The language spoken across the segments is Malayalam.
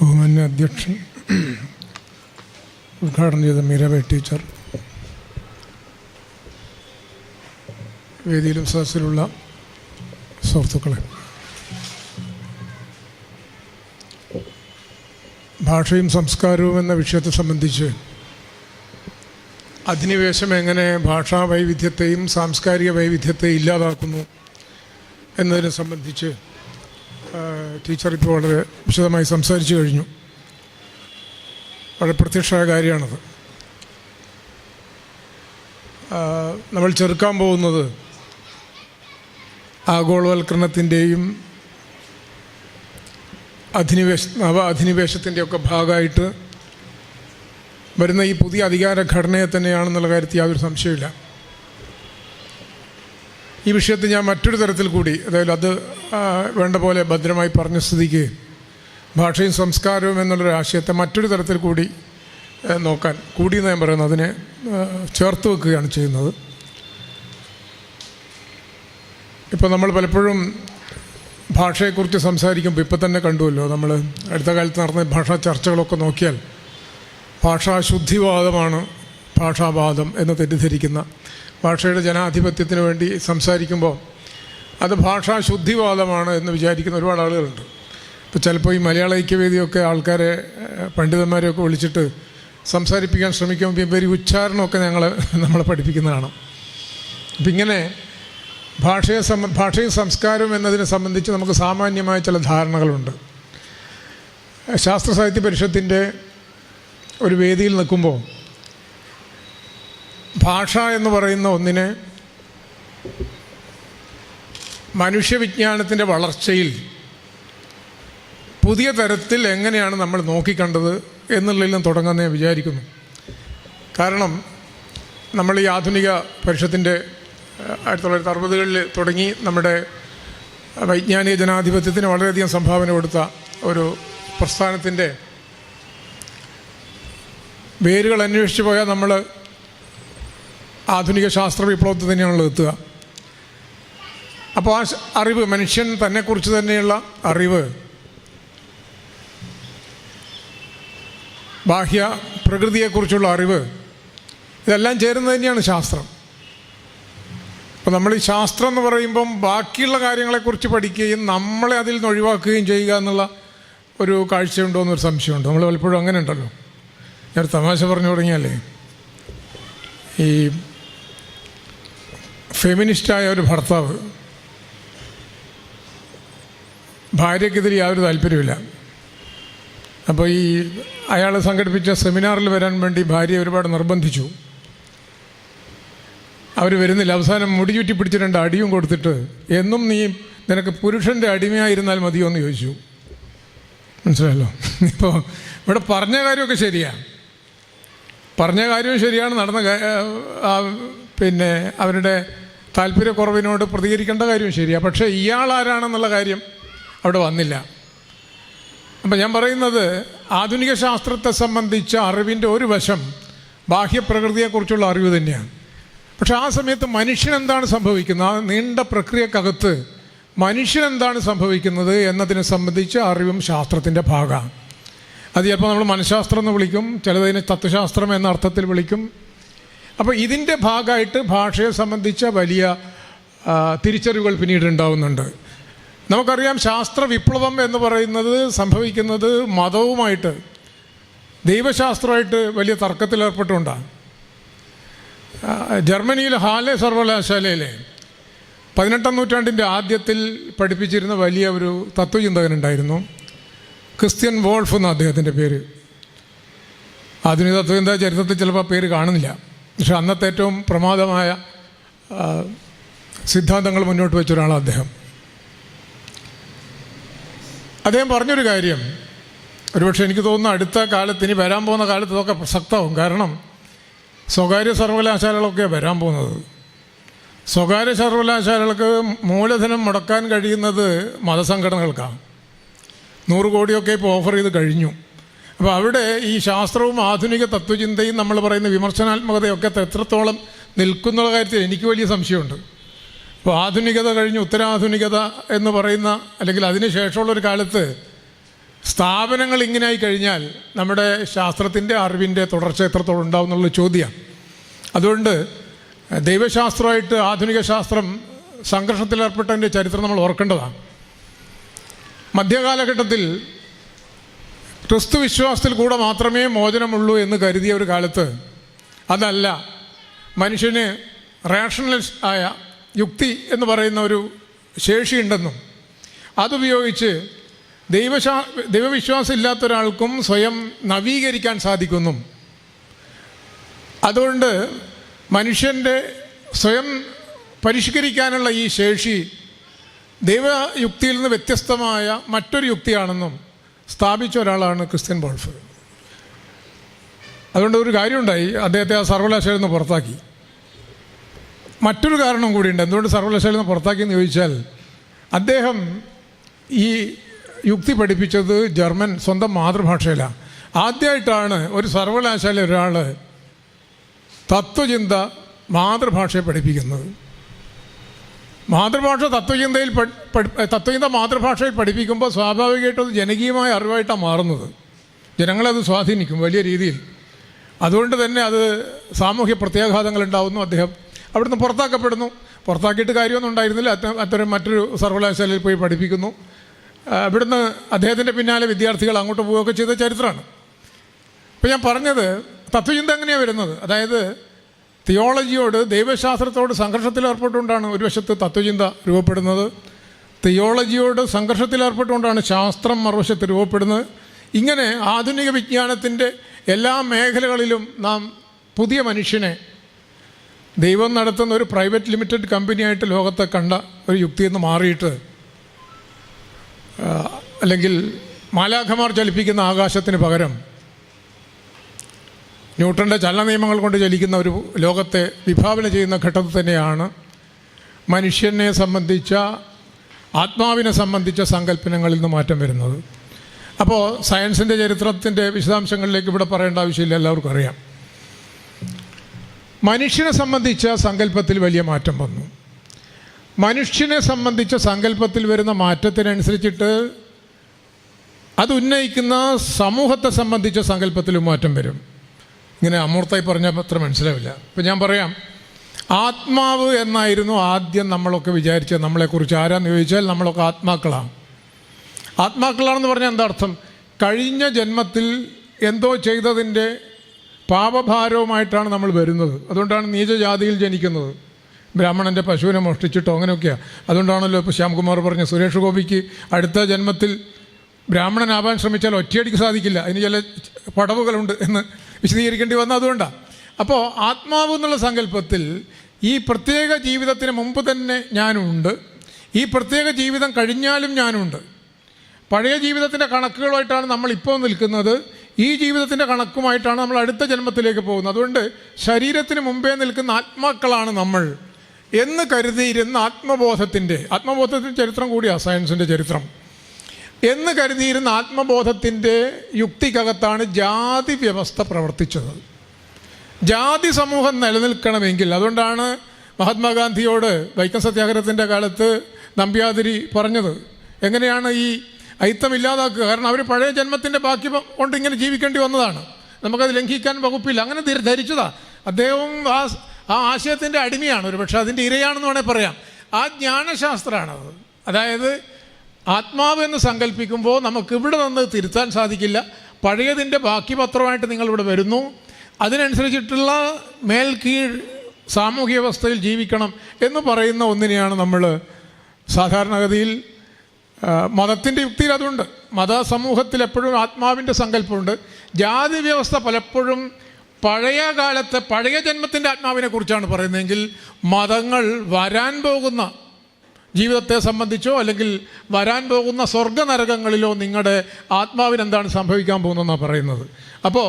ബഹുമാന്യ അധ്യക്ഷൻ, ഉദ്ഘാടനം ചെയ്ത മീരാബായി ടീച്ചർ, വേദിയിലും സദസ്സിലുള്ള സുഹൃത്തുക്കളെ, ഭാഷയും സംസ്കാരവും എന്ന വിഷയത്തെ സംബന്ധിച്ച് അധിനിവേശം എങ്ങനെ ഭാഷാ വൈവിധ്യത്തെയും സാംസ്കാരിക വൈവിധ്യത്തെയും ഇല്ലാതാക്കുന്നു എന്നതിനെ സംബന്ധിച്ച് ടീച്ചർ ഇപ്പോൾ വളരെ വിശദമായി സംസാരിച്ചു കഴിഞ്ഞു. വളരെ പ്രത്യക്ഷമായ കാര്യമാണത്. നമ്മൾ ചെറുക്കാൻ പോകുന്നത് ആഗോളവൽക്കരണത്തിൻ്റെയും അധിനിവേശത്തിൻ്റെയൊക്കെ ഭാഗമായിട്ട് വരുന്ന ഈ പുതിയ അധികാര ഘടനയെ തന്നെയാണെന്നുള്ള കാര്യത്തിൽ യാതൊരു സംശയമില്ല. ഈ വിഷയത്തിൽ ഞാൻ മറ്റൊരു തരത്തിൽ കൂടി, അതായത് അത് വേണ്ട പോലെ ഭദ്രമായി പറഞ്ഞ സ്ഥിതിക്ക് ഭാഷയും സംസ്കാരവും എന്നുള്ളൊരു ആശയത്തെ മറ്റൊരു തരത്തിൽ കൂടി നോക്കാൻ, കൂടിയെന്ന് ഞാൻ പറയുന്നത്, അതിനെ ചേർത്ത് വെക്കുകയാണ് ചെയ്യുന്നത്. ഇപ്പോൾ നമ്മൾ പലപ്പോഴും ഭാഷയെക്കുറിച്ച് സംസാരിക്കുമ്പോൾ ഇപ്പം തന്നെ കണ്ടുവല്ലോ, നമ്മൾ അടുത്ത കാലത്ത് നടന്ന ഭാഷാ ചർച്ചകളൊക്കെ നോക്കിയാൽ ഭാഷാശുദ്ധിവാദമാണ് ഭാഷാവാദം എന്ന് തെറ്റിദ്ധരിക്കുന്ന, ഭാഷയുടെ ജനാധിപത്യത്തിന് വേണ്ടി സംസാരിക്കുമ്പോൾ അത് ഭാഷാശുദ്ധിവാദമാണ് എന്ന് വിചാരിക്കുന്ന ഒരുപാട് ആളുകളുണ്ട്. ഇപ്പോൾ ചിലപ്പോൾ ഈ മലയാള ഐക്യവേദിയൊക്കെ ആൾക്കാരെ, പണ്ഡിതന്മാരെയൊക്കെ വിളിച്ചിട്ട് സംസാരിപ്പിക്കാൻ ശ്രമിക്കുമ്പോൾ ഇവർ ഉച്ചാരണമൊക്കെ നമ്മളെ പഠിപ്പിക്കുന്നതാണ്. അപ്പം ഇങ്ങനെ ഭാഷയും സംസ്കാരവും എന്നതിനെ സംബന്ധിച്ച് നമുക്ക് സാമാന്യമായ ചില ധാരണകളുണ്ട്. ശാസ്ത്ര സാഹിത്യ പരിഷത്തിൻ്റെ ഒരു വേദിയിൽ നിൽക്കുമ്പോൾ ഭാഷ എന്ന് പറയുന്ന ഒന്നിനെ മനുഷ്യവിജ്ഞാനത്തിൻ്റെ വളർച്ചയിൽ പുതിയ തരത്തിൽ എങ്ങനെയാണ് നമ്മൾ നോക്കിക്കണ്ടത് എന്നുള്ളതിലും തുടങ്ങുമെന്ന് ഞാൻ വിചാരിക്കുന്നു. കാരണം നമ്മൾ ഈ ആധുനിക പരിഷത്തിൻ്റെ 1960കളിൽ തുടങ്ങി നമ്മുടെ വൈജ്ഞാനിക ജനാധിപത്യത്തിന് വളരെയധികം സംഭാവന കൊടുത്ത ഒരു പ്രസ്ഥാനത്തിൻ്റെ വേരുകൾ അന്വേഷിച്ച് പോയാൽ നമ്മൾ ആധുനിക ശാസ്ത്ര വിപ്ലവത്തിൽ തന്നെയാണല്ലോ എത്തുക. അപ്പോൾ ആ അറിവ്, മനുഷ്യൻ തന്നെക്കുറിച്ച് തന്നെയുള്ള അറിവ്, ബാഹ്യ പ്രകൃതിയെക്കുറിച്ചുള്ള അറിവ്, ഇതെല്ലാം ചേരുന്നത് തന്നെയാണ് ശാസ്ത്രം. അപ്പോൾ നമ്മൾ ഈ ശാസ്ത്രം എന്ന് പറയുമ്പം ബാക്കിയുള്ള കാര്യങ്ങളെക്കുറിച്ച് പഠിക്കുകയും നമ്മളെ അതിൽ നിന്ന് ഒഴിവാക്കുകയും ചെയ്യുക എന്നുള്ള ഒരു കാഴ്ചയുണ്ടോ എന്നൊരു സംശയമുണ്ട്. നമ്മൾ പലപ്പോഴും അങ്ങനെ ഉണ്ടല്ലോ. ഞാൻ തമാശ പറഞ്ഞു തുടങ്ങിയാലേ, ഈ ഫെമിനിസ്റ്റായ ഒരു ഭർത്താവ് ഭാര്യയ്ക്കെതിരെ യാതൊരു താല്പര്യമില്ല. അപ്പോൾ ഈ അയാൾ സംഘടിപ്പിച്ച സെമിനാറിൽ വരാൻ വേണ്ടി ഭാര്യയെ ഒരുപാട് നിർബന്ധിച്ചു. അവർ വരുന്നില്ല. അവസാനം മുടി ചുറ്റി പിടിച്ച് 2 അടിയും കൊടുത്തിട്ട്, എന്നും നീ നിനക്ക് പുരുഷൻ്റെ അടിമയായിരുന്നാൽ മതിയോ എന്ന് ചോദിച്ചു. മനസ്സിലായല്ലോ. ഇപ്പോൾ ഇവിടെ പറഞ്ഞ കാര്യമൊക്കെ ശരിയാണ്, പറഞ്ഞ കാര്യവും ശരിയാണ്, നടന്ന പിന്നെ അവരുടെ താല്പര്യക്കുറവിനോട് പ്രതികരിക്കേണ്ട കാര്യവും ശരിയാണ്. പക്ഷേ ഇയാൾ ആരാണെന്നുള്ള കാര്യം അവിടെ വന്നില്ല. അപ്പം ഞാൻ പറയുന്നത്, ആധുനിക ശാസ്ത്രത്തെ സംബന്ധിച്ച അറിവിൻ്റെ ഒരു വശം ബാഹ്യപ്രകൃതിയെക്കുറിച്ചുള്ള അറിവ് തന്നെയാണ്. പക്ഷെ ആ സമയത്ത് മനുഷ്യനെന്താണ് സംഭവിക്കുന്നത്, ആ നീണ്ട പ്രക്രിയക്കകത്ത് മനുഷ്യനെന്താണ് സംഭവിക്കുന്നത് എന്നതിനെ സംബന്ധിച്ച് അറിവും ശാസ്ത്രത്തിൻ്റെ ഭാഗമാണ്. അത് ചിലപ്പോൾ നമ്മൾ മനഃശാസ്ത്രം എന്ന് വിളിക്കും, ചിലതിനെ തത്വശാസ്ത്രം എന്ന അർത്ഥത്തിൽ വിളിക്കും. അപ്പോൾ ഇതിൻ്റെ ഭാഗമായിട്ട് ഭാഷയെ സംബന്ധിച്ച വലിയ തിരിച്ചറിവുകൾ പിന്നീട് ഉണ്ടാവുന്നുണ്ട്. നമുക്കറിയാം, ശാസ്ത്ര വിപ്ലവം എന്ന് പറയുന്നത് സംഭവിക്കുന്നത് മതവുമായിട്ട്, ദൈവശാസ്ത്രമായിട്ട് വലിയ തർക്കത്തിലേർപ്പെട്ടുകൊണ്ടാണ്. ജർമ്മനിയിലെ ഹാലെ സർവകലാശാലയിലെ 18ാം നൂറ്റാണ്ടിൻ്റെ ആദ്യത്തിൽ പഠിപ്പിച്ചിരുന്ന വലിയ ഒരു തത്വചിന്തകനുണ്ടായിരുന്നു, ക്രിസ്ത്യൻ വോൾഫ് എന്ന അദ്ദേഹത്തിൻ്റെ പേര്. ആധുനിക തത്വചിന്താ ചരിത്രത്തിൽ ചിലപ്പോൾ പേര് കാണുന്നില്ല, പക്ഷെ അന്നത്തെ ഏറ്റവും പ്രമാദമായ സിദ്ധാന്തങ്ങൾ മുന്നോട്ട് വെച്ച ഒരാളാണ് അദ്ദേഹം. അദ്ദേഹം പറഞ്ഞൊരു കാര്യം, ഒരുപക്ഷെ എനിക്ക് തോന്നുന്നു അടുത്ത കാലത്ത്, ഇനി വരാൻ പോകുന്ന കാലത്ത് ഇതൊക്കെ പ്രസക്തമാവും. കാരണം സ്വകാര്യ സർവകലാശാലകളൊക്കെയാണ് വരാൻ പോകുന്നത്. സ്വകാര്യ സർവകലാശാലകൾക്ക് മൂലധനം മുടക്കാൻ കഴിയുന്നത് മതസംഘടനകൾക്കാണ്. 100 കോടിയൊക്കെ ഇപ്പോൾ ഓഫർ ചെയ്ത് കഴിഞ്ഞു. അപ്പോൾ അവിടെ ഈ ശാസ്ത്രവും ആധുനിക തത്വചിന്തയും നമ്മൾ പറയുന്ന വിമർശനാത്മകതയൊക്കെ എത്രത്തോളം നിൽക്കുന്ന കാര്യത്തിൽ എനിക്ക് വലിയ സംശയമുണ്ട്. അപ്പോൾ ആധുനികത കഴിഞ്ഞ് ഉത്തരാധുനികത എന്ന് പറയുന്ന, അല്ലെങ്കിൽ അതിന് ശേഷമുള്ളൊരു കാലത്ത് സ്ഥാപനങ്ങൾ ഇങ്ങനെയായി കഴിഞ്ഞാൽ നമ്മുടെ ശാസ്ത്രത്തിൻ്റെ അറിവിൻ്റെ തുടർച്ച എത്രത്തോളം ഉണ്ടാവും എന്നുള്ള ചോദ്യമാണ്. അതുകൊണ്ട് ദൈവശാസ്ത്രമായിട്ട് ആധുനിക ശാസ്ത്രം സംഘർഷത്തിലേർപ്പെട്ടതിൻ്റെ ചരിത്രം നമ്മൾ ഓർക്കേണ്ടതാണ്. മധ്യകാലഘട്ടത്തിൽ ക്രിസ്തു വിശ്വാസത്തിൽ കൂടെ മാത്രമേ മോചനമുള്ളൂ എന്ന് കരുതിയ ഒരു കാലത്ത് അതല്ല, മനുഷ്യന് റാഷണലിസ്റ്റ് ആയ യുക്തി എന്ന് പറയുന്ന ഒരു ശേഷിയുണ്ടെന്നും അതുപയോഗിച്ച് ദൈവവിശ്വാസം ഇല്ലാത്ത ഒരാൾക്കും സ്വയം നവീകരിക്കാൻ സാധിക്കുമെന്നും അതുകൊണ്ട് മനുഷ്യൻ്റെ സ്വയം പരിഷ്കരിക്കാനുള്ള ഈ ശേഷി ദൈവയുക്തിയിൽ നിന്ന് വ്യത്യസ്തമായ മറ്റൊരു യുക്തിയാണെന്നും സ്ഥാപിച്ച ഒരാളാണ് ക്രിസ്ത്യൻ വോൾഫ്. അതുകൊണ്ട് ഒരു കാര്യമുണ്ടായി, അദ്ദേഹത്തെ ആ സർവകലാശാലയിൽ നിന്ന് പുറത്താക്കി. മറ്റൊരു കാരണം കൂടിയുണ്ട് എന്തുകൊണ്ട് സർവകലാശാലയിൽ നിന്ന് പുറത്താക്കിയെന്ന് ചോദിച്ചാൽ, അദ്ദേഹം ഈ യുക്തി പഠിപ്പിച്ചത് ജർമ്മൻ സ്വന്തം മാതൃഭാഷയിലാണ്. ആദ്യമായിട്ടാണ് ഒരു സർവകലാശാല ഒരാൾ തത്വചിന്ത മാതൃഭാഷയെ പഠിപ്പിക്കുന്നത്. മാതൃഭാഷ തത്വചിന്ത മാതൃഭാഷയിൽ പഠിപ്പിക്കുമ്പോൾ സ്വാഭാവികമായിട്ടും അത് ജനകീയമായ അറിവായിട്ടാണ് മാറുന്നത്. ജനങ്ങളത് സ്വാധീനിക്കും വലിയ രീതിയിൽ. അതുകൊണ്ട് തന്നെ അത് സാമൂഹ്യ പ്രത്യാഘാതങ്ങൾ ഉണ്ടാകുന്നു. അദ്ദേഹം അവിടുന്ന് പുറത്താക്കപ്പെടുന്നു. പുറത്താക്കിയിട്ട് കാര്യമൊന്നും ഉണ്ടായിരുന്നില്ല. അത്തരം മറ്റൊരു സർവകലാശാലയിൽ പോയി പഠിപ്പിക്കുന്നു. ഇവിടുന്ന് അദ്ദേഹത്തിൻ്റെ പിന്നാലെ വിദ്യാർത്ഥികൾ അങ്ങോട്ട് പോവുകയൊക്കെ ചെയ്ത ചരിത്രമാണ്. ഇപ്പോൾ ഞാൻ പറഞ്ഞത് തത്വചിന്ത എങ്ങനെയാണ് വരുന്നത്, അതായത് തിയോളജിയോട് ദൈവശാസ്ത്രത്തോട് സംഘർഷത്തിലേർപ്പെട്ടുകൊണ്ടാണ് ഒരു വശത്ത് തത്വചിന്ത രൂപപ്പെടുന്നത്, തിയോളജിയോട് സംഘർഷത്തിലേർപ്പെട്ടുകൊണ്ടാണ് ശാസ്ത്രം മറുവശത്ത് രൂപപ്പെടുന്നത്. ഇങ്ങനെ ആധുനിക വിജ്ഞാനത്തിൻ്റെ എല്ലാ മേഖലകളിലും നാം പുതിയ മനുഷ്യനെ ദൈവം നടത്തുന്ന ഒരു പ്രൈവറ്റ് ലിമിറ്റഡ് കമ്പനിയായിട്ട് ലോകത്തെ കണ്ട ഒരു യുക്തിയെന്ന് മാറിയിട്ട്, അല്ലെങ്കിൽ മാലാഖമാർ ചലിപ്പിക്കുന്ന ആകാശത്തിന് പകരം ന്യൂട്ടൻ്റെ ചലന നിയമങ്ങൾ കൊണ്ട് ചലിക്കുന്ന ഒരു ലോകത്തെ വിഭാവന ചെയ്യുന്ന ഘട്ടത്തിൽ തന്നെയാണ് മനുഷ്യനെ സംബന്ധിച്ച, ആത്മാവിനെ സംബന്ധിച്ച സങ്കല്പനങ്ങളിൽ നിന്ന് മാറ്റം വരുന്നത്. അപ്പോൾ സയൻസിൻ്റെ ചരിത്രത്തിൻ്റെ വിശദാംശങ്ങളിലേക്ക് ഇവിടെ പറയേണ്ട ആവശ്യമില്ല, എല്ലാവർക്കും അറിയാം. മനുഷ്യനെ സംബന്ധിച്ച സങ്കല്പത്തിൽ വലിയ മാറ്റം വന്നു. മനുഷ്യനെ സംബന്ധിച്ച സങ്കല്പത്തിൽ വരുന്ന മാറ്റത്തിനനുസരിച്ചിട്ട് അത് ഉന്നയിക്കുന്ന സമൂഹത്തെ സംബന്ധിച്ച സങ്കല്പത്തിലും മാറ്റം വരും. ഇങ്ങനെ അമൂർത്തായി പറഞ്ഞാൽ അത്ര മനസ്സിലാവില്ല. ഇപ്പം ഞാൻ പറയാം, ആത്മാവ് എന്നായിരുന്നു ആദ്യം നമ്മളൊക്കെ വിചാരിച്ചത്. നമ്മളെക്കുറിച്ച് ആരാന്ന് ചോദിച്ചാൽ നമ്മളൊക്കെ ആത്മാക്കളാണ്. ആത്മാക്കളാണെന്ന് പറഞ്ഞാൽ എന്താ അർത്ഥം? കഴിഞ്ഞ ജന്മത്തിൽ എന്തോ ചെയ്തതിൻ്റെ പാപഭാരവുമായിട്ടാണ് നമ്മൾ വരുന്നത്. അതുകൊണ്ടാണ് നീചജാതിയിൽ ജനിക്കുന്നത്. ബ്രാഹ്മണൻ്റെ പശുവിനെ മോഷ്ടിച്ചിട്ടോ അങ്ങനെയൊക്കെയാണ്. അതുകൊണ്ടാണല്ലോ ഇപ്പോൾ ശ്യാംകുമാർ പറഞ്ഞ സുരേഷ് ഗോപിക്ക് അടുത്ത ജന്മത്തിൽ ബ്രാഹ്മണനാവാൻ ശ്രമിച്ചാൽ ഒറ്റയടിക്ക് സാധിക്കില്ല, അതിന് ചില പടവുകളുണ്ട് എന്ന് വിശദീകരിക്കേണ്ടി വന്നത് അതുകൊണ്ടാണ്. അപ്പോൾ ആത്മാവ് എന്നുള്ള സങ്കല്പത്തിൽ ഈ പ്രത്യേക ജീവിതത്തിന് മുമ്പ് തന്നെ ഞാനുണ്ട്, ഈ പ്രത്യേക ജീവിതം കഴിഞ്ഞാലും ഞാനുണ്ട്. പഴയ ജീവിതത്തിൻ്റെ കണക്കുകളുമായിട്ടാണ് നമ്മളിപ്പോൾ നിൽക്കുന്നത്, ഈ ജീവിതത്തിൻ്റെ കണക്കുമായിട്ടാണ് നമ്മൾ അടുത്ത ജന്മത്തിലേക്ക് പോകുന്നത്. അതുകൊണ്ട് ശരീരത്തിന് മുമ്പേ നിൽക്കുന്ന ആത്മാക്കളാണ് നമ്മൾ എന്ന് കരുതിയിരുന്ന ആത്മബോധത്തിൻ്റെ ചരിത്രം കൂടിയാണ് സയൻസിൻ്റെ ചരിത്രം. എന്ന് കരുതിയിരുന്ന ആത്മബോധത്തിൻ്റെ യുക്തിക്കകത്താണ് ജാതി വ്യവസ്ഥ പ്രവർത്തിച്ചത്. ജാതി സമൂഹം നിലനിൽക്കണമെങ്കിൽ, അതുകൊണ്ടാണ് മഹാത്മാഗാന്ധിയോട് വൈക്കം സത്യാഗ്രഹത്തിൻ്റെ കാലത്ത് നമ്പ്യാതിരി പറഞ്ഞത് എങ്ങനെയാണ് ഈ അയിത്തം ഇല്ലാതാക്കുക. കാരണം അവർ പഴയ ജന്മത്തിൻ്റെ ബാക്കി കൊണ്ട് ഇങ്ങനെ ജീവിക്കേണ്ടി വന്നതാണ്, നമുക്കത് ലംഘിക്കാൻ വകുപ്പില്ല, അങ്ങനെ ധരിച്ചതാണ്. അദ്ദേഹവും ആ ആശയത്തിൻ്റെ അടിമയാണ്, ഒരു പക്ഷേ അതിൻ്റെ ഇരയാണെന്ന് വേണേൽ പറയാം. ആ ജ്ഞാനശാസ്ത്രമാണത്. അതായത് ആത്മാവ് എന്ന് സങ്കല്പിക്കുമ്പോൾ നമുക്ക് ഇവിടെ നിന്ന് തിരുത്താൻ സാധിക്കില്ല, പഴയതിൻ്റെ ബാക്കി പത്രമായിട്ട് നിങ്ങളിവിടെ വരുന്നു, അതിനനുസരിച്ചിട്ടുള്ള മേൽക്കീഴ് സാമൂഹ്യ വ്യവസ്ഥയിൽ ജീവിക്കണം എന്ന് പറയുന്ന ഒന്നിനെയാണ് നമ്മൾ സാധാരണഗതിയിൽ മതത്തിൻ്റെ യുക്തിയിൽ അതുണ്ട്. മതസമൂഹത്തിൽ എപ്പോഴും ആത്മാവിൻ്റെ സങ്കല്പമുണ്ട്. ജാതി വ്യവസ്ഥ പലപ്പോഴും പഴയ കാലത്തെ പഴയ ജന്മത്തിൻ്റെ ആത്മാവിനെ കുറിച്ചാണ് പറയുന്നതെങ്കിൽ മതങ്ങൾ വരാൻ പോകുന്ന ജീവിതത്തെ സംബന്ധിച്ചോ അല്ലെങ്കിൽ വരാൻ പോകുന്ന സ്വർഗനരകങ്ങളിലോ നിങ്ങളുടെ ആത്മാവിന് എന്താണ് സംഭവിക്കാൻ പോകുന്നതെന്നാണ് പറയുന്നത്. അപ്പോൾ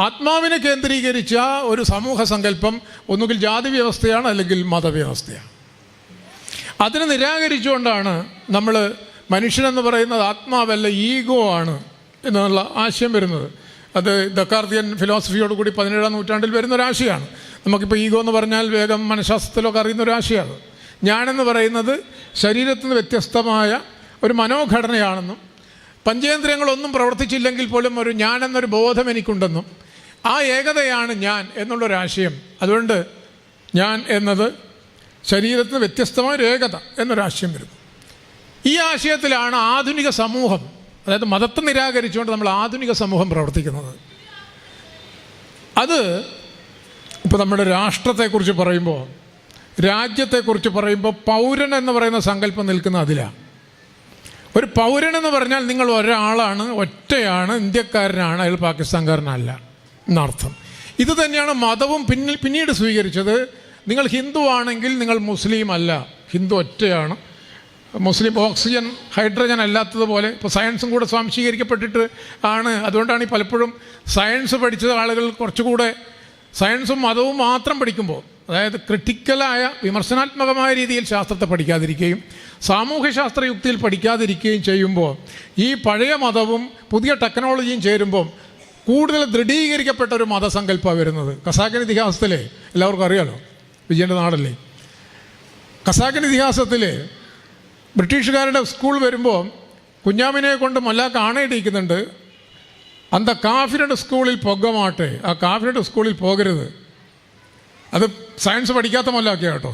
ആത്മാവിനെ കേന്ദ്രീകരിച്ച ഒരു സമൂഹ സങ്കല്പം ഒന്നുകിൽ ജാതി വ്യവസ്ഥയാണ് അല്ലെങ്കിൽ മതവ്യവസ്ഥയാണ്. അതിനെ നിരാകരിച്ചുകൊണ്ടാണ് നമ്മൾ മനുഷ്യനെന്ന് പറയുന്നത് ആത്മാവല്ല ഈഗോ ആണ് എന്നുള്ള ആശയം വരുന്നത്. അത് ദക്കാർത്തിയൻ ഫിലോസഫിയോടുകൂടി 17-ാം നൂറ്റാണ്ടിൽ വരുന്നൊരാശയമാണ്. നമുക്കിപ്പോൾ ഈഗോ എന്ന് പറഞ്ഞാൽ വേഗം മനഃശാസ്ത്രത്തിലൊക്കെ അറിയുന്നൊരാശയമാണ്. ഞാനെന്ന് പറയുന്നത് ശരീരത്തിൽ നിന്ന് വ്യത്യസ്തമായ ഒരു മനോഘടനയാണെന്നും പഞ്ചേന്ദ്രിയങ്ങളൊന്നും പ്രവർത്തിച്ചില്ലെങ്കിൽ പോലും ഒരു ഞാൻ എന്നൊരു ബോധം എനിക്കുണ്ടെന്നും ആ ഏകതയാണ് ഞാൻ എന്നുള്ളൊരാശയം. അതുകൊണ്ട് ഞാൻ എന്നത് ശരീരത്തിന് വ്യത്യസ്തമായ ഒരു ഏകത എന്നൊരാശയം വരുന്നു. ഈ ആശയത്തിലാണ് ആധുനിക സമൂഹം, അതായത് മതത്തെ നിരാകരിച്ചുകൊണ്ട് നമ്മൾ ആധുനിക സമൂഹം പ്രവർത്തിക്കുന്നത്. അത് ഇപ്പോൾ നമ്മുടെ രാഷ്ട്രത്തെക്കുറിച്ച് പറയുമ്പോൾ, രാജ്യത്തെക്കുറിച്ച് പറയുമ്പോൾ പൗരൻ എന്ന് പറയുന്ന സങ്കല്പം നിൽക്കുന്ന അതിലാണ്. ഒരു പൗരൻ എന്ന് പറഞ്ഞാൽ നിങ്ങൾ ഒരാളാണ്, ഒറ്റയാണ്, ഇന്ത്യക്കാരനാണ്, അയാൾ പാകിസ്ഥാൻകാരനല്ല എന്നർത്ഥം. ഇത് തന്നെയാണ് മതവും പിന്നീട് സ്വീകരിച്ചത്. നിങ്ങൾ ഹിന്ദു ആണെങ്കിൽ നിങ്ങൾ മുസ്ലിം അല്ല, ഹിന്ദു ഒറ്റയാണ്, മുസ്ലിം ഓക്സിജൻ ഹൈഡ്രജൻ അല്ലാത്തതുപോലെ. ഇപ്പോൾ സയൻസും കൂടെ സ്വാംശീകരിക്കപ്പെട്ടിട്ട് ആണ്. അതുകൊണ്ടാണ് ഈ പലപ്പോഴും സയൻസ് പഠിച്ച ആളുകൾ കുറച്ചുകൂടെ സയൻസും മതവും മാത്രം പഠിക്കുമ്പോൾ, അതായത് ക്രിട്ടിക്കലായ വിമർശനാത്മകമായ രീതിയിൽ ശാസ്ത്രത്തെ പഠിക്കാതിരിക്കുകയും സാമൂഹ്യശാസ്ത്ര യുക്തിയിൽ പഠിക്കാതിരിക്കുകയും ചെയ്യുമ്പോൾ ഈ പഴയ മതവും പുതിയ ടെക്നോളജിയും ചേരുമ്പോൾ കൂടുതൽ ദൃഢീകരിക്കപ്പെട്ട ഒരു മതസങ്കല്പമാണ് വരുന്നത്. ഖസാക്കിൻ ഇതിഹാസത്തിൽ എല്ലാവർക്കും അറിയാലോ, വിജയൻ്റെ നാടല്ലേ. ഖസാക്കിൻ ഇതിഹാസത്തിൽ ബ്രിട്ടീഷുകാരുടെ സ്കൂൾ വരുമ്പോൾ കുഞ്ഞാമിനെ കൊണ്ട് മൊല്ലാക്ക് ആണയിടിക്കുന്നുണ്ട്, അന്ത കാഫിരുടെ സ്കൂളിൽ പൊഗമാട്ടെ, ആ കാഫിരുടെ സ്കൂളിൽ പോകരുത്. അത് സയൻസ് പഠിക്കാത്ത മൊല്ലാക്കിയ കേട്ടോ.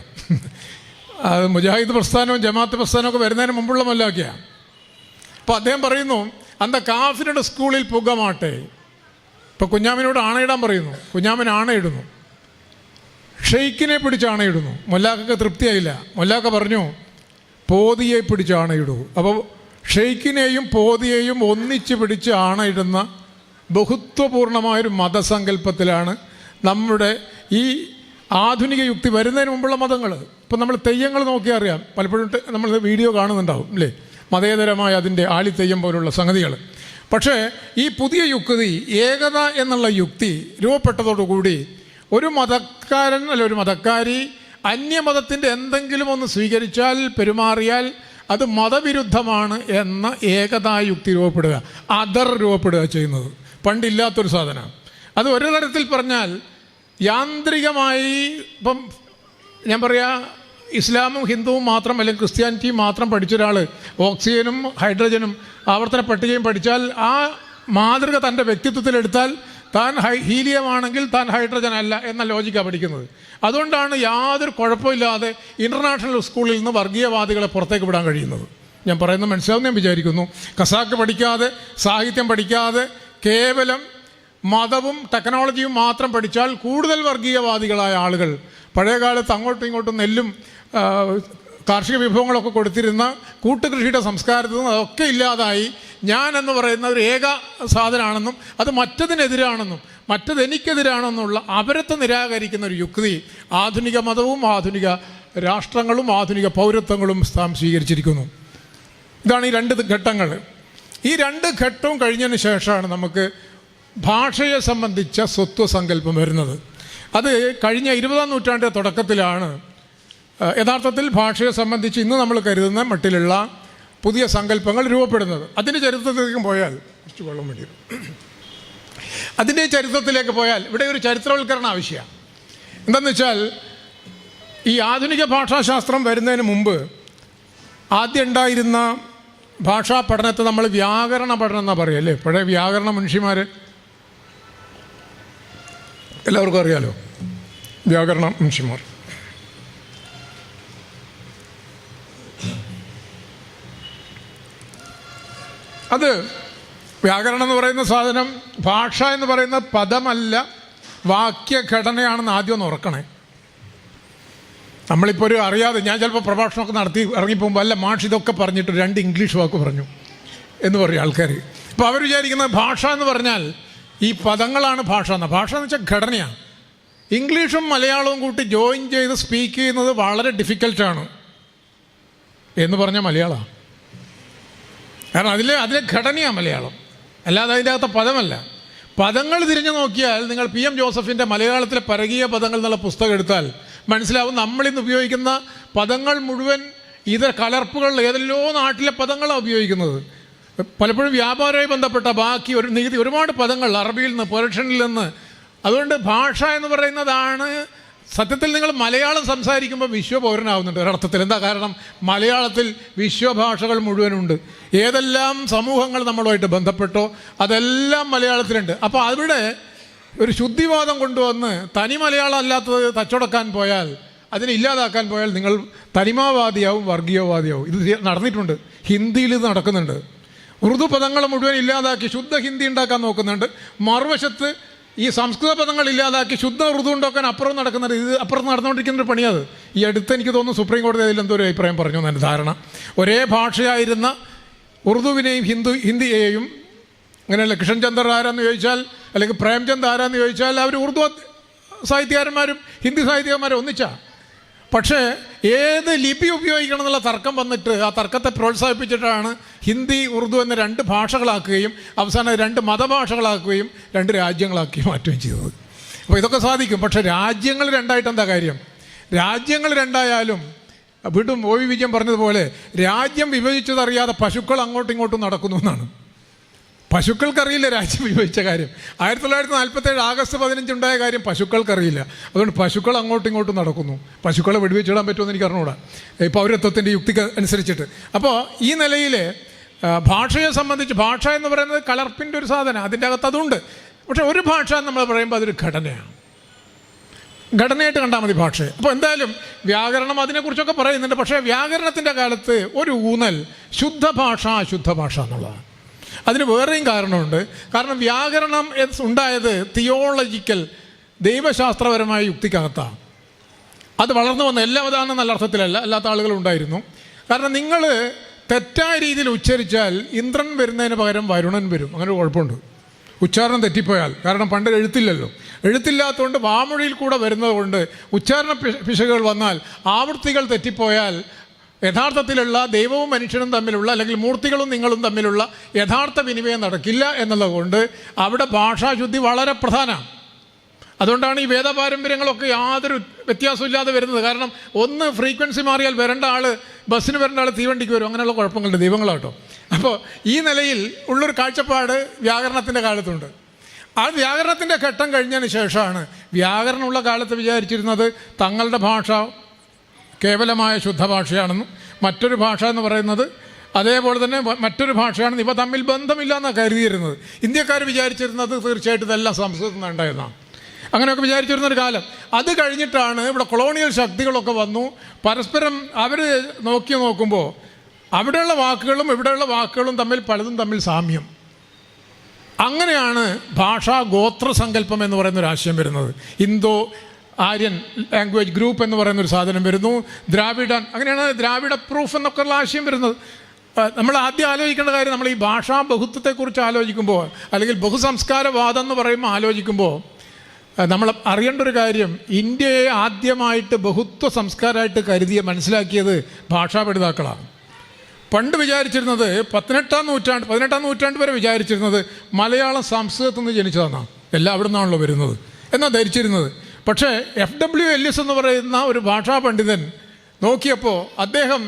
അത് മുജാഹിദ് പ്രസ്ഥാനവും ജമാഅത്ത് പ്രസ്ഥാനവും ഒക്കെ വരുന്നതിന് മുമ്പുള്ള മൊല്ലാക്കിയാണ്. അപ്പോൾ അദ്ദേഹം പറയുന്നു അന്ത കാഫിരുടെ സ്കൂളിൽ പുകമാട്ടെ. ഇപ്പോൾ കുഞ്ഞാമിനോട് ആണയിടാൻ പറയുന്നു, കുഞ്ഞാമിന് ആണയിടുന്നു, ഷെയ്ഖിനെ പിടിച്ച് ആണയിടുന്നു. മൊല്ലാക്കൊക്കെ തൃപ്തിയായില്ല. മൊല്ലാക്ക പറഞ്ഞു പോതിയെ പിടിച്ച് ആണയിടൂ. അപ്പോൾ ഷെയ്ഖിനെയും പോതിയെയും ഒന്നിച്ച് പിടിച്ച് ആണയിടുന്ന ബഹുത്വപൂർണമായൊരു മതസങ്കല്പത്തിലാണ് നമ്മുടെ ഈ ആധുനിക യുക്തി വരുന്നതിന് മുമ്പുള്ള മതങ്ങൾ. ഇപ്പം നമ്മൾ തെയ്യങ്ങൾ നോക്കിയാൽ അറിയാം, പലപ്പോഴും നമ്മൾ വീഡിയോ കാണുന്നുണ്ടാവും അല്ലേ, മതേതരമായ അതിൻ്റെ ആലിത്തെയ്യം പോലുള്ള സംഗതികൾ. പക്ഷേ ഈ പുതിയ യുക്തി, ഏകത എന്നുള്ള യുക്തി രൂപപ്പെട്ടതോടുകൂടി ഒരു മതക്കാരൻ അല്ല ഒരു മതക്കാരി അന്യമതത്തിൻ്റെ എന്തെങ്കിലും ഒന്ന് സ്വീകരിച്ചാൽ, പെരുമാറിയാൽ അത് മതവിരുദ്ധമാണ് എന്ന ഏകതായുക്തി രൂപപ്പെടുക, അതർ രൂപപ്പെടുക ചെയ്യുന്നത്. പണ്ടില്ലാത്തൊരു സാധനം. അത് ഒരു തരത്തിൽ പറഞ്ഞാൽ യാന്ത്രികമായി, ഇപ്പം ഞാൻ പറയാ ഇസ്ലാമും ഹിന്ദുവും മാത്രം അല്ലെങ്കിൽ ക്രിസ്ത്യാനിറ്റിയും മാത്രം പഠിച്ചൊരാൾ ഓക്സിജനും ഹൈഡ്രജനും ആവർത്തന പട്ടികയും പഠിച്ചാൽ ആ മാതൃക തൻ്റെ വ്യക്തിത്വത്തിലെടുത്താൽ താൻ ഹീലിയമാണെങ്കിൽ താൻ ഹൈഡ്രജൻ അല്ല എന്ന ലോജിക്കാണ് പഠിക്കുന്നത്. അതുകൊണ്ടാണ് യാതൊരു കുഴപ്പമില്ലാതെ ഇൻ്റർനാഷണൽ സ്കൂളിൽ നിന്ന് വർഗീയവാദികളെ പുറത്തേക്ക് വിടാൻ കഴിയുന്നത്. ഞാൻ പറയുന്നത് മനസ്സിലാവും ഞാൻ വിചാരിക്കുന്നു. ഖസാക്ക് പഠിക്കാതെ, സാഹിത്യം പഠിക്കാതെ, കേവലം മതവും ടെക്നോളജിയും മാത്രം പഠിച്ചാൽ കൂടുതൽ വർഗീയവാദികളായ ആളുകൾ, പഴയകാലത്ത് അങ്ങോട്ടും ഇങ്ങോട്ടും നെല്ലും കാർഷിക വിഭവങ്ങളൊക്കെ കൊടുത്തിരുന്ന കൂട്ടുകൃഷിയുടെ സംസ്കാരത്തിൽ നിന്ന് അതൊക്കെ ഇല്ലാതായി ഞാൻ എന്ന് പറയുന്ന ഒരു ഏക സാധനമാണെന്നും അത് മറ്റതിനെതിരാണെന്നും മറ്റത് എനിക്കെതിരാണെന്നുള്ള അപരത്തെ നിരാകരിക്കുന്ന ഒരു യുക്തി ആധുനിക മതവും ആധുനിക രാഷ്ട്രങ്ങളും ആധുനിക പൗരത്വങ്ങളും സ്വീകരിച്ചിരിക്കുന്നു. ഇതാണ് ഈ രണ്ട് ഘട്ടങ്ങൾ. ഈ രണ്ട് ഘട്ടവും കഴിഞ്ഞതിന് ശേഷമാണ് നമുക്ക് ഭാഷയെ സംബന്ധിച്ച സ്വത്വസങ്കല്പം വരുന്നത്. അത് കഴിഞ്ഞ 20-ാം നൂറ്റാണ്ടിൻ്റെ തുടക്കത്തിലാണ് യഥാർത്ഥത്തിൽ ഭാഷയെ സംബന്ധിച്ച് ഇന്ന് നമ്മൾ കരുതുന്ന മട്ടിലുള്ള പുതിയ സങ്കല്പങ്ങൾ രൂപപ്പെടുന്നത്. അതിൻ്റെ ചരിത്രത്തിലേക്ക് പോയാൽ കുറച്ച് വെള്ളം വേണ്ടി വരും. അതിൻ്റെ ചരിത്രത്തിലേക്ക് പോയാൽ ഇവിടെ ഒരു ചരിത്രവൽക്കരണം ആവശ്യമാണ്. എന്താണെന്ന് വെച്ചാൽ ഈ ആധുനിക ഭാഷാശാസ്ത്രം വരുന്നതിന് മുമ്പ് ആദ്യം ഉണ്ടായിരുന്ന ഭാഷാ പഠനത്തെ നമ്മൾ വ്യാകരണ പഠനം എന്നാണ് പറയുക അല്ലേ. പഴയ വ്യാകരണ മനുഷ്യന്മാർ എല്ലാവർക്കും അറിയാലോ, വ്യാകരണ മനുഷ്യന്മാർ. അത് വ്യാകരണം എന്ന് പറയുന്ന സാധനം ഭാഷ എന്ന് പറയുന്ന പദമല്ല, വാക്യഘടനയാണെന്ന് ആദ്യം ഒന്ന് ഓർക്കണേ. നമ്മളിപ്പോൾ ഒരു അറിയാതെ ഞാൻ ചിലപ്പോൾ പ്രഭാഷണമൊക്കെ നടത്തി ഇറങ്ങിപ്പോകുമ്പോൾ അല്ല മാഷ് ഇതൊക്കെ പറഞ്ഞിട്ട് 2 ഇംഗ്ലീഷ് വാക്ക് പറഞ്ഞു എന്ന് പറയും ആൾക്കാർ. അപ്പോൾ അവർ വിചാരിക്കുന്നത് ഭാഷ എന്ന് പറഞ്ഞാൽ ഈ പദങ്ങളാണ് ഭാഷ എന്ന്. ഭാഷ എന്ന് വെച്ചാൽ ഘടനയാണ്. ഇംഗ്ലീഷും മലയാളവും കൂട്ടി ജോയിൻ ചെയ്ത് സ്പീക്ക് ചെയ്യുന്നത് വളരെ ഡിഫിക്കൽട്ടാണ് എന്ന് പറഞ്ഞാൽ മലയാളമാണ്. കാരണം അതിലെ ഘടനയാണ് മലയാളം, അല്ലാതെ അതിൻ്റെ അകത്തെ പദമല്ല. പദങ്ങൾ തിരിഞ്ഞു നോക്കിയാൽ നിങ്ങൾ PM ജോസഫിൻ്റെ മലയാളത്തിലെ പരകീയ പദങ്ങൾ എന്നുള്ള പുസ്തകം എടുത്താൽ മനസ്സിലാവും നമ്മളിന്ന് ഉപയോഗിക്കുന്ന പദങ്ങൾ മുഴുവൻ ഇതര കലർപ്പുകൾ ഏതെല്ലോ നാട്ടിലെ പദങ്ങളാണ് ഉപയോഗിക്കുന്നത്. പലപ്പോഴും വ്യാപാരവുമായി ബന്ധപ്പെട്ട ബാക്കി ഒരുപാട് പദങ്ങൾ അറബിയിൽ നിന്ന് പേർഷ്യനിൽ നിന്ന്. അതുകൊണ്ട് ഭാഷ എന്ന് പറയുന്നതാണ് സത്യത്തിൽ നിങ്ങൾ മലയാളം സംസാരിക്കുമ്പോൾ വിശ്വപൗരനാവുന്നുണ്ട് ഒരർത്ഥത്തിൽ. എന്താ കാരണം? മലയാളത്തിൽ വിശ്വഭാഷകൾ മുഴുവനുണ്ട്. ഏതെല്ലാം സമൂഹങ്ങൾ നമ്മളുമായിട്ട് ബന്ധപ്പെട്ടോ അതെല്ലാം മലയാളത്തിലുണ്ട്. അപ്പോൾ അവിടെ ഒരു ശുദ്ധിവാദം കൊണ്ടുവന്ന് തനി മലയാളം അല്ലാത്തത് തച്ചുടക്കാൻ പോയാൽ, അതിനെ ഇല്ലാതാക്കാൻ പോയാൽ നിങ്ങൾ തനിമാവാദിയാവും, വർഗീയവാദിയാവും. ഇത് നടന്നിട്ടുണ്ട്. ഹിന്ദിയിൽ ഇത് നടക്കുന്നുണ്ട്. ഉറുദു പദങ്ങൾ മുഴുവൻ ഇല്ലാതാക്കി ശുദ്ധ ഹിന്ദി ഉണ്ടാക്കാൻ നോക്കുന്നുണ്ട്. മറുവശത്ത് ഈ സംസ്കൃത പദങ്ങൾ ഇല്ലാതാക്കി ശുദ്ധ ഉറുദു ഉണ്ടാക്കാൻ അപ്പുറം നടക്കുന്നുണ്ട്. ഇത് അപ്പുറത്ത് നടന്നുകൊണ്ടിരിക്കുന്നൊരു പണിയത്. ഈ അടുത്ത് എനിക്ക് തോന്നുന്നു സുപ്രീം കോടതി അതിൽ എന്തോ ഒരു അഭിപ്രായം പറഞ്ഞു എന്നാണ് ധാരണ. ഒരേ ഭാഷയായിരുന്ന ഉറുദുവിനെയും ഹിന്ദിയെയും, അങ്ങനെയല്ല, കിഷൻചന്ദ്ര ആരാന്ന് ചോദിച്ചാൽ, അല്ലെങ്കിൽ പ്രേംചന്ദ് ആരാന്ന് ചോദിച്ചാൽ അവർ ഉറുദു സാഹിത്യകാരന്മാരും ഹിന്ദി സാഹിത്യകാരന്മാരും ഒന്നിച്ചാ. പക്ഷേ ഏത് ലിപി ഉപയോഗിക്കണം എന്നുള്ള തർക്കം വന്നിട്ട് ആ തർക്കത്തെ പ്രോത്സാഹിപ്പിച്ചിട്ടാണ് ഹിന്ദി ഉറുദു എന്ന രണ്ട് ഭാഷകളാക്കുകയും അവസാനം രണ്ട് മതഭാഷകളാക്കുകയും രണ്ട് രാജ്യങ്ങളാക്കി മാറ്റുകയും ചെയ്തത്. അപ്പോൾ ഇതൊക്കെ സാധിക്കും. പക്ഷേ രാജ്യങ്ങൾ രണ്ടായിട്ട് എന്താ കാര്യം? രാജ്യങ്ങൾ രണ്ടായാലും വീണ്ടും ഒ വി വിജയൻ പറഞ്ഞതുപോലെ രാജ്യം വിഭജിച്ചതറിയാതെ പശുക്കൾ അങ്ങോട്ടും ഇങ്ങോട്ടും നടക്കുന്നു എന്നാണ്. പശുക്കൾക്കറിയില്ല രാജ്യം വിഭജിച്ച കാര്യം. 1947 ആഗസ്റ്റ് 15 ഉണ്ടായ കാര്യം പശുക്കൾക്കറിയില്ല. അതുകൊണ്ട് പശുക്കൾ അങ്ങോട്ടും ഇങ്ങോട്ടും നടക്കുന്നു. പശുക്കളെ വെടിവെച്ചിടാൻ പറ്റുമെന്ന് എനിക്ക് അറിഞ്ഞുകൂടാ, പൗരത്വത്തിൻ്റെ യുക്തിക്ക് അനുസരിച്ചിട്ട്. അപ്പോൾ ഈ നിലയിൽ ഭാഷയെ സംബന്ധിച്ച്, ഭാഷ എന്ന് പറയുന്നത് കലർപ്പിൻ്റെ ഒരു സാധനം, അതിൻ്റെ അകത്ത് അതുണ്ട്. പക്ഷേ ഒരു ഭാഷ നമ്മൾ പറയുമ്പോൾ അതൊരു ഘടനയാണ്. ഘടനയായിട്ട് കണ്ടാൽ മതി ഭാഷയെ. അപ്പോൾ എന്തായാലും വ്യാകരണം അതിനെക്കുറിച്ചൊക്കെ പറയുന്നുണ്ട്. പക്ഷേ വ്യാകരണത്തിൻ്റെ കാലത്ത് ഒരു ഊന്നൽ ശുദ്ധഭാഷ അശുദ്ധ ഭാഷ എന്നുള്ളതാണ്. അതിന് വേറെയും കാരണമുണ്ട്. കാരണം വ്യാകരണം ഉണ്ടായത് തിയോളജിക്കൽ, ദൈവശാസ്ത്രപരമായ യുക്തിക്കകത്താണ്. അത് വളർന്നു വന്ന എല്ലാ മതമാണെന്ന് നല്ല അർത്ഥത്തിലല്ല, അല്ലാത്ത ആളുകളുണ്ടായിരുന്നു. കാരണം നിങ്ങൾ തെറ്റായ രീതിയിൽ ഉച്ചരിച്ചാൽ ഇന്ദ്രൻ വരുന്നതിന് പകരം വരുണൻ വരും. അങ്ങനെ ഒരു കുഴപ്പമുണ്ട് ഉച്ചാരണം തെറ്റിപ്പോയാൽ. കാരണം പണ്ട് എഴുത്തില്ലല്ലോ. എഴുത്തില്ലാത്തതുകൊണ്ട് വാമൊഴിയിൽ കൂടെ വരുന്നത് കൊണ്ട് ഉച്ചാരണ പിശകുകൾ വന്നാൽ, ആവൃത്തികൾ തെറ്റിപ്പോയാൽ യഥാർത്ഥത്തിലുള്ള ദൈവവും മനുഷ്യനും തമ്മിലുള്ള, അല്ലെങ്കിൽ മൂർത്തികളും നിങ്ങളും തമ്മിലുള്ള യഥാർത്ഥ വിനിമയം നടക്കില്ല എന്നുള്ളതുകൊണ്ട് അവിടെ ഭാഷാശുദ്ധി വളരെ പ്രധാനമാണ്. അതുകൊണ്ടാണ് ഈ വേദപാരമ്പര്യങ്ങളൊക്കെ യാതൊരു വ്യത്യാസമില്ലാതെ വരുന്നത്. കാരണം ഒന്ന് ഫ്രീക്വൻസി മാറിയാൽ വരേണ്ട ആൾ, ബസ്സിന് വരേണ്ട ആൾ തീവണ്ടിക്ക് വരും. അങ്ങനെയുള്ള കുഴപ്പങ്ങളുണ്ട് ദൈവങ്ങളാട്ടോ. അപ്പോൾ ഈ നിലയിൽ ഉള്ളൊരു കാഴ്ചപ്പാട് വ്യാകരണത്തിൻ്റെ കാലത്തുണ്ട്. ആ വ്യാകരണത്തിൻ്റെ ഘട്ടം കഴിഞ്ഞതിന് ശേഷമാണ്, വ്യാകരണമുള്ള കാലത്ത് വിചാരിച്ചിരുന്നത് തങ്ങളുടെ ഭാഷ കേവലമായ ശുദ്ധഭാഷയാണെന്നും മറ്റൊരു ഭാഷ എന്ന് പറയുന്നത് അതേപോലെ തന്നെ മറ്റൊരു ഭാഷയാണെന്ന്, ഇവ തമ്മിൽ ബന്ധമില്ല എന്നാണ് കരുതിയിരുന്നത്. ഇന്ത്യക്കാർ വിചാരിച്ചിരുന്നത് തീർച്ചയായിട്ടും ഇതെല്ലാം സംസ്കൃതത്തിൽ നിന്ന് ഉണ്ടായതാണ്. അങ്ങനെയൊക്കെ വിചാരിച്ചിരുന്നൊരു കാലം. അത് കഴിഞ്ഞിട്ടാണ് ഇവിടെ കൊളോണിയൽ ശക്തികളൊക്കെ വന്നു. പരസ്പരം അവർ നോക്കുമ്പോൾ അവിടെയുള്ള വാക്കുകളും ഇവിടെയുള്ള വാക്കുകളും തമ്മിൽ പലതും തമ്മിൽ സാമ്യം. അങ്ങനെയാണ് ഭാഷാ ഗോത്ര സങ്കല്പം എന്ന് പറയുന്നൊരു ആശയം വരുന്നത്. ഇന്തോ ആര്യൻ ലാംഗ്വേജ് ഗ്രൂപ്പ് എന്ന് പറയുന്നൊരു സാധനം വരുന്നു. ദ്രാവിഡൻ, അങ്ങനെയാണ് ദ്രാവിഡ പ്രൂഫ് എന്നൊക്കെയുള്ള ആശയം വരുന്നത്. നമ്മൾ ആദ്യം ആലോചിക്കേണ്ട കാര്യം, നമ്മൾ ഈ ഭാഷാ ബഹുത്വത്തെക്കുറിച്ച് ആലോചിക്കുമ്പോൾ, അല്ലെങ്കിൽ ബഹുസംസ്കാരവാദം എന്ന് പറയുമ്പോൾ ആലോചിക്കുമ്പോൾ നമ്മൾ അറിയേണ്ട ഒരു കാര്യം, ഇന്ത്യയെ ആദ്യമായിട്ട് ബഹുത്വ സംസ്കാരമായിട്ട് മനസ്സിലാക്കിയത് ഭാഷാ പഠിതാക്കളാണ്. പണ്ട് വിചാരിച്ചിരുന്നത് 18ാം നൂറ്റാണ്ട് വരെ വിചാരിച്ചിരുന്നത് മലയാളം സംസ്കൃതത്തിൽ നിന്ന് ജനിച്ചതാണ്, എല്ലാം അവിടെ നിന്നാണല്ലോ വരുന്നത് എന്നാണ് ധരിച്ചിരുന്നത്. പക്ഷേ FW എല്ലിസ് എന്ന് പറയുന്ന ഒരു ഭാഷാ പണ്ഡിതൻ നോക്കിയപ്പോൾ അദ്ദേഹം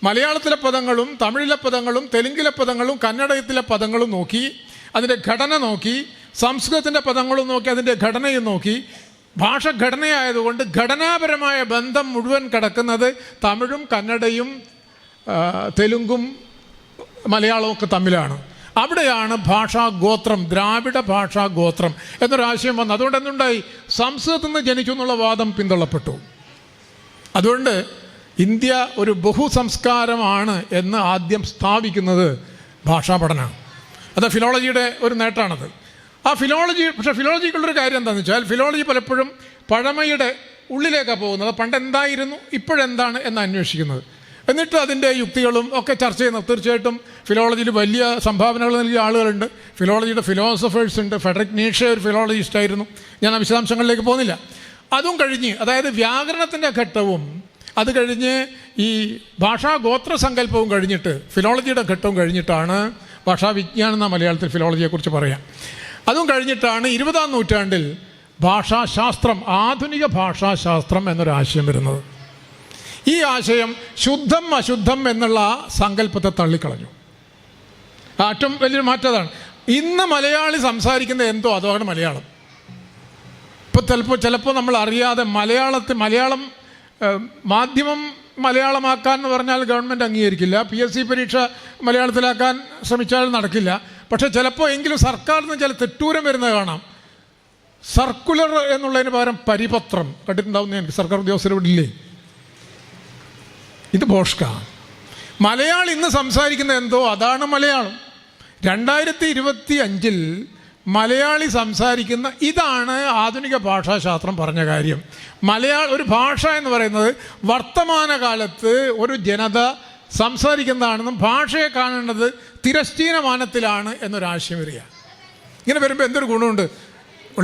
മലയാളത്തിലെ പദങ്ങളും തമിഴിലെ പദങ്ങളും തെലുങ്കിലെ പദങ്ങളും കന്നഡത്തിലെ പദങ്ങളും നോക്കി, അതിൻ്റെ ഘടന നോക്കി, സംസ്കൃതത്തിൻ്റെ പദങ്ങളും നോക്കി, അതിൻ്റെ ഘടനയും നോക്കി. ഭാഷ ഘടനയായതുകൊണ്ട് ഘടനാപരമായ ബന്ധം മുഴുവൻ കിടക്കുന്നത് തമിഴും കന്നഡയും തെലുങ്കും മലയാളവും ഒക്കെ തമ്മിലാണ്. അവിടെയാണ് ഭാഷാ ഗോത്രം, ദ്രാവിഡ ഭാഷാ ഗോത്രം എന്നൊരാശയം വന്നു. അതുകൊണ്ട് എന്തുണ്ടായി? സംസ്കൃതത്തിൽ നിന്ന് ജനിച്ചു എന്നുള്ള വാദം പിന്തള്ളപ്പെട്ടു. അതുകൊണ്ട് ഇന്ത്യ ഒരു ബഹുസംസ്കാരമാണ് എന്ന് ആദ്യം സ്ഥാപിക്കുന്നത് ഭാഷാ പഠനമാണ്. അത് ഫിലോളജിയുടെ ഒരു നേട്ടമാണത്. ആ ഫിലോളജി, പക്ഷേ ഫിലോളജിക്കുള്ളൊരു കാര്യം എന്താണെന്ന് വെച്ചാൽ, ഫിലോളജി പലപ്പോഴും പഴമയുടെ ഉള്ളിലേക്കാണ് പോകുന്നത്. പണ്ട് എന്തായിരുന്നു, ഇപ്പോഴെന്താണ് എന്ന് അന്വേഷിക്കുന്നത്. എന്നിട്ട് അതിൻ്റെ യുക്തികളും ഒക്കെ ചർച്ച ചെയ്യുന്നത്. തീർച്ചയായിട്ടും ഫിലോളജിയിൽ വലിയ സംഭാവനകൾ നൽകിയ ആളുകളുണ്ട്. ഫിലോളജിയുടെ ഫിലോസഫേഴ്സ് ഉണ്ട്. ഫ്രെഡറിക് നീഷെ ഒരു ഫിലോളജിസ്റ്റ് ആയിരുന്നു. ഞാൻ ആ വിശദാംശങ്ങളിലേക്ക് പോകുന്നില്ല. അതും കഴിഞ്ഞ്, അതായത് വ്യാകരണത്തിൻ്റെ ഘട്ടവും അത് കഴിഞ്ഞ് ഈ ഭാഷാ ഗോത്ര സങ്കല്പവും കഴിഞ്ഞിട്ട് ഫിലോളജിയുടെ ഘട്ടവും കഴിഞ്ഞിട്ടാണ് ഭാഷാവിജ്ഞാനം എന്ന മലയാളത്തിൽ ഫിലോളജിയെക്കുറിച്ച് പറയാം. അതും കഴിഞ്ഞിട്ടാണ് 20ാം നൂറ്റാണ്ടിൽ ഭാഷാശാസ്ത്രം, ആധുനിക ഭാഷാശാസ്ത്രം എന്നൊരാശയം വരുന്നത്. ഈ ആശയം ശുദ്ധം അശുദ്ധം എന്നുള്ള സങ്കല്പത്തെ തള്ളിക്കളഞ്ഞു. ഏറ്റവും വലിയൊരു മാറ്റം അതാണ്. ഇന്ന് മലയാളി സംസാരിക്കുന്നത് എന്തോ അതാണ് മലയാളം. ഇപ്പോൾ ചിലപ്പോൾ നമ്മൾ അറിയാതെ മലയാളം മാധ്യമം മലയാളമാക്കാൻ എന്ന് പറഞ്ഞാൽ ഗവൺമെൻറ് അംഗീകരിക്കില്ല. PSC പരീക്ഷ മലയാളത്തിലാക്കാൻ ശ്രമിച്ചാൽ നടക്കില്ല. പക്ഷേ ചിലപ്പോൾ എങ്കിലും സർക്കാരിൽ നിന്ന് ചില തെറ്റൂരം വരുന്നത് കാണാം. സർക്കുലർ എന്നുള്ളതിന് പകരം പരിപത്രം കണ്ടിട്ടുണ്ടാവുന്ന എനിക്ക് സർക്കാർ ഉദ്യോഗസ്ഥരോട് ഇല്ലേ? ഇത് ഭോഷ്ക. മലയാളം ഇന്ന് സംസാരിക്കുന്നത് എന്തോ അതാണ് മലയാളം. 2025 മലയാളി സംസാരിക്കുന്ന ഇതാണ് ആധുനിക ഭാഷാശാസ്ത്രം പറഞ്ഞ കാര്യം. ഒരു ഭാഷ എന്ന് പറയുന്നത് വർത്തമാനകാലത്ത് ഒരു ജനത സംസാരിക്കുന്നതാണെന്നും ഭാഷയെ കാണേണ്ടത് തിരശ്ചീന മാനത്തിലാണ് എന്നൊരാശയം വരിക. ഇങ്ങനെ വരുമ്പോൾ എന്തൊരു ഗുണമുണ്ട്?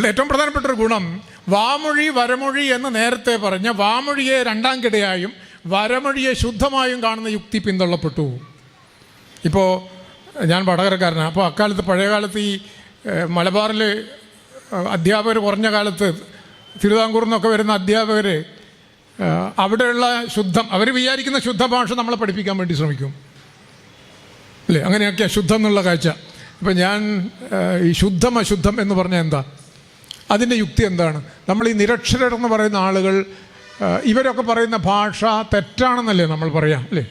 ഏറ്റവും പ്രധാനപ്പെട്ടൊരു ഗുണം, വാമൊഴി വരമൊഴി എന്ന് നേരത്തെ പറഞ്ഞ വാമൊഴിയെ രണ്ടാം കിടയായും വരമൊഴിയെ ശുദ്ധമായും കാണുന്ന യുക്തി പിന്തള്ളപ്പെട്ടു. ഇപ്പോൾ ഞാൻ വടകരക്കാരനാണ്. അപ്പോൾ അക്കാലത്ത് പഴയകാലത്ത് ഈ മലബാറിൽ അധ്യാപകർ കുറഞ്ഞ കാലത്ത് തിരുവിതാംകൂറിൽ നിന്നൊക്കെ വരുന്ന അധ്യാപകർ അവിടെയുള്ള അവർ വിചാരിക്കുന്ന ശുദ്ധ ഭാഷ നമ്മളെ പഠിപ്പിക്കാൻ വേണ്ടി ശ്രമിക്കും അല്ലേ? അങ്ങനെയൊക്കെയാണ് ശുദ്ധം എന്നുള്ള കാഴ്ച. ഇപ്പം ഞാൻ ഈ ശുദ്ധം അശുദ്ധം എന്ന് പറഞ്ഞാൽ എന്താ, അതിൻ്റെ യുക്തി എന്താണ്? നമ്മൾ ഈ നിരക്ഷരർ എന്ന് പറയുന്ന ആളുകൾ ഇവരൊക്കെ പറയുന്ന ഭാഷ തെറ്റാണെന്നല്ലേ നമ്മൾ പറയാം അല്ലേ?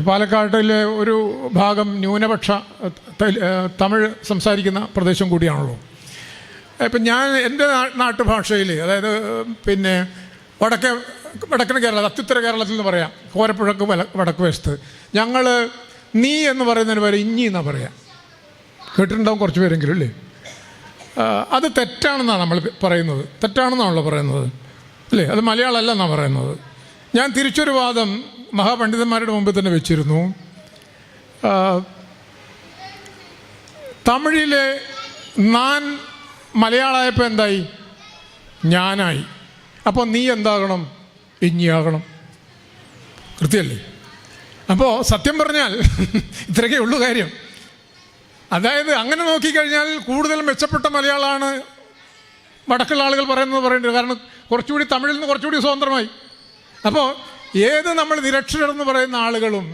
പാലക്കാട്ടിലെ ഒരു ഭാഗം ന്യൂനപക്ഷ തമിഴ് സംസാരിക്കുന്ന പ്രദേശം കൂടിയാണല്ലോ. ഇപ്പം ഞാൻ എൻ്റെ നാട്ടുഭാഷയിൽ, അതായത് പിന്നെ വടക്കൻ കേരള അത്യുത്തര കേരളത്തിൽ നിന്ന് പറയാം, കോരപ്പുഴക്ക് വടക്ക് വശത്ത് ഞങ്ങൾ നീ എന്ന് പറയുന്നതിന് വരെ ഇഞ്ഞി എന്നാണ് പറയാം. കേട്ടിട്ടുണ്ടാവും കുറച്ച് പേരെങ്കിലും അല്ലേ? അത് തെറ്റാണെന്നാണ് നമ്മൾ പറയുന്നത്, തെറ്റാണെന്നാണല്ലോ പറയുന്നത് അല്ലേ? അത് മലയാളമല്ല എന്നാണ് പറയുന്നത്. ഞാൻ തിരിച്ചൊരു വാദം മഹാപണ്ഡിതന്മാരുടെ മുമ്പിൽ തന്നെ വെച്ചിരുന്നു. തമിഴിലെ നാൻ മലയാളമായപ്പോൾ എന്തായി? ഞാനായി. അപ്പോൾ നീ എന്താകണം? ഇഞ്ഞിയാകണം. കൃത്യമല്ലേ? അപ്പോൾ സത്യം പറഞ്ഞാൽ ഇത്രയൊക്കെ ഉള്ളൂ കാര്യം. അതായത് അങ്ങനെ നോക്കിക്കഴിഞ്ഞാൽ കൂടുതൽ മെച്ചപ്പെട്ട മലയാളമാണ് വടക്കുള്ള ആളുകൾ പറയേണ്ടത്. കാരണം കുറച്ചുകൂടി തമിഴിൽ നിന്ന് കുറച്ചുകൂടി സ്വതന്ത്രമായി. അപ്പോൾ ഏത് നമ്മൾ നിരക്ഷരർ എന്ന് പറയുന്ന ആളുകളും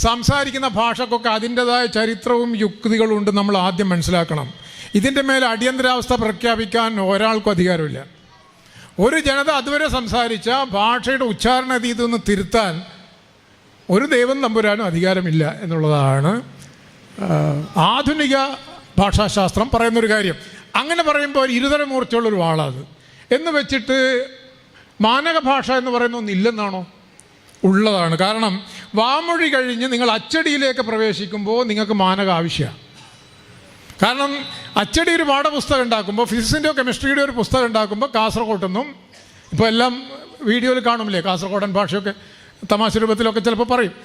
സംസാരിക്കുന്ന ഭാഷക്കൊക്കെ അതിൻ്റെതായ ചരിത്രവും യുക്തികളും ഉണ്ട്. നമ്മൾ ആദ്യം മനസ്സിലാക്കണം. ഇതിൻ്റെ മേലെ അടിയന്തരാവസ്ഥ പ്രഖ്യാപിക്കാൻ ഒരാൾക്കും അധികാരമില്ല. ഒരു ജനത അതുവരെ സംസാരിച്ച ഭാഷയുടെ ഉച്ചാരണ രീതി ഒന്ന് തിരുത്താൻ ഒരു ദൈവം തമ്പുരാനും അധികാരമില്ല എന്നുള്ളതാണ് ആധുനിക ഭാഷാശാസ്ത്രം പറയുന്നൊരു കാര്യം. അങ്ങനെ പറയുമ്പോൾ ഇരുതര മൂർച്ചയുള്ളൊരു വാളാത് എന്ന് വെച്ചിട്ട് മാനക ഭാഷ എന്ന് പറയുന്ന ഒന്നില്ലെന്നാണോ? ഉള്ളതാണ്. കാരണം വാമൊഴി കഴിഞ്ഞ് നിങ്ങൾ അച്ചടിയിലേക്ക് പ്രവേശിക്കുമ്പോൾ നിങ്ങൾക്ക് മാനക ആവശ്യമാണ്. കാരണം അച്ചടി ഒരു പാഠപുസ്തകം ഉണ്ടാക്കുമ്പോൾ, ഫിസിക്സിൻ്റെയോ കെമിസ്ട്രിയുടെയോ ഒരു പുസ്തകം ഉണ്ടാക്കുമ്പോൾ കാസർഗോട്ടെന്നും ഇപ്പോൾ എല്ലാം വീഡിയോയിൽ കാണുമില്ലേ, കാസർഗോഡൻ ഭാഷയൊക്കെ തമാശ രൂപത്തിലൊക്കെ ചിലപ്പോൾ പറയും.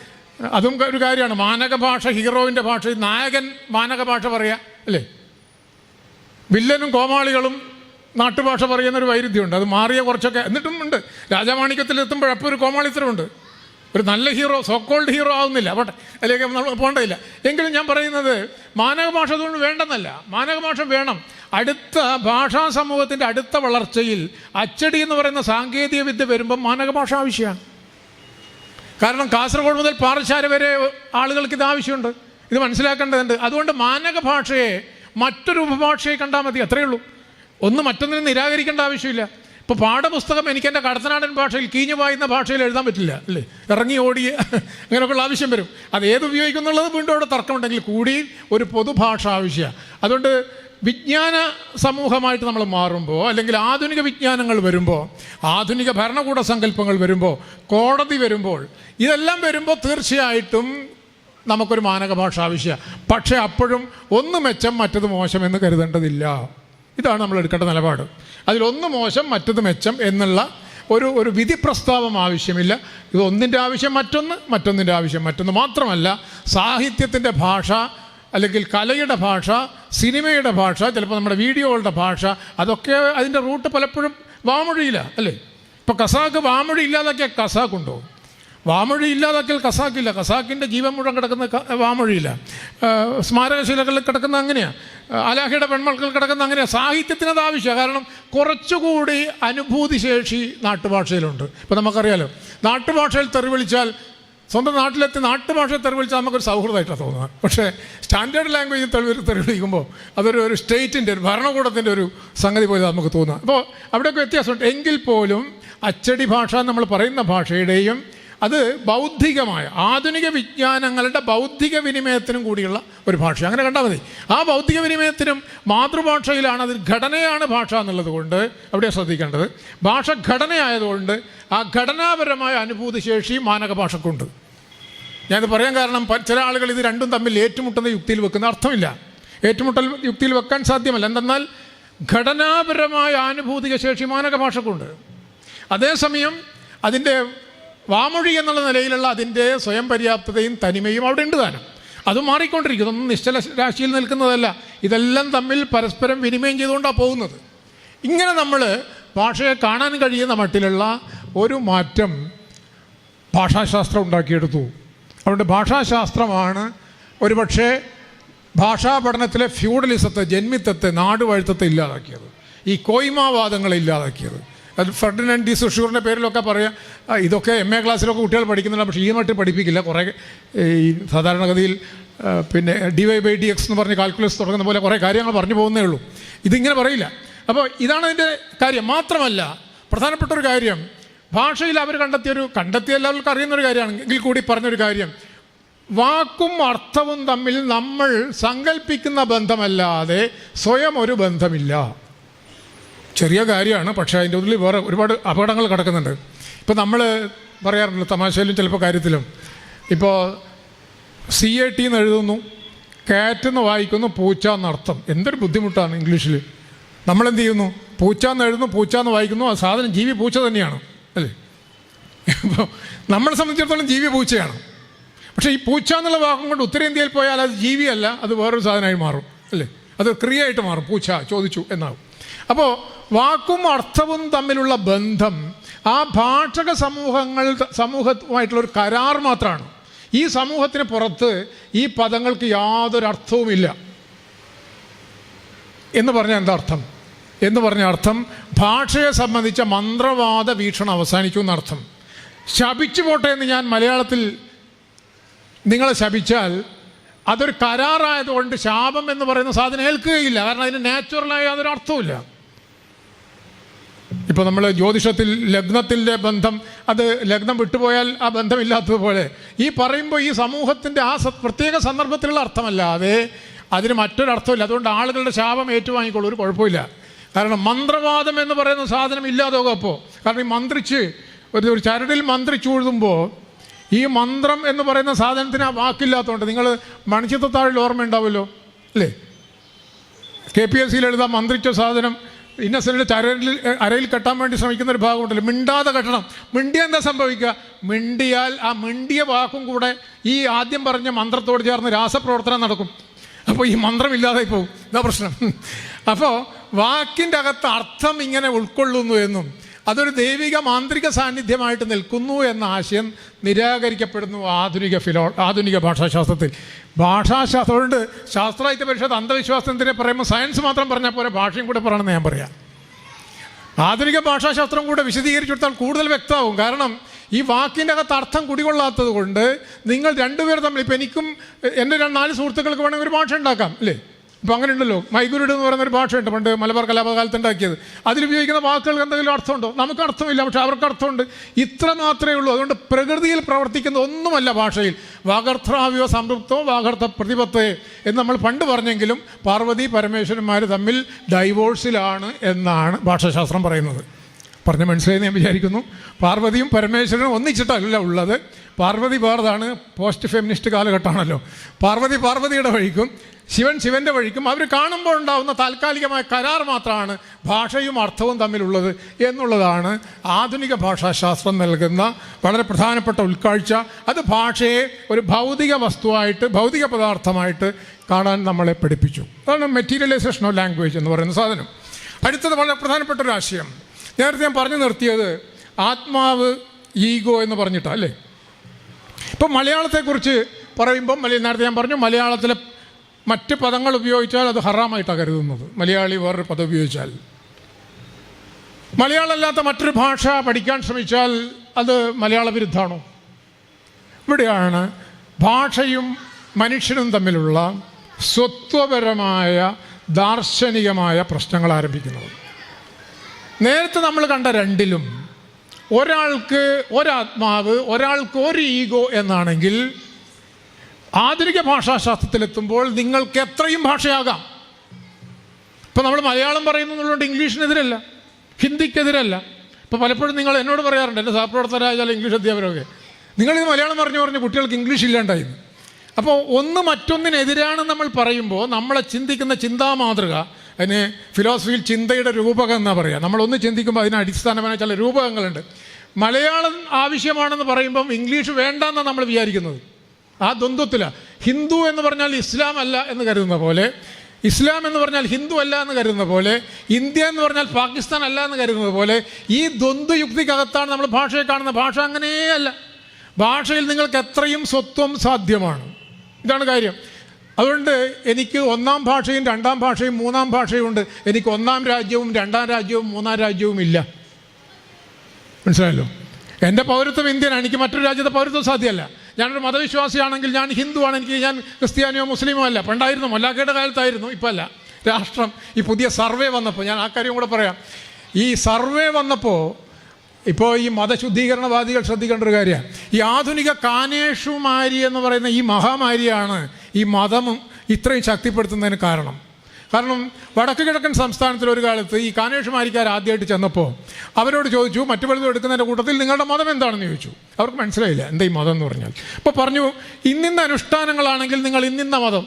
അതും ഒരു കാര്യമാണ്. മാനക ഭാഷ, ഹീറോയിൻ്റെ ഭാഷ, നായകൻ മാനക ഭാഷ പറയുക അല്ലേ? വില്ലനും കോമാളികളും നാട്ടുഭാഷ പറയുന്നൊരു വൈരുദ്ധ്യമുണ്ട്. അത് മാറിയ കുറച്ചൊക്കെ എന്നിട്ടും ഉണ്ട്. രാജമാണിക്യത്തിലെത്തുമ്പോഴപ്പോൾ ഒരു കോമാളിത്തരമുണ്ട്. ഒരു നല്ല ഹീറോ, സോക്കോൾഡ് ഹീറോ ആവുന്നില്ല. പോട്ടെ, അതിലേക്ക് നമ്മൾ പോകേണ്ടതില്ല. എങ്കിലും ഞാൻ പറയുന്നത് മാനക ഭാഷ അതുകൊണ്ട് വേണ്ടെന്നല്ല. മാനക ഭാഷ വേണം. അടുത്ത ഭാഷാ സമൂഹത്തിൻ്റെ അടുത്ത വളർച്ചയിൽ അച്ചടി എന്ന് പറയുന്ന സാങ്കേതിക വിദ്യ വരുമ്പം മാനക ഭാഷ ആവശ്യമാണ്. കാരണം കാസർഗോഡ് മുതൽ പാറശാല വരെ ആളുകൾക്ക് ഇത് ആവശ്യമുണ്ട്. ഇത് മനസ്സിലാക്കേണ്ടതുണ്ട്. അതുകൊണ്ട് മാനക ഭാഷയെ മറ്റൊരു ഉപഭാഷയെ കണ്ടാൽ മതി, അത്രയേ ഉള്ളൂ. ഒന്ന് മറ്റൊന്നിനും നിരാകരിക്കേണ്ട ആവശ്യമില്ല. ഇപ്പോൾ പാഠപുസ്തകം എനിക്ക് എൻ്റെ കടത്തനാടൻ ഭാഷയിൽ കീഞ്ഞു വായുന്ന ഭാഷയിൽ എഴുതാൻ പറ്റില്ല അല്ലേ? ഇറങ്ങി ഓടി അങ്ങനെയൊക്കെയുള്ള ആവശ്യം വരും. അത് ഏത് ഉപയോഗിക്കുന്നുള്ളത് വീണ്ടും അവിടെ തർക്കമുണ്ടെങ്കിൽ കൂടി ഒരു പൊതുഭാഷ ആവശ്യമാണ്. അതുകൊണ്ട് വിജ്ഞാന സമൂഹമായിട്ട് നമ്മൾ മാറുമ്പോൾ, അല്ലെങ്കിൽ ആധുനിക വിജ്ഞാനങ്ങൾ വരുമ്പോൾ, ആധുനിക ഭരണകൂട സങ്കല്പങ്ങൾ വരുമ്പോൾ, കോടതി വരുമ്പോൾ, ഇതെല്ലാം വരുമ്പോൾ തീർച്ചയായിട്ടും നമുക്കൊരു മാനക ഭാഷ ആവശ്യമാണ്. പക്ഷേ അപ്പോഴും ഒന്ന് മെച്ചം മറ്റത് മോശം എന്ന് കരുതേണ്ടതില്ല. ഇതാണ് നമ്മൾ എടുക്കേണ്ട നിലപാട്. അതിലൊന്ന് മോശം മറ്റത് മെച്ചം എന്നുള്ള ഒരു വിധി പ്രസ്താവം ആവശ്യമില്ല. ഇത് ഒന്നിൻ്റെ ആവശ്യം മറ്റൊന്ന്, മറ്റൊന്നിൻ്റെ ആവശ്യം മറ്റൊന്ന്. മാത്രമല്ല സാഹിത്യത്തിൻ്റെ ഭാഷ, അല്ലെങ്കിൽ കലയുടെ ഭാഷ, സിനിമയുടെ ഭാഷ, ചിലപ്പോൾ നമ്മുടെ വീഡിയോകളുടെ ഭാഷ, അതൊക്കെ അതിൻ്റെ റൂട്ട് പലപ്പോഴും വാമൊഴിയില്ല അല്ലേ? ഇപ്പോൾ കസാക്ക് വാമൊഴി ഇല്ലാതാക്കിയാൽ കസാക്കുണ്ടോ? വാമൊഴി ഇല്ലാതാക്കിയാൽ കസാക്കില്ല. കസാക്കിൻ്റെ ജീവൻ മുഴുവൻ കിടക്കുന്ന വാമൊഴിയില്ല. സ്മാരകശിലകളിൽ കിടക്കുന്ന അങ്ങനെയാണ്. അലാഹയുടെ പെൺമക്കൾ കിടക്കുന്ന അങ്ങനെയാണ്. സാഹിത്യത്തിനത് ആവശ്യമാണ്. കാരണം കുറച്ചുകൂടി അനുഭൂതി ശേഷി നാട്ടുഭാഷയിലുണ്ട്. ഇപ്പോൾ നമുക്കറിയാലോ, നാട്ടുഭാഷയിൽ തെറി വിളിച്ചാൽ സ്വന്തം നാട്ടിലെത്തി നാട്ടുഭാഷ തെറി വിളിച്ചാൽ നമുക്കൊരു സൗഹൃദമായിട്ടാണ് തോന്നുന്നത്. പക്ഷേ സ്റ്റാൻഡേർഡ് ലാംഗ്വേജിൽ തെറി വിളിക്കുമ്പോൾ അതൊരു സ്റ്റേറ്റിൻ്റെ ഒരു ഭരണകൂടത്തിൻ്റെ ഒരു സംഗതി പോലെ നമുക്ക് തോന്നുക. അപ്പോൾ അവിടെയൊക്കെ വ്യത്യാസമുണ്ട്. എങ്കിൽ പോലും അച്ചടി ഭാഷ നമ്മൾ പറയുന്ന ഭാഷയുടെയും അത് ബൗദ്ധികമായ ആധുനിക വിജ്ഞാനങ്ങളുടെ ബൗദ്ധിക വിനിമയത്തിനും കൂടിയുള്ള ഒരു ഭാഷ. അങ്ങനെ കണ്ടാൽ മതി. ആ ബൗദ്ധിക വിനിമയത്തിനും മാതൃഭാഷയിലാണ്, അതിൽ ഘടനയാണ് ഭാഷ എന്നുള്ളത് കൊണ്ട് അവിടെ ശ്രദ്ധിക്കേണ്ടത്. ഭാഷ ഘടനയായതുകൊണ്ട് ആ ഘടനാപരമായ അനുഭൂതിശേഷി മാനക ഭാഷക്കുണ്ട്. ഞാനത് പറയാൻ കാരണം ചില ആളുകൾ ഇത് രണ്ടും തമ്മിൽ ഏറ്റുമുട്ടുന്ന യുക്തിയിൽ വെക്കുന്ന അർത്ഥമില്ല. ഏറ്റുമുട്ടൽ യുക്തിയിൽ വെക്കാൻ സാധ്യമല്ല. എന്തെന്നാൽ ഘടനാപരമായ ആനുഭൂതിക ശേഷി മാനക ഭാഷക്കുണ്ട്. അതേസമയം അതിൻ്റെ വാമൊഴി എന്നുള്ള നിലയിലുള്ള അതിൻ്റെ സ്വയം പര്യാപ്തതയും തനിമയും അവിടെ ഉണ്ട് താനും. അതും മാറിക്കൊണ്ടിരിക്കും. ഇതൊന്നും നിശ്ചല രാശിയിൽ നിൽക്കുന്നതല്ല. ഇതെല്ലാം തമ്മിൽ പരസ്പരം വിനിമയം ചെയ്തുകൊണ്ടാണ് പോകുന്നത്. ഇങ്ങനെ നമ്മൾ ഭാഷയെ കാണാൻ കഴിയുന്ന മട്ടിലുള്ള ഒരു മാറ്റം ഭാഷാശാസ്ത്രം ഉണ്ടാക്കിയെടുത്തു. അതുകൊണ്ട് ഭാഷാശാസ്ത്രമാണ് ഒരുപക്ഷെ ഭാഷാ പഠനത്തിലെ ഫ്യൂഡലിസത്തെ, ജന്മിത്തത്തെ, നാടുവാഴ്ത്തത്തെ ഇല്ലാതാക്കിയത്, ഈ കോയ്മാവാദങ്ങളെ ഇല്ലാതാക്കിയത്. അത് ഫെർഡിനൻഡ് ഡി സുഷൂറിൻ്റെ പേരിലൊക്കെ പറയാം. ഇതൊക്കെ MA ക്ലാസ്സിലൊക്കെ കുട്ടികൾ പഠിക്കുന്നില്ല, പക്ഷേ ഈ മട്ടിൽ പഠിപ്പിക്കില്ല. കുറേ ഈ സാധാരണഗതിയിൽ പിന്നെ dy/dx എന്ന് പറഞ്ഞ് കാൽക്കുലസ് തുടങ്ങുന്ന പോലെ കുറേ കാര്യങ്ങൾ പറഞ്ഞു പോകുന്നേ ഉള്ളൂ. ഇതിങ്ങനെ പറയില്ല. അപ്പോൾ ഇതാണ് അതിൻ്റെ കാര്യം. മാത്രമല്ല പ്രധാനപ്പെട്ട ഒരു കാര്യം, ഭാഷയിൽ അവർ കണ്ടെത്തിയ എല്ലാവർക്കും അറിയുന്നൊരു കാര്യമാണ് എങ്കിൽ കൂടി പറഞ്ഞൊരു കാര്യം, വാക്കും അർത്ഥവും തമ്മിൽ നമ്മൾ സങ്കല്പിക്കുന്ന ബന്ധമല്ലാതെ സ്വയം ഒരു ബന്ധമില്ല. ചെറിയ കാര്യമാണ്, പക്ഷേ അതിൻ്റെ ഉള്ളിൽ വേറെ ഒരുപാട് അപകടങ്ങൾ കിടക്കുന്നുണ്ട്. ഇപ്പോൾ നമ്മൾ പറയാറുണ്ട് തമാശയിലും ചിലപ്പോൾ കാര്യത്തിലും, ഇപ്പോൾ CAT എന്ന് എഴുതുന്നു, കാറ്റ് എന്ന് വായിക്കുന്നു, പൂച്ച എന്നർത്ഥം. എന്തൊരു ബുദ്ധിമുട്ടാണ് ഇംഗ്ലീഷിൽ. നമ്മളെന്ത് ചെയ്യുന്നു, പൂച്ച എന്ന് എഴുതുന്നു, പൂച്ച എന്ന് വായിക്കുന്നു, ആ സാധനം ജീവി പൂച്ച തന്നെയാണ് അല്ലേ. അപ്പോൾ നമ്മളെ സംബന്ധിച്ചിടത്തോളം ജീവി പൂച്ചയാണ്. പക്ഷേ ഈ പൂച്ച എന്നുള്ള വാക്കും കൊണ്ട് ഉത്തരേന്ത്യയിൽ പോയാൽ അത് ജീവിയല്ല, അത് വേറൊരു സാധനമായി മാറും അല്ലേ. അത് ക്രിയയായിട്ട് മാറും. പൂച്ച ചോദിച്ചു എന്നാകും. അപ്പോൾ വാക്കും അർത്ഥവും തമ്മിലുള്ള ബന്ധം ആ ഭാഷക സമൂഹവുമായിട്ടുള്ളൊരു കരാർ മാത്രമാണ്. ഈ സമൂഹത്തിന് പുറത്ത് ഈ പദങ്ങൾക്ക് യാതൊരു അർത്ഥവുമില്ല എന്ന് പറഞ്ഞാൽ എന്താ അർത്ഥം? എന്ന് പറഞ്ഞ അർത്ഥം ഭാഷയെ സംബന്ധിച്ച മന്ത്രവാദ വീക്ഷണം അവസാനിച്ചു എന്നർത്ഥം. ശപിച്ചു പോട്ടെ എന്ന് ഞാൻ മലയാളത്തിൽ നിങ്ങളെ ശപിച്ചാൽ അതൊരു കരാറായതുകൊണ്ട് ശാപം എന്ന് പറയുന്ന സാധനം ഏൽക്കുകയില്ല. കാരണം അതിന് നാച്ചുറലായ യാതൊരു അർത്ഥവുമില്ല. ഇപ്പോൾ നമ്മൾ ജ്യോതിഷത്തിൽ ലഗ്നത്തിൻ്റെ ബന്ധം, അത് ലഗ്നം വിട്ടുപോയാൽ ആ ബന്ധമില്ലാത്തതുപോലെ ഈ പറയുമ്പോൾ ഈ സമൂഹത്തിൻ്റെ ആ പ്രത്യേക സന്ദർഭത്തിലുള്ള അർത്ഥമല്ലാതെ അതിന് മറ്റൊരർത്ഥമില്ല. അതുകൊണ്ട് ആളുകളുടെ ശാപം ഏറ്റുവാങ്ങിക്കൊള്ളൂ, ഒരു കുഴപ്പമില്ല. കാരണം മന്ത്രവാദം എന്ന് പറയുന്ന സാധനം ഇല്ലാതാകും. അപ്പോൾ കാരണം ഈ മന്ത്രിച്ച് ഒരു ചരടിൽ മന്ത്രിച്ചൂഴുമ്പോൾ ഈ മന്ത്രം എന്ന് പറയുന്ന സാധനത്തിന് ആ വാക്കില്ലാത്തതുകൊണ്ട്, നിങ്ങൾ മണിച്ചിത്രത്താഴിൽ ഓർമ്മയുണ്ടാവുമല്ലോ അല്ലേ, KPSCയിൽ എഴുതാൻ മന്ത്രിച്ച സാധനം ഇന്നസെൻ്റ് അരയിൽ കെട്ടാൻ വേണ്ടി ശ്രമിക്കുന്ന ഒരു ഭാഗമുണ്ടല്ലോ, മിണ്ടാതെ കെട്ടണം. മിണ്ടിയ എന്താ സംഭവിക്കുക? മിണ്ടിയാൽ ആ മിണ്ടിയ വാക്കും കൂടെ ഈ ആദ്യം പറഞ്ഞ മന്ത്രത്തോട് ചേർന്ന് രാസപ്രവർത്തനം നടക്കും. അപ്പോൾ ഈ മന്ത്രമില്ലാതായി പോകും. ഇതാ പ്രശ്നം. അപ്പോൾ വാക്കിൻ്റെ അകത്ത് അർത്ഥം ഇങ്ങനെ ഉൾക്കൊള്ളുന്നു എന്നും അതൊരു ദൈവിക മാന്ത്രിക സാന്നിധ്യമായിട്ട് നിൽക്കുന്നു എന്ന ആശയം നിരാകരിക്കപ്പെടുന്നു ആധുനിക ഭാഷാശാസ്ത്രത്തിൽ. ഭാഷാശാസ്ത്രമുണ്ട്. ശാസ്ത്രാഹിത്യ പരിഷത്ത് അന്ധവിശ്വാസത്തിനെ പറയുമ്പോൾ സയൻസ് മാത്രം പറഞ്ഞാൽ പോലെ ഭാഷയും കൂടെ പറയണമെന്ന് ഞാൻ പറയാം. ആധുനിക ഭാഷാശാസ്ത്രം കൂടെ വിശദീകരിച്ചു കൊടുത്താൽ കൂടുതൽ വ്യക്തമാവും. കാരണം ഈ വാക്കിൻ്റെ അകത്ത് അർത്ഥം കുടികൊള്ളാത്തത് കൊണ്ട് നിങ്ങൾ രണ്ടുപേർ തമ്മിൽ, ഇപ്പം എനിക്കും എൻ്റെ 4 സുഹൃത്തുക്കൾക്ക് വേണമെങ്കിൽ ഒരു ഭാഷ ഉണ്ടാക്കാം അല്ലേ. ഇപ്പോൾ അങ്ങനെ ഉണ്ടല്ലോ, മൈഗുരുഡ് എന്ന് പറയുന്നൊരു ഭാഷയുണ്ട്, പണ്ട് മലബാർ കലാപകാലത്ത് ഉണ്ടാക്കിയത്. അതിലുപയോഗിക്കുന്ന വാക്കുകൾക്ക് എന്തെങ്കിലും അർത്ഥമുണ്ടോ? നമുക്ക് അർത്ഥമില്ല, പക്ഷെ അവർക്ക് അർത്ഥമുണ്ട്. ഇത്ര മാത്രമേ ഉള്ളൂ. അതുകൊണ്ട് പ്രകൃതിയിൽ പ്രവർത്തിക്കുന്ന ഒന്നുമല്ല ഭാഷയിൽ. വാഗർത്ഥാവിയോ സംതൃപ്തോ വാഗർത്ഥ പ്രതിപത്തേ എന്ന് നമ്മൾ പണ്ട് പറഞ്ഞെങ്കിലും പാർവതി പരമേശ്വരന്മാർ തമ്മിൽ ഡൈവോഴ്സിലാണ് എന്നാണ് ഭാഷാശാസ്ത്രം പറയുന്നത്. പറഞ്ഞ് മനസ്സിലായി ഞാൻ വിചാരിക്കുന്നു. പാർവതിയും പരമേശ്വരനും ഒന്നിച്ചിട്ടല്ല ഉള്ളത്. പാർവതി വേറതാണ്. പോസ്റ്റ് ഫെമിനിസ്റ്റ് കാലഘട്ടമാണല്ലോ. പാർവതി പാർവതിയുടെ വഴിക്കും ശിവൻ ശിവൻ്റെ വഴിക്കും അവർ കാണുമ്പോൾ ഉണ്ടാകുന്ന താൽക്കാലികമായ കരാർ മാത്രമാണ് ഭാഷയും അർത്ഥവും തമ്മിലുള്ളത് എന്നുള്ളതാണ് ആധുനിക ഭാഷാശാസ്ത്രം നൽകുന്ന വളരെ പ്രധാനപ്പെട്ട ഉൾക്കാഴ്ച. അത് ഭാഷയെ ഒരു ഭൗതിക വസ്തുവായിട്ട്, ഭൗതിക പദാർത്ഥമായിട്ട് കാണാൻ നമ്മളെ പഠിപ്പിച്ചു. അതാണ് മെറ്റീരിയലൈസേഷൻ ഓഫ് ലാംഗ്വേജ് എന്ന് പറയുന്ന സാധനം. അടുത്തത് വളരെ പ്രധാനപ്പെട്ട ഒരു ആശയം, നേരത്തെ ഞാൻ പറഞ്ഞു നിർത്തിയത് ആത്മാവ്, ഈഗോ എന്ന് പറഞ്ഞിട്ടാണ് അല്ലേ. ഇപ്പം മലയാളത്തെക്കുറിച്ച് പറയുമ്പം നേരത്തെ ഞാൻ പറഞ്ഞു, മലയാളത്തിലെ മറ്റ് പദങ്ങൾ ഉപയോഗിച്ചാൽ അത് ഹറാമായിട്ടാണ് കരുതുന്നത്. മലയാളി വേറൊരു പദം ഉപയോഗിച്ചാൽ, മലയാളമല്ലാത്ത മറ്റൊരു ഭാഷ പഠിക്കാൻ ശ്രമിച്ചാൽ അത് മലയാള വിരുദ്ധമാണോ? ഇവിടെയാണ് ഭാഷയും മനുഷ്യനും തമ്മിലുള്ള സ്വത്വപരമായ ദാർശനികമായ പ്രശ്നങ്ങൾ ആരംഭിക്കുന്നത്. നേരത്തെ നമ്മൾ കണ്ട രണ്ടിലും ഒരാൾക്ക് ഒരാത്മാവ്, ഒരാൾക്ക് ഒരു ഈഗോ എന്നാണെങ്കിൽ, ആധുനിക ഭാഷാശാസ്ത്രത്തിലെത്തുമ്പോൾ നിങ്ങൾക്ക് എത്രയും ഭാഷയാകാം. ഇപ്പം നമ്മൾ മലയാളം പറയുന്നതുകൊണ്ട് ഇംഗ്ലീഷിനെതിരല്ല, ഹിന്ദിക്കെതിരല്ല. ഇപ്പോൾ പലപ്പോഴും നിങ്ങൾ എന്നോട് പറയാറുണ്ട്, എൻ്റെ സഹപ്രവർത്തകരായ ഇംഗ്ലീഷ് അധ്യാപകരൊക്കെ, നിങ്ങളിത് മലയാളം പറഞ്ഞ് കുട്ടികൾക്ക് ഇംഗ്ലീഷ് ഇല്ലാണ്ടായിരുന്നു. അപ്പോൾ ഒന്ന് മറ്റൊന്നിനെതിരാണെന്ന് നമ്മൾ പറയുമ്പോൾ നമ്മളെ ചിന്തിക്കുന്ന ചിന്താമാതൃക, അതിന് ഫിലോസഫിയിൽ ചിന്തയുടെ രൂപകം എന്നാണ് പറയുക. നമ്മളൊന്ന് ചിന്തിക്കുമ്പോൾ അതിന് അടിസ്ഥാനമായ ചില രൂപകങ്ങളുണ്ട്. മലയാളം ആവശ്യമാണെന്ന് പറയുമ്പം ഇംഗ്ലീഷ് വേണ്ടെന്നാണ് നമ്മൾ വിചാരിക്കുന്നത്. ആ ദ്വന്ദ്വത്തിലാണ്. ഹിന്ദു എന്ന് പറഞ്ഞാൽ ഇസ്ലാം അല്ല എന്ന് കരുതുന്ന പോലെ, ഇസ്ലാം എന്ന് പറഞ്ഞാൽ ഹിന്ദു അല്ല എന്ന് കരുതുന്ന പോലെ, ഇന്ത്യ എന്ന് പറഞ്ഞാൽ പാകിസ്ഥാൻ അല്ല എന്ന് കരുതുന്നത് പോലെ, ഈ ദ്വന്ദ്വയുക്തിക്കകത്താണ് നമ്മൾ ഭാഷയെ കാണുന്നത്. ഭാഷ അങ്ങനെയല്ല. ഭാഷയിൽ നിങ്ങൾക്ക് എത്രയും സ്വത്വം സാധ്യമാണ്. ഇതാണ് കാര്യം. അതുകൊണ്ട് എനിക്ക് ഒന്നാം ഭാഷയും രണ്ടാം ഭാഷയും മൂന്നാം ഭാഷയും ഉണ്ട്. എനിക്ക് ഒന്നാം രാജ്യവും രണ്ടാം രാജ്യവും മൂന്നാം രാജ്യവും ഇല്ല. മനസ്സിലായല്ലോ? എൻ്റെ പൗരത്വം ഇന്ത്യനാണ്, എനിക്ക് മറ്റൊരു രാജ്യത്തെ പൗരത്വം സാധ്യമല്ല. ഞാനൊരു മതവിശ്വാസിയാണെങ്കിൽ, ഞാൻ ഹിന്ദുവാണ്, എനിക്ക് ഞാൻ ക്രിസ്ത്യാനിയോ മുസ്ലിമോ അല്ല. പണ്ടായിരുന്നു, മൊല്ലാക്കയുടെ കാലത്തായിരുന്നു, ഇപ്പം അല്ല. രാഷ്ട്രം ഈ പുതിയ സർവേ വന്നപ്പോൾ, ഞാൻ ആ കാര്യം കൂടെ പറയാം. ഈ സർവേ വന്നപ്പോൾ ഇപ്പോൾ ഈ മതശുദ്ധീകരണവാദികൾ ശ്രദ്ധിക്കേണ്ട ഒരു കാര്യമാണ്. ഈ ആധുനിക കാനേഷുമാരി എന്ന് പറയുന്ന ഈ മഹാമാരിയാണ് ഈ മതം ഇത്രയും ശക്തിപ്പെടുത്തുന്നതിന് കാരണം. വടക്ക് കിഴക്കൻ സംസ്ഥാനത്തിൽ ഒരു കാലത്ത് ഈ കാനേഷുമാരിക്കാർ ആദ്യമായിട്ട് ചെന്നപ്പോൾ അവരോട് ചോദിച്ചു, മറ്റു പലതും എടുക്കുന്നതിൻ്റെ കൂട്ടത്തിൽ നിങ്ങളുടെ മതം എന്താണെന്ന് ചോദിച്ചു. അവർക്ക് മനസ്സിലായില്ല എന്താ ഈ മതം എന്ന് പറഞ്ഞാൽ. അപ്പോൾ പറഞ്ഞു, ഇന്നിന്ന അനുഷ്ഠാനങ്ങളാണെങ്കിൽ നിങ്ങൾ ഇന്നിന്ന മതം,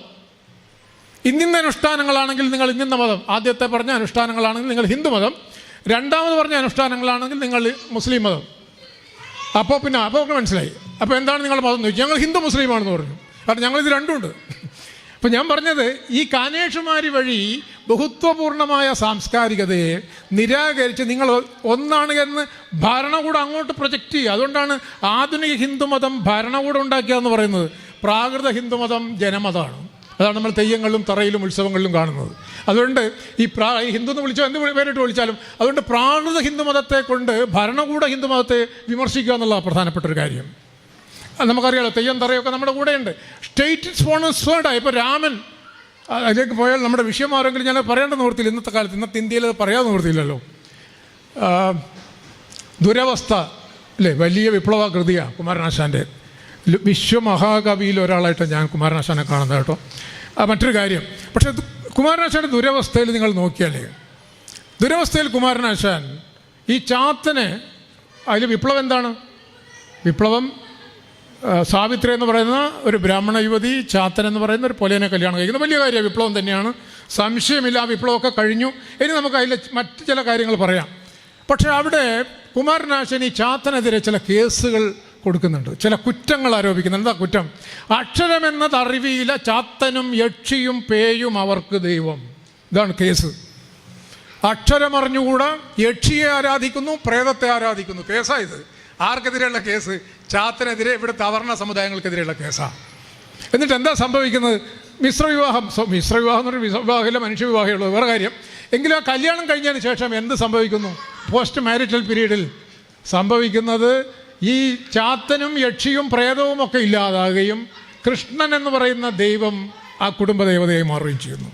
ഇന്നിന്ന അനുഷ്ഠാനങ്ങളാണെങ്കിൽ നിങ്ങൾ ഇന്നിന്ന മതം. ആദ്യത്തെ പറഞ്ഞ അനുഷ്ഠാനങ്ങളാണെങ്കിൽ നിങ്ങൾ ഹിന്ദു മതം, രണ്ടാമത് പറഞ്ഞ അനുഷ്ഠാനങ്ങളാണെങ്കിൽ നിങ്ങൾ മുസ്ലിം മതം. അപ്പോൾ അവർക്ക് മനസ്സിലായി. അപ്പോൾ എന്താണ് നിങ്ങളുടെ മതം എന്ന് ചോദിച്ചു. ഞങ്ങൾ ഹിന്ദു മുസ്ലിമാണെന്ന് പറഞ്ഞു. കാരണം ഞങ്ങളിത് രണ്ടുമുണ്ട്. അപ്പോൾ ഞാൻ പറഞ്ഞത്, ഈ കാനേഷുമാരി വഴി ബഹുത്വപൂർണമായ സാംസ്കാരികതയെ നിരാകരിച്ച് നിങ്ങൾ ഒന്നാണ് എന്ന് ഭരണകൂടം അങ്ങോട്ട് പ്രൊജക്റ്റ് ചെയ്യുക. അതുകൊണ്ടാണ് ആധുനിക ഹിന്ദുമതം ഭരണകൂടം ഉണ്ടാക്കിയതെന്ന് പറയുന്നത്. പ്രാകൃത ഹിന്ദുമതം ജനമതമാണ്. അതാണ് നമ്മൾ തെയ്യങ്ങളിലും തറയിലും ഉത്സവങ്ങളിലും കാണുന്നത്. അതുകൊണ്ട് ഈ ഹിന്ദു എന്ന് വിളിച്ചാൽ എന്ത് പേരിട്ട് വിളിച്ചാലും, അതുകൊണ്ട് പ്രാകൃത ഹിന്ദുമതത്തെ കൊണ്ട് ഭരണകൂട ഹിന്ദുമതത്തെ വിമർശിക്കുക എന്നുള്ള പ്രധാനപ്പെട്ട ഒരു കാര്യം. നമുക്കറിയാലോ, തെയ്യം തറയൊക്കെ നമ്മുടെ കൂടെയുണ്ട്. സ്റ്റേറ്റ് സ്പോൺസേർഡായി. ഇപ്പോൾ രാമൻ അതിലേക്ക് പോയാൽ നമ്മുടെ വിഷയം ആരെങ്കിലും ഞാൻ പറയേണ്ട നിവൃത്തിയില്ല. ഇന്നത്തെ കാലത്ത്, ഇന്നത്തെ ഇന്ത്യയിൽ അത് പറയാൻ നിവൃത്തിയില്ലല്ലോ. ദുരവസ്ഥ അല്ലേ, വലിയ വിപ്ലവ കൃതിയാണ് കുമാരനാശാൻ്റെ. വിശ്വമഹാകവിയിൽ ഒരാളായിട്ട് ഞാൻ കുമാരനാശാനെ കാണുന്നത് കേട്ടോ. മറ്റൊരു കാര്യം, പക്ഷേ കുമാരനാശാൻ്റെ ദുരവസ്ഥയിൽ നിങ്ങൾ നോക്കിയാലേ, ദുരവസ്ഥയിൽ കുമാരനാശാൻ ഈ ചാത്തന്, അതിൽ വിപ്ലവം എന്താണ്? വിപ്ലവം സാവിത്രി എന്ന് പറയുന്ന ഒരു ബ്രാഹ്മണ യുവതി ചാത്തൻ എന്ന് പറയുന്ന ഒരു പൊലേനെ കല്യാണം കഴിക്കുന്ന വലിയ കാര്യമാണ്. വിപ്ലവം തന്നെയാണ്, സംശയമില്ല. ആ വിപ്ലവമൊക്കെ കഴിഞ്ഞു. ഇനി നമുക്ക് അതിൽ മറ്റ് ചില കാര്യങ്ങൾ പറയാം. പക്ഷേ അവിടെ കുമാരനാശാൻ ഈ ചാത്തനെതിരെ ചില കേസുകൾ കൊടുക്കുന്നുണ്ട്, ചില കുറ്റങ്ങൾ ആരോപിക്കുന്നുണ്ട്. എന്താ കുറ്റം? അക്ഷരമെന്നത് അറിവിയില്ല, ചാത്തനും യക്ഷിയും പേയും അവർക്ക് ദൈവം. ഇതാണ് കേസ്. അക്ഷരമറിഞ്ഞുകൂടാ, യക്ഷിയെ ആരാധിക്കുന്നു, പ്രേതത്തെ ആരാധിക്കുന്നു. കേസായത്. ആർക്കെതിരെയുള്ള കേസ്? ചാത്തനെതിരെ, ഇവിടുത്തെ അവർണ സമുദായങ്ങൾക്കെതിരെയുള്ള കേസാണ്. എന്നിട്ട് എന്താ സംഭവിക്കുന്നത്? മിശ്രവിവാഹം എന്ന് പറഞ്ഞാൽ വിവാഹമില്ല, മനുഷ്യവിവാഹമുള്ളത് വേറെ കാര്യം. എങ്കിലും ആ കല്യാണം കഴിഞ്ഞതിന് ശേഷം എന്ത് സംഭവിക്കുന്നു? പോസ്റ്റ് മാരിറ്റൽ പീരീഡിൽ സംഭവിക്കുന്നത് ഈ ചാത്തനും യക്ഷിയും പ്രേതവും ഒക്കെ ഇല്ലാതാകുകയും കൃഷ്ണൻ എന്ന് പറയുന്ന ദൈവം ആ കുടുംബദേവതയായി മാറുകയും ചെയ്യുന്നു.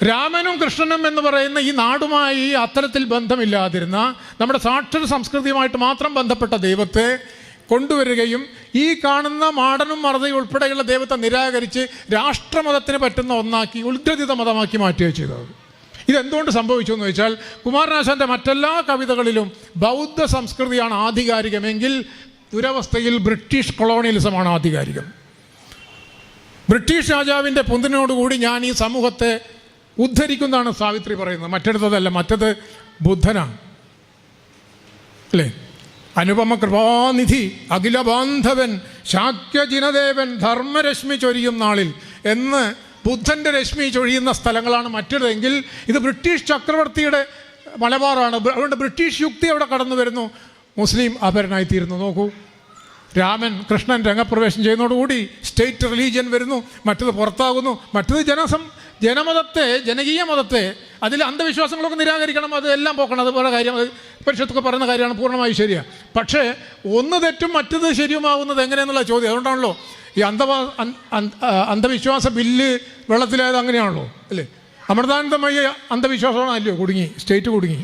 രാമനും കൃഷ്ണനും എന്ന് പറയുന്ന ഈ നാടുമായി അത്തരത്തിൽ ബന്ധമില്ലാതിരുന്ന, നമ്മുടെ സാക്ഷര സംസ്കൃതിയുമായിട്ട് മാത്രം ബന്ധപ്പെട്ട ദൈവത്തെ കൊണ്ടുവരികയും ഈ കാണുന്ന മാടനും മറുതയും ഉൾപ്പെടെയുള്ള ദൈവത്തെ നിരാകരിച്ച് രാഷ്ട്രമതത്തിന് പറ്റുന്ന ഒന്നാക്കി ഉത്ഗ്രഥിത മതമാക്കി മാറ്റുകയും ചെയ്തത്. ഇതെന്തുകൊണ്ട് സംഭവിച്ചു എന്ന് വെച്ചാൽ, കുമാരനാശാൻ്റെ മറ്റെല്ലാ കവിതകളിലും ബൗദ്ധ സംസ്കൃതിയാണ് ആധികാരികമെങ്കിൽ ദുരവസ്ഥയിൽ ബ്രിട്ടീഷ് കൊളോണിയലിസമാണ് ആധികാരികം. ബ്രിട്ടീഷ് രാജാവിൻ്റെ പൊന്തിനോടുകൂടി ഞാൻ ഈ സമൂഹത്തെ ഉദ്ധരിക്കുന്നതാണ് സാവിത്രി പറയുന്നത്. മറ്റെടുത്തതല്ല, മറ്റത് ബുദ്ധനാണ് അല്ലേ? അനുപമ കൃപാനിധി അഖില ബാന്ധവൻ ശാക്യജിനദേവൻ ധർമ്മരശ്മി ചൊരിയും നാളിൽ എന്ന് ബുദ്ധൻ്റെ രശ്മി ചൊഴിയുന്ന സ്ഥലങ്ങളാണ് മറ്റേതെങ്കിൽ ഇത് ബ്രിട്ടീഷ് ചക്രവർത്തിയുടെ മലബാറാണ്. അതുകൊണ്ട് ബ്രിട്ടീഷ് യുക്തി അവിടെ കടന്നു വരുന്നു. മുസ്ലിം അപരനായിത്തീരുന്നു. നോക്കൂ, രാമൻ കൃഷ്ണൻ രംഗപ്രവേശം ചെയ്യുന്നതോടുകൂടി സ്റ്റേറ്റ് റിലീജിയൻ വരുന്നു, മറ്റത് പുറത്താകുന്നു. മറ്റത് ജനമതത്തെ, ജനകീയ മതത്തെ അതിൽ അന്ധവിശ്വാസങ്ങളൊക്കെ നിരാകരിക്കണം, അത് എല്ലാം പോക്കണം, അതുപോലെ കാര്യം അത് പരിഷത്തൊക്കെ പറയുന്ന കാര്യമാണ്, പൂർണ്ണമായി ശരിയാണ്. പക്ഷേ ഒന്ന് തെറ്റും മറ്റത് ശരിയുമാകുന്നത് എങ്ങനെയെന്നുള്ള ചോദ്യം. അതുകൊണ്ടാണല്ലോ ഈ അന്ധവിശ്വാസ ബില്ല് വെള്ളത്തിലായത്, അങ്ങനെയാണല്ലോ അല്ലേ. അമൃതാനന്ദമയ അന്ധവിശ്വാസമാണോ അല്ലയോ കുടുങ്ങി, സ്റ്റേറ്റ് കുടുങ്ങി.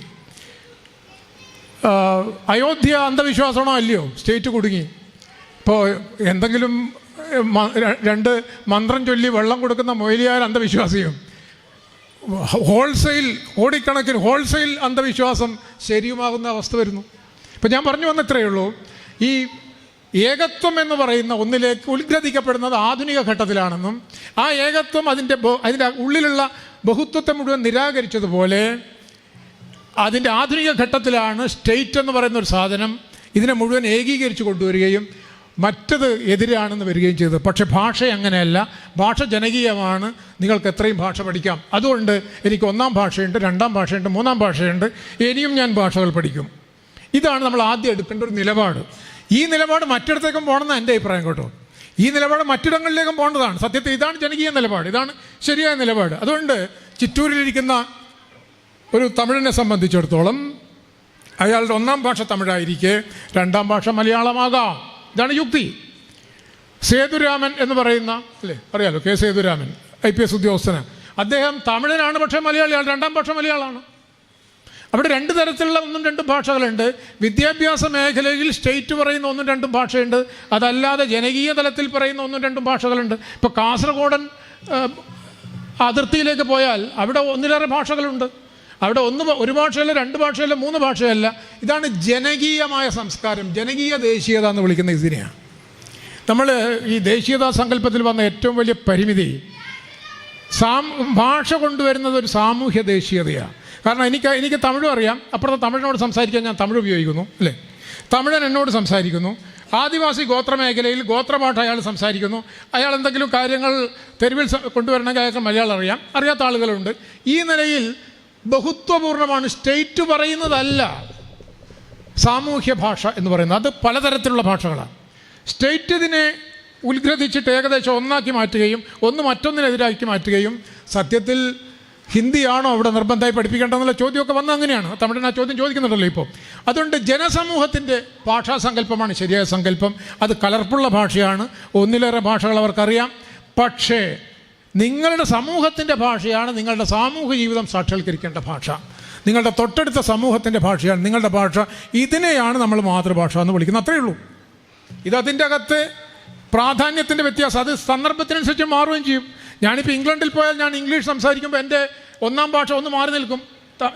അയോധ്യ അന്ധവിശ്വാസമാണോ അല്ലയോ, സ്റ്റേറ്റ് കുടുങ്ങി. ഇപ്പോൾ എന്തെങ്കിലും രണ്ട് മന്ത്രം ചൊല്ലി വെള്ളം കൊടുക്കുന്ന മൊയ്ലിയാർ അന്ധവിശ്വാസിയും കോടിക്കണക്കിന് ഹോൾസെയിൽ അന്ധവിശ്വാസം ശരിയുമാകുന്ന അവസ്ഥ വരുന്നു. ഇപ്പം ഞാൻ പറഞ്ഞു വന്നിത്രയേ ഉള്ളൂ, ഈ ഏകത്വം എന്ന് പറയുന്ന ഒന്നിലേക്ക് ഉത്ഗ്രഥിക്കപ്പെടുന്നത് ആധുനിക ഘട്ടത്തിലാണെന്നും ആ ഏകത്വം അതിൻ്റെ ഉള്ളിലുള്ള ബഹുത്വത്തെ മുഴുവൻ നിരാകരിച്ചതുപോലെ അതിൻ്റെ ആധുനിക ഘട്ടത്തിലാണ് സ്റ്റേറ്റ് എന്ന് പറയുന്ന ഒരു സാധനം ഇതിനെ മുഴുവൻ ഏകീകരിച്ച് കൊണ്ടുവരികയും മറ്റത് എതിരാണെന്ന് വരികയും ചെയ്തത്. പക്ഷേ ഭാഷ അങ്ങനെയല്ല, ഭാഷ ജനകീയമാണ്, നിങ്ങൾക്ക് എത്രയും ഭാഷ പഠിക്കാം. അതുകൊണ്ട് എനിക്ക് 1ാം ഭാഷയുണ്ട്, 2ാം ഭാഷയുണ്ട്, 3ാം ഭാഷയുണ്ട്, ഇനിയും ഞാൻ ഭാഷകൾ പഠിക്കും. ഇതാണ് നമ്മൾ ആദ്യം എടുക്കേണ്ട ഒരു നിലപാട്. ഈ നിലപാട് മറ്റിടത്തേക്കും പോകണമെന്ന് എൻ്റെ അഭിപ്രായം കേട്ടോ. ഈ നിലപാട് മറ്റിടങ്ങളിലേക്കും പോകേണ്ടതാണ്. സത്യത്തിൽ ഇതാണ് ജനകീയ നിലപാട്, ഇതാണ് ശരിയായ നിലപാട്. അതുകൊണ്ട് ചിറ്റൂരിലിരിക്കുന്ന ഒരു തമിഴിനെ സംബന്ധിച്ചിടത്തോളം അയാളുടെ 1ാം ഭാഷ തമിഴായിരിക്കെ 2ാം ഭാഷ മലയാളമാകാം. ഇതാണ് യുക്തി. സേതുരാമൻ എന്ന് പറയുന്ന അല്ലേ, അറിയാലോ, കെ സേതുരാമൻ IPS ഉദ്യോഗസ്ഥന്, അദ്ദേഹം തമിഴനാണ്, പക്ഷേ മലയാളിയാണ്, 2ാം ഭാഷ മലയാളമാണ്. അവിടെ 2 തരത്തിലുള്ള 1-2 ഭാഷകളുണ്ട്. വിദ്യാഭ്യാസ മേഖലയിൽ സ്റ്റേറ്റ് പറയുന്ന 1-2 ഭാഷയുണ്ട്, അതല്ലാതെ ജനകീയ തലത്തിൽ പറയുന്ന 1-2 ഭാഷകളുണ്ട്. ഇപ്പോൾ കാസർഗോഡൻ അതിർത്തിയിലേക്ക് പോയാൽ അവിടെ 1-ലേറെ ഭാഷകളുണ്ട്. അവിടെ ഒരു ഭാഷയല്ല, 2 ഭാഷയല്ല, 3 ഭാഷയല്ല. ഇതാണ് ജനകീയമായ സംസ്കാരം, ജനകീയ ദേശീയത എന്ന് വിളിക്കുന്ന ഇതിനെയാണ്. നമ്മൾ ഈ ദേശീയതാ സങ്കല്പത്തിൽ വന്ന ഏറ്റവും വലിയ പരിമിതി ഭാഷ കൊണ്ടുവരുന്നത് ഒരു സാമൂഹ്യ ദേശീയതയാണ്. കാരണം എനിക്ക് തമിഴും അറിയാം, അപ്പുറത്തെ തമിഴിനോട് സംസാരിക്കാൻ ഞാൻ തമിഴ് ഉപയോഗിക്കുന്നു അല്ലേ, തമിഴൻ എന്നോട് സംസാരിക്കുന്നു, ആദിവാസി ഗോത്രമേഖലയിൽ ഗോത്രഭാഷ അയാൾ സംസാരിക്കുന്നു, അയാൾ എന്തെങ്കിലും കാര്യങ്ങൾ തെരുവിൽ കൊണ്ടുവരണമെങ്കിൽ അയാൾക്ക് മലയാളം അറിയാത്ത ആളുകളുണ്ട്. ഈ നിലയിൽ ബഹുത്വപൂർണ്ണമാണ്. സ്റ്റേറ്റ് പറയുന്നതല്ല സാമൂഹ്യ ഭാഷ എന്ന് പറയുന്നത്, അത് പലതരത്തിലുള്ള ഭാഷകളാണ്. സ്റ്റേറ്റ് ഇതിനെ ഉത്ഗ്രഥിച്ചിട്ട് ഏകദേശം ഒന്നാക്കി മാറ്റുകയും ഒന്ന് മറ്റൊന്നിനെതിരാക്കി മാറ്റുകയും, സത്യത്തിൽ ഹിന്ദിയാണോ അവിടെ നിർബന്ധമായി പഠിപ്പിക്കേണ്ടതെന്നുള്ള ചോദ്യമൊക്കെ വന്നത് അങ്ങനെയാണ്. തമിഴിന് ആ ചോദ്യം ചോദിക്കുന്നുണ്ടല്ലോ ഇപ്പോൾ. അതുകൊണ്ട് ജനസമൂഹത്തിൻ്റെ ഭാഷാ സങ്കല്പമാണ് ശരിയായ സങ്കല്പം. അത് കലർപ്പുള്ള ഭാഷയാണ്, 1-ലേറെ ഭാഷകൾ അവർക്കറിയാം. പക്ഷേ നിങ്ങളുടെ സമൂഹത്തിൻ്റെ ഭാഷയാണ് നിങ്ങളുടെ സാമൂഹിക ജീവിതം സാക്ഷാത്കരിക്കേണ്ട ഭാഷ, നിങ്ങളുടെ തൊട്ടടുത്ത സമൂഹത്തിൻ്റെ ഭാഷയാണ് നിങ്ങളുടെ ഭാഷ. ഇതിനെയാണ് നമ്മൾ മാതൃഭാഷ എന്ന് വിളിക്കുന്നത്, അത്രയേ ഉള്ളൂ. ഇതതിൻ്റെ അകത്ത് പ്രാധാന്യത്തിൻ്റെ വ്യത്യാസം, അത് സന്ദർഭത്തിനനുസരിച്ച് മാറുകയും ചെയ്യും. ഞാനിപ്പോൾ ഇംഗ്ലണ്ടിൽ പോയാൽ ഞാൻ ഇംഗ്ലീഷ് സംസാരിക്കുമ്പോൾ എൻ്റെ 1ാം ഭാഷ ഒന്ന് മാറി നിൽക്കും,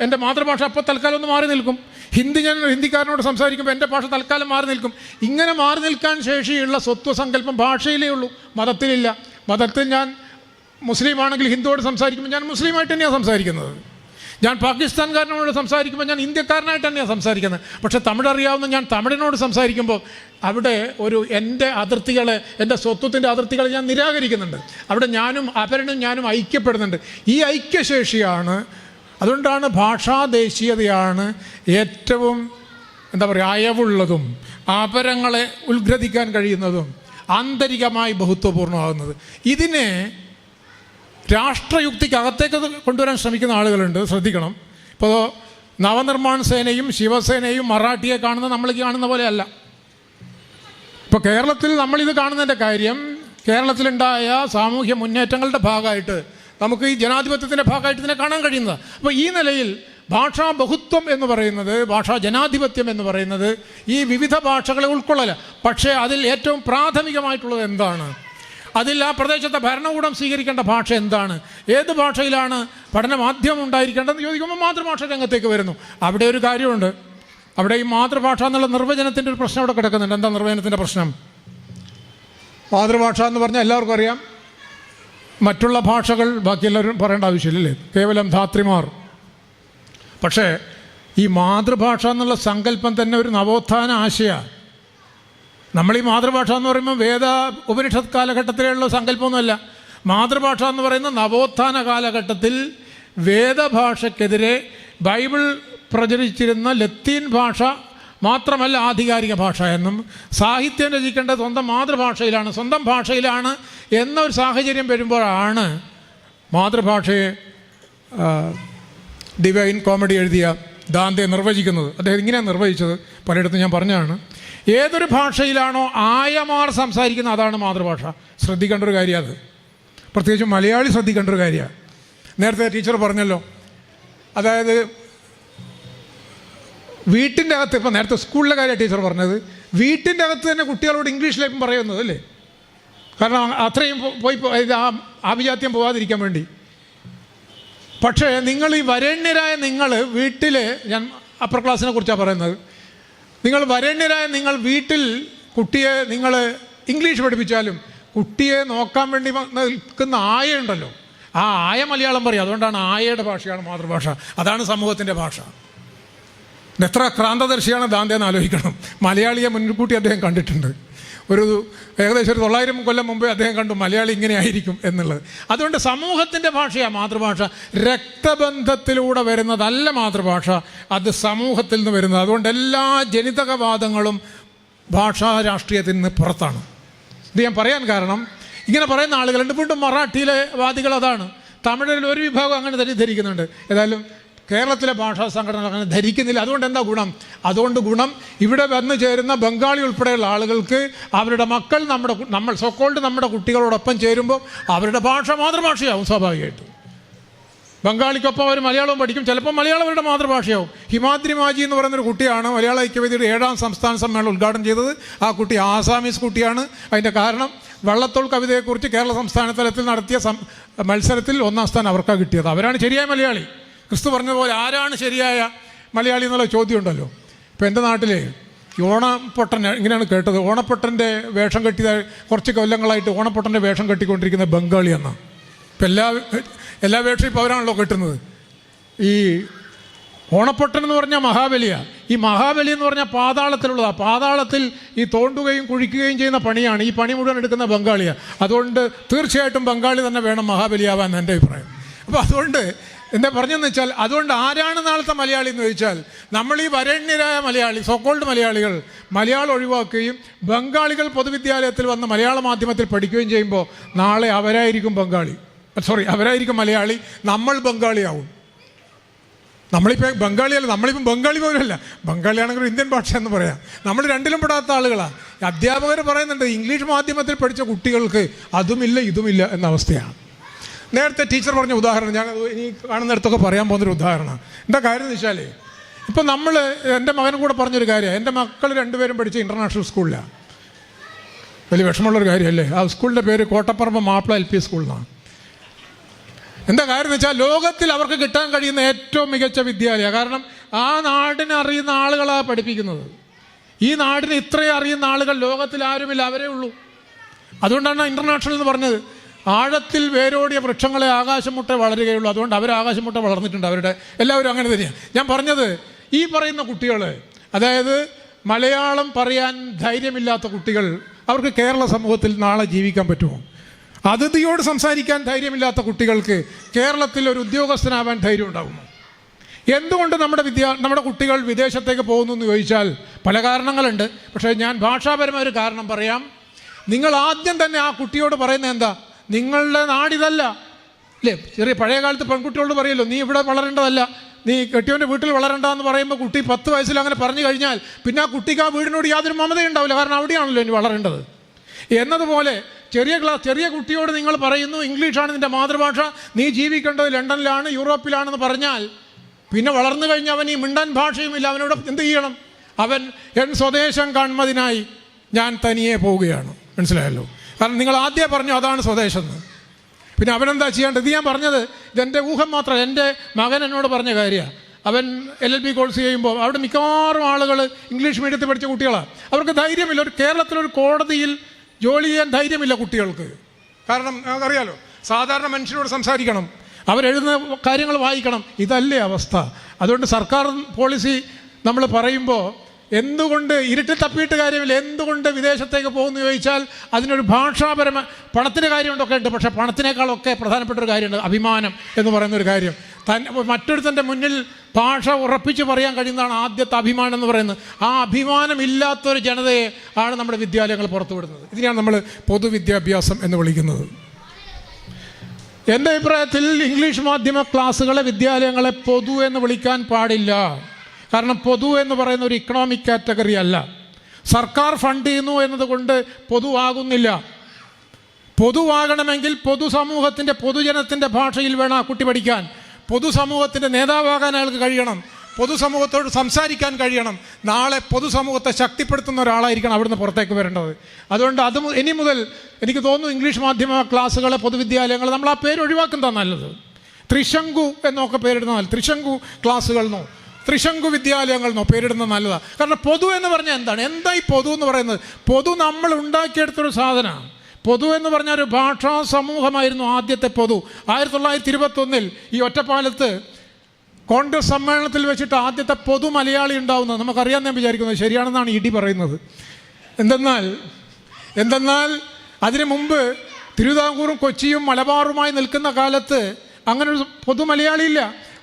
എൻ്റെ മാതൃഭാഷ അപ്പോൾ തൽക്കാലം ഒന്ന് മാറി നിൽക്കും. ഞാൻ ഹിന്ദിക്കാരനോട് സംസാരിക്കുമ്പോൾ എൻ്റെ ഭാഷ തൽക്കാലം മാറി നിൽക്കും. ഇങ്ങനെ മാറി നിൽക്കാൻ ശേഷിയുള്ള സ്വത്വസങ്കല്പം ഭാഷയിലേ ഉള്ളൂ, മതത്തിലില്ല. മതത്തിൽ ഞാൻ മുസ്ലിമാണെങ്കിൽ ഹിന്ദുവോട് സംസാരിക്കുമ്പോൾ ഞാൻ മുസ്ലിമായിട്ട് തന്നെയാണ് സംസാരിക്കുന്നത്. ഞാൻ പാകിസ്ഥാൻകാരനോട് സംസാരിക്കുമ്പോൾ ഞാൻ ഇന്ത്യക്കാരനായിട്ട് തന്നെയാണ് സംസാരിക്കുന്നത്. പക്ഷേ തമിഴറിയാവുന്ന ഞാൻ തമിഴിനോട് സംസാരിക്കുമ്പോൾ അവിടെ എൻ്റെ അതിർത്തികളെ, എൻ്റെ സ്വത്വത്തിൻ്റെ അതിർത്തികളെ ഞാൻ നിരാകരിക്കുന്നുണ്ട്. അവിടെ അപരനും ഞാനും ഐക്യപ്പെടുന്നുണ്ട്. ഈ ഐക്യശേഷിയാണ്, അതുകൊണ്ടാണ് ഭാഷാദേശീയതയാണ് ഏറ്റവും അയവുള്ളതും അപരങ്ങളെ ഉത്ഗ്രഥിക്കാൻ കഴിയുന്നതും ആന്തരികമായി ബഹുത്വപൂർണ്ണമാകുന്നത്. ഇതിനെ രാഷ്ട്രയുക്തിക്കകത്തേക്ക് കൊണ്ടുവരാൻ ശ്രമിക്കുന്ന ആളുകളുണ്ട്, ശ്രദ്ധിക്കണം. ഇപ്പോൾ നവനിർമ്മാണ സേനയും ശിവസേനയും മറാഠിയെ കാണുന്നത് നമ്മൾ കാണുന്ന പോലെയല്ല. ഇപ്പോൾ കേരളത്തിൽ നമ്മളിത് കാണുന്നതിൻ്റെ കാര്യം, കേരളത്തിലുണ്ടായ സാമൂഹ്യ മുന്നേറ്റങ്ങളുടെ ഭാഗമായിട്ട് നമുക്ക് ഈ ജനാധിപത്യത്തിൻ്റെ ഭാഗമായിട്ട് ഇതിനെ കാണാൻ കഴിയുന്നത്. അപ്പോൾ ഈ നിലയിൽ ഭാഷാ ബഹുത്വം എന്ന് പറയുന്നത്, ഭാഷാ ജനാധിപത്യം എന്ന് പറയുന്നത് ഈ വിവിധ ഭാഷകളെ ഉൾക്കൊള്ളല. പക്ഷേ അതിൽ ഏറ്റവും പ്രാഥമികമായിട്ടുള്ളത് എന്താണ്? അതിൽ ആ പ്രദേശത്തെ ഭരണകൂടം സ്വീകരിക്കേണ്ട ഭാഷ എന്താണ്? ഏത് ഭാഷയിലാണ് പഠനമാധ്യമം ഉണ്ടായിരിക്കേണ്ടതെന്ന് ചോദിക്കുമ്പോൾ മാതൃഭാഷ രംഗത്തേക്ക് വരുന്നു. അവിടെ ഒരു കാര്യമുണ്ട്, അവിടെ ഈ മാതൃഭാഷ എന്നുള്ള നിർവചനത്തിൻ്റെ ഒരു പ്രശ്നം അവിടെ കിടക്കുന്നുണ്ട്. എന്താ നിർവചനത്തിൻ്റെ പ്രശ്നം? മാതൃഭാഷ എന്ന് പറഞ്ഞാൽ എല്ലാവർക്കും അറിയാം, മറ്റുള്ള ഭാഷകൾ ബാക്കിയെല്ലാവരും പറയേണ്ട ആവശ്യമില്ലല്ലേ, കേവലം ധാത്രിമാർ. പക്ഷേ ഈ മാതൃഭാഷ എന്നുള്ള സങ്കല്പം തന്നെ ഒരു നവോത്ഥാന ആശയമാണ്. നമ്മൾ ഈ മാതൃഭാഷ എന്ന് പറയുമ്പോൾ വേദ ഉപനിഷത്ത് കാലഘട്ടത്തിലുള്ള സങ്കല്പമൊന്നുമല്ല. മാതൃഭാഷ എന്ന് പറയുന്ന നവോത്ഥാന കാലഘട്ടത്തിൽ വേദഭാഷയ്ക്കെതിരെ ബൈബിൾ പ്രചരിച്ചിരുന്ന ലത്തീൻ ഭാഷ മാത്രമല്ല ആധികാരിക ഭാഷ എന്നും, സാഹിത്യം രചിക്കേണ്ടത് സ്വന്തം മാതൃഭാഷയിലാണ്, സ്വന്തം ഭാഷയിലാണ് എന്നൊരു സാഹചര്യം വരുമ്പോഴാണ് മാതൃഭാഷയെ ഡിവൈൻ കോമഡി എഴുതിയ ദാന്തെ നിർവചിക്കുന്നത്. അദ്ദേഹം ഇങ്ങനെയാണ് നിർവചിച്ചത്, പലയിടത്തും ഞാൻ പറഞ്ഞതാണ്. ഏതൊരു ഭാഷയിലാണോ ആയമാർ സംസാരിക്കുന്നത് അതാണ് മാതൃഭാഷ. ശ്രദ്ധിക്കേണ്ട ഒരു കാര്യം അത്, പ്രത്യേകിച്ചും മലയാളി ശ്രദ്ധിക്കേണ്ട ഒരു കാര്യമാണ്. നേരത്തെ ടീച്ചർ പറഞ്ഞല്ലോ, അതായത് വീട്ടിൻ്റെ അകത്ത്, ഇപ്പം നേരത്തെ സ്കൂളിലെ കാര്യമാണ് ടീച്ചർ പറഞ്ഞത്, വീട്ടിൻ്റെ അകത്ത് തന്നെ കുട്ടികളോട് ഇംഗ്ലീഷിലേക്കും പറയുന്നത് അല്ലേ, കാരണം അത്രയും പോയി ആഭിജാത്യം പോകാതിരിക്കാൻ വേണ്ടി. പക്ഷേ നിങ്ങൾ ഈ വരേണ്യരായ നിങ്ങൾ വീട്ടിൽ, ഞാൻ അപ്പർ ക്ലാസ്സിനെ കുറിച്ചാണ് പറയുന്നത്, നിങ്ങൾ വരേണ്യരായ നിങ്ങൾ വീട്ടിൽ കുട്ടിയെ നിങ്ങൾ ഇംഗ്ലീഷ് പഠിപ്പിച്ചാലും കുട്ടിയെ നോക്കാൻ വേണ്ടി നിൽക്കുന്ന ആയ ഉണ്ടല്ലോ, ആ ആയ മലയാളം പറയും. അതുകൊണ്ടാണ് ആയയുടെ ഭാഷയാണ് മാതൃഭാഷ, അതാണ് സമൂഹത്തിൻ്റെ ഭാഷ. എത്ര ക്രാന്തദർശിയാണ് ദാന്തെ എന്ന് ആലോചിക്കണം. മലയാളിയെ മുൻകൂട്ടി അദ്ദേഹം കണ്ടിട്ടുണ്ട്. ഏകദേശം 900 കൊല്ലം മുമ്പേ അദ്ദേഹം കണ്ടു മലയാളി ഇങ്ങനെ ആയിരിക്കും എന്നുള്ളത്. അതുകൊണ്ട് സമൂഹത്തിൻ്റെ ഭാഷയാണ് മാതൃഭാഷ. രക്തബന്ധത്തിലൂടെ വരുന്നതല്ല മാതൃഭാഷ, അത് സമൂഹത്തിൽ നിന്ന് വരുന്നത്. അതുകൊണ്ട് എല്ലാ ജനിതകവാദങ്ങളും ഭാഷാ രാഷ്ട്രീയത്തിൽ നിന്ന് പുറത്താണ്. ഇത് ഞാൻ പറയാൻ കാരണം, ഇങ്ങനെ പറയുന്ന ആളുകളുണ്ട്. വീണ്ടും മറാഠിയിലെ വാദികൾ അതാണ്, തമിഴിൽ ഒരു വിഭാഗം അങ്ങനെ ധരിക്കുന്നുണ്ട്. ഏതായാലും കേരളത്തിലെ ഭാഷാ സംഘടന അങ്ങനെ ധരിക്കുന്നില്ല. അതുകൊണ്ട് എന്താ ഗുണം? അതുകൊണ്ട് ഗുണം, ഇവിടെ വന്നു ചേരുന്ന ബംഗാളി ഉൾപ്പെടെയുള്ള ആളുകൾക്ക് അവരുടെ മക്കൾ നമ്മൾ സോക്കോൾഡ് നമ്മുടെ കുട്ടികളോടൊപ്പം ചേരുമ്പോൾ അവരുടെ ഭാഷ മാതൃഭാഷയാവും സ്വാഭാവികമായിട്ടും. ബംഗാളിക്കൊപ്പം അവർ മലയാളവും പഠിക്കും, ചിലപ്പോൾ മലയാളം അവരുടെ മാതൃഭാഷയാവും. ഹിമാദ്രി മാജി എന്ന് പറയുന്നൊരു കുട്ടിയാണ് മലയാള ഐക്യവേദിയുടെ 7ാം സംസ്ഥാന സമ്മേളനം ഉദ്ഘാടനം ചെയ്തത്. ആ കുട്ടി ആസാമീസ് കുട്ടിയാണ്. അതിൻ്റെ കാരണം വള്ളത്തോൾ കവിതയെക്കുറിച്ച് കേരള സംസ്ഥാന തലത്തിൽ നടത്തിയ മത്സരത്തിൽ 1ാം സ്ഥാനം അവർക്കാണ് കിട്ടിയത്. അവരാണ് ശരിയായ മലയാളി. ക്രിസ്തു പറഞ്ഞതുപോലെ ആരാണ് ശരിയായ മലയാളി എന്നുള്ള ചോദ്യം ഉണ്ടല്ലോ. ഇപ്പോൾ എൻ്റെ നാട്ടിൽ ഓണപ്പൊട്ടൻ ഇങ്ങനെയാണ് കേട്ടത്, ഓണപ്പൊട്ടൻ്റെ വേഷം കെട്ടിയ കുറച്ച് കൊല്ലങ്ങളായിട്ട് ഓണപ്പൊട്ടൻ്റെ വേഷം കെട്ടിക്കൊണ്ടിരിക്കുന്ന ബംഗാളി എന്നാണ്. ഇപ്പം എല്ലാ വേഷവും ഇപ്പോൾ അവരാണല്ലോ കെട്ടുന്നത്. ഈ ഓണപ്പൊട്ടൻ എന്ന് പറഞ്ഞാൽ മഹാബലിയാണ്. ഈ മഹാബലി എന്ന് പറഞ്ഞാൽ പാതാളത്തിലുള്ളതാണ്. പാതാളത്തിൽ ഈ തോണ്ടുകയും കുഴിക്കുകയും ചെയ്യുന്ന പണിയാണ്. ഈ പണി മുഴുവൻ എടുക്കുന്ന ബംഗാളിയാണ്. അതുകൊണ്ട് തീർച്ചയായിട്ടും ബംഗാളി തന്നെ വേണം മഹാബലിയാവാൻ എൻ്റെ അഭിപ്രായം. അപ്പോൾ അതുകൊണ്ട് എന്താ പറഞ്ഞതെന്ന് വെച്ചാൽ, അതുകൊണ്ട് ആരാണ് നാളത്തെ മലയാളി എന്ന് ചോദിച്ചാൽ, നമ്മൾ ഈ വരേണ്യരായ മലയാളി, സോക്കോൾഡ് മലയാളികൾ മലയാളം ഒഴിവാക്കുകയും ബംഗാളികൾ പൊതുവിദ്യാലയത്തിൽ വന്ന് മലയാള മാധ്യമത്തിൽ പഠിക്കുകയും ചെയ്യുമ്പോൾ നാളെ അവരായിരിക്കും മലയാളി, നമ്മൾ ബംഗാളിയാവും. നമ്മളിപ്പോൾ ബംഗാളിയല്ല, നമ്മളിപ്പം ബംഗാളി പോലുമല്ല, ബംഗാളിയാണെങ്കിൽ ഇന്ത്യൻ ഭാഷ എന്ന് പറയാം. നമ്മൾ രണ്ടിലും പെടാത്ത ആളുകളാണ്. അധ്യാപകർ പറയുന്നുണ്ട് ഇംഗ്ലീഷ് മാധ്യമത്തിൽ പഠിച്ച കുട്ടികൾക്ക് അതുമില്ല ഇതുമില്ല എന്ന അവസ്ഥയാണ്. നേരത്തെ ടീച്ചർ പറഞ്ഞ ഉദാഹരണം ഞാൻ ഇനി കാണുന്നിടത്തൊക്കെ പറയാൻ പോകുന്നൊരു ഉദാഹരണമാണ്. എന്താ കാര്യം എന്ന് വെച്ചാൽ, ഇപ്പം എൻ്റെ മകനും കൂടെ പറഞ്ഞൊരു കാര്യമാണ്. എൻ്റെ മക്കൾ 2 പേരും പഠിച്ച ഇൻ്റർനാഷണൽ സ്കൂളിലാണ്. വലിയ വിഷമമുള്ളൊരു കാര്യമല്ലേ. ആ സ്കൂളിൻ്റെ പേര് കോട്ടപ്പറമ്പ് മാപ്പിള LP സ്കൂൾ എന്നാണ്. എന്താ കാര്യം എന്ന് വെച്ചാൽ, ലോകത്തിൽ അവർക്ക് കിട്ടാൻ കഴിയുന്ന ഏറ്റവും മികച്ച വിദ്യാലയം. കാരണം ആ നാടിനെ അറിയുന്ന ആളുകളാണ് പഠിപ്പിക്കുന്നത്. ഈ നാടിനെ ഇത്രയും അറിയുന്ന ആളുകൾ ലോകത്തിൽ ആരുമില്ല, അവരേ ഉള്ളൂ. അതുകൊണ്ടാണ് ഇൻ്റർനാഷണൽ എന്ന് പറഞ്ഞത്. ആഴത്തിൽ വേരോടിയ വൃക്ഷങ്ങളെ ആകാശം മുട്ട വളരുകയുള്ളൂ. അതുകൊണ്ട് അവർ ആകാശം മുട്ട വളർന്നിട്ടുണ്ട്. എല്ലാവരും അങ്ങനെ തന്നെയാണ്. ഞാൻ പറഞ്ഞത്, ഈ പറയുന്ന കുട്ടികൾ, അതായത് മലയാളം പറയാൻ ധൈര്യമില്ലാത്ത കുട്ടികൾ, അവർക്ക് കേരള സമൂഹത്തിൽ നാളെ ജീവിക്കാൻ പറ്റുമോ? അതിഥിയോട് സംസാരിക്കാൻ ധൈര്യമില്ലാത്ത കുട്ടികൾക്ക് കേരളത്തിൽ ഒരു ഉദ്യോഗസ്ഥനാവാൻ ധൈര്യം ഉണ്ടാകുമോ? എന്തുകൊണ്ട് നമ്മുടെ കുട്ടികൾ വിദേശത്തേക്ക് പോകുന്നു എന്ന് ചോദിച്ചാൽ പല കാരണങ്ങളുണ്ട്. പക്ഷേ ഞാൻ ഭാഷാപരമായ ഒരു കാരണം പറയാം. നിങ്ങൾ ആദ്യം തന്നെ ആ കുട്ടിയോട് പറയുന്നത് എന്താ? നിങ്ങളുടെ നാടിതല്ല അല്ലേ. പഴയ കാലത്ത് പെൺകുട്ടികളോട് പറയല്ലോ, നീ ഇവിടെ വളരേണ്ടതല്ല, നീ കെട്ടിയവൻ്റെ വീട്ടിൽ വളരണ്ടെന്ന് പറയുമ്പോൾ കുട്ടി 10 വയസ്സിൽ അങ്ങനെ പറഞ്ഞു കഴിഞ്ഞാൽ പിന്നെ ആ കുട്ടിക്ക് ആ വീടിനോട് യാതൊരു മമതയുണ്ടാവില്ല. കാരണം അവിടെയാണല്ലോ ഇനി വളരേണ്ടത്. എന്നതുപോലെ ചെറിയ കുട്ടിയോട് നിങ്ങൾ പറയുന്നു ഇംഗ്ലീഷാണ് നിൻ്റെ മാതൃഭാഷ, നീ ജീവിക്കേണ്ടത് ലണ്ടനിലാണ് യൂറോപ്പിലാണെന്ന് പറഞ്ഞാൽ പിന്നെ വളർന്നു കഴിഞ്ഞാൽ അവൻ ഈ മിണ്ടാൻ ഭാഷയുമില്ല. അവനോട് എന്ത് ചെയ്യണം? അവൻ എൻ സ്വദേശം കാൺമതിനായി ഞാൻ തനിയെ പോവുകയാണ്. മനസ്സിലായല്ലോ. കാരണം നിങ്ങൾ ആദ്യം പറഞ്ഞു അതാണ് സ്വദേശം എന്ന്. പിന്നെ അവനെന്താ ചെയ്യേണ്ടത്? ഇത് ഞാൻ പറഞ്ഞത് ഇതെൻ്റെ ഊഹം മാത്രം. എൻ്റെ മകൻ എന്നോട് പറഞ്ഞ കാര്യമാണ്. അവൻ LLB കോഴ്സ് ചെയ്യുമ്പോൾ അവിടെ മിക്കവാറും ആളുകൾ ഇംഗ്ലീഷ് മീഡിയത്തിൽ പഠിച്ച കുട്ടികളാണ്. അവർക്ക് ധൈര്യമില്ല. കേരളത്തിലൊരു കോടതിയിൽ ജോലി ചെയ്യാൻ ധൈര്യമില്ല കുട്ടികൾക്ക്. കാരണം നമുക്കറിയാലോ, സാധാരണ മനുഷ്യരോട് സംസാരിക്കണം, അവരെഴുതുന്ന കാര്യങ്ങൾ വായിക്കണം. ഇതല്ലേ അവസ്ഥ. അതുകൊണ്ട് സർക്കാർ പോളിസി നമ്മൾ പറയുമ്പോൾ എന്തുകൊണ്ട് ഇരുട്ടിൽ തപ്പിയിട്ട് കാര്യമില്ല. എന്തുകൊണ്ട് വിദേശത്തേക്ക് പോകുന്നു ചോദിച്ചാൽ അതിനൊരു ഭാഷാപരമായ പണത്തിൻ്റെ കാര്യമുണ്ടൊക്കെ ഉണ്ട്. പക്ഷേ പണത്തിനേക്കാളൊക്കെ പ്രധാനപ്പെട്ട ഒരു കാര്യമുണ്ട്, അഭിമാനം എന്ന് പറയുന്നൊരു കാര്യം. മറ്റൊരുത്തൻ്റെ മുന്നിൽ ഭാഷ ഉറപ്പിച്ച് പറയാൻ കഴിയുന്നതാണ് ആദ്യത്തെ അഭിമാനം എന്ന് പറയുന്നത്. ആ അഭിമാനം ഇല്ലാത്തൊരു ജനതയെ ആണ് നമ്മുടെ വിദ്യാലയങ്ങൾ പുറത്തുവിടുന്നത്. ഇതിനെയാണ് നമ്മൾ പൊതുവിദ്യാഭ്യാസം എന്ന് വിളിക്കുന്നത്. എൻ്റെ അഭിപ്രായത്തിൽ ഇംഗ്ലീഷ് മാധ്യമ ക്ലാസ്സുകളെ, വിദ്യാലയങ്ങളെ പൊതു എന്ന് വിളിക്കാൻ പാടില്ല. കാരണം പൊതു എന്ന് പറയുന്ന ഒരു ഇക്കണോമിക് കാറ്റഗറി അല്ല. സർക്കാർ ഫണ്ട് ചെയ്യുന്നു എന്നതുകൊണ്ട് പൊതുവാകുന്നില്ല. പൊതുവാകണമെങ്കിൽ പൊതുസമൂഹത്തിൻ്റെ, പൊതുജനത്തിൻ്റെ ഭാഷയിൽ വേണം ആ കുട്ടി പഠിക്കാൻ. പൊതുസമൂഹത്തിൻ്റെ നേതാവാകാൻ അയാൾക്ക് കഴിയണം. പൊതുസമൂഹത്തോട് സംസാരിക്കാൻ കഴിയണം. നാളെ പൊതുസമൂഹത്തെ ശക്തിപ്പെടുത്തുന്ന ഒരാളായിരിക്കണം അവിടുന്ന് പുറത്തേക്ക് വരേണ്ടത്. അതുകൊണ്ട് ഇനി മുതൽ എനിക്ക് തോന്നുന്നു ഇംഗ്ലീഷ് മാധ്യമ ക്ലാസ്സുകളെ, പൊതുവിദ്യാലയങ്ങൾ നമ്മൾ ആ പേര് ഒഴിവാക്കുന്നതാണ് നല്ലത്. ത്രിശങ്കു എന്നൊക്കെ പേരിടുന്ന ത്രിശങ്കു ക്ലാസ്സുകളെന്നോ ത്രിശങ്കു വിദ്യാലയങ്ങളെന്നോ പേരിടുന്നത് നല്ലതാണ്. കാരണം പൊതു എന്ന് പറഞ്ഞാൽ എന്താണ്? എന്താ ഈ പൊതു എന്ന് പറയുന്നത്? പൊതു നമ്മൾ ഉണ്ടാക്കിയെടുത്തൊരു സാധനമാണ്. പൊതു എന്ന് പറഞ്ഞ ഒരു ഭാഷാ സമൂഹമായിരുന്നു ആദ്യത്തെ പൊതു. 1921 ഈ ഒറ്റപ്പാലത്ത് കോൺഗ്രസ് സമ്മേളനത്തിൽ വെച്ചിട്ട് ആദ്യത്തെ പൊതു മലയാളി ഉണ്ടാവുന്നത് നമുക്കറിയാൻ ഞാൻ വിചാരിക്കുന്നത് ശരിയാണെന്നാണ് ഇടി പറയുന്നത്. എന്തെന്നാൽ അതിനു മുമ്പ് തിരുവിതാംകൂറും കൊച്ചിയും മലബാറുമായി നിൽക്കുന്ന കാലത്ത് അങ്ങനെ ഒരു പൊതു മലയാളിയില്ല.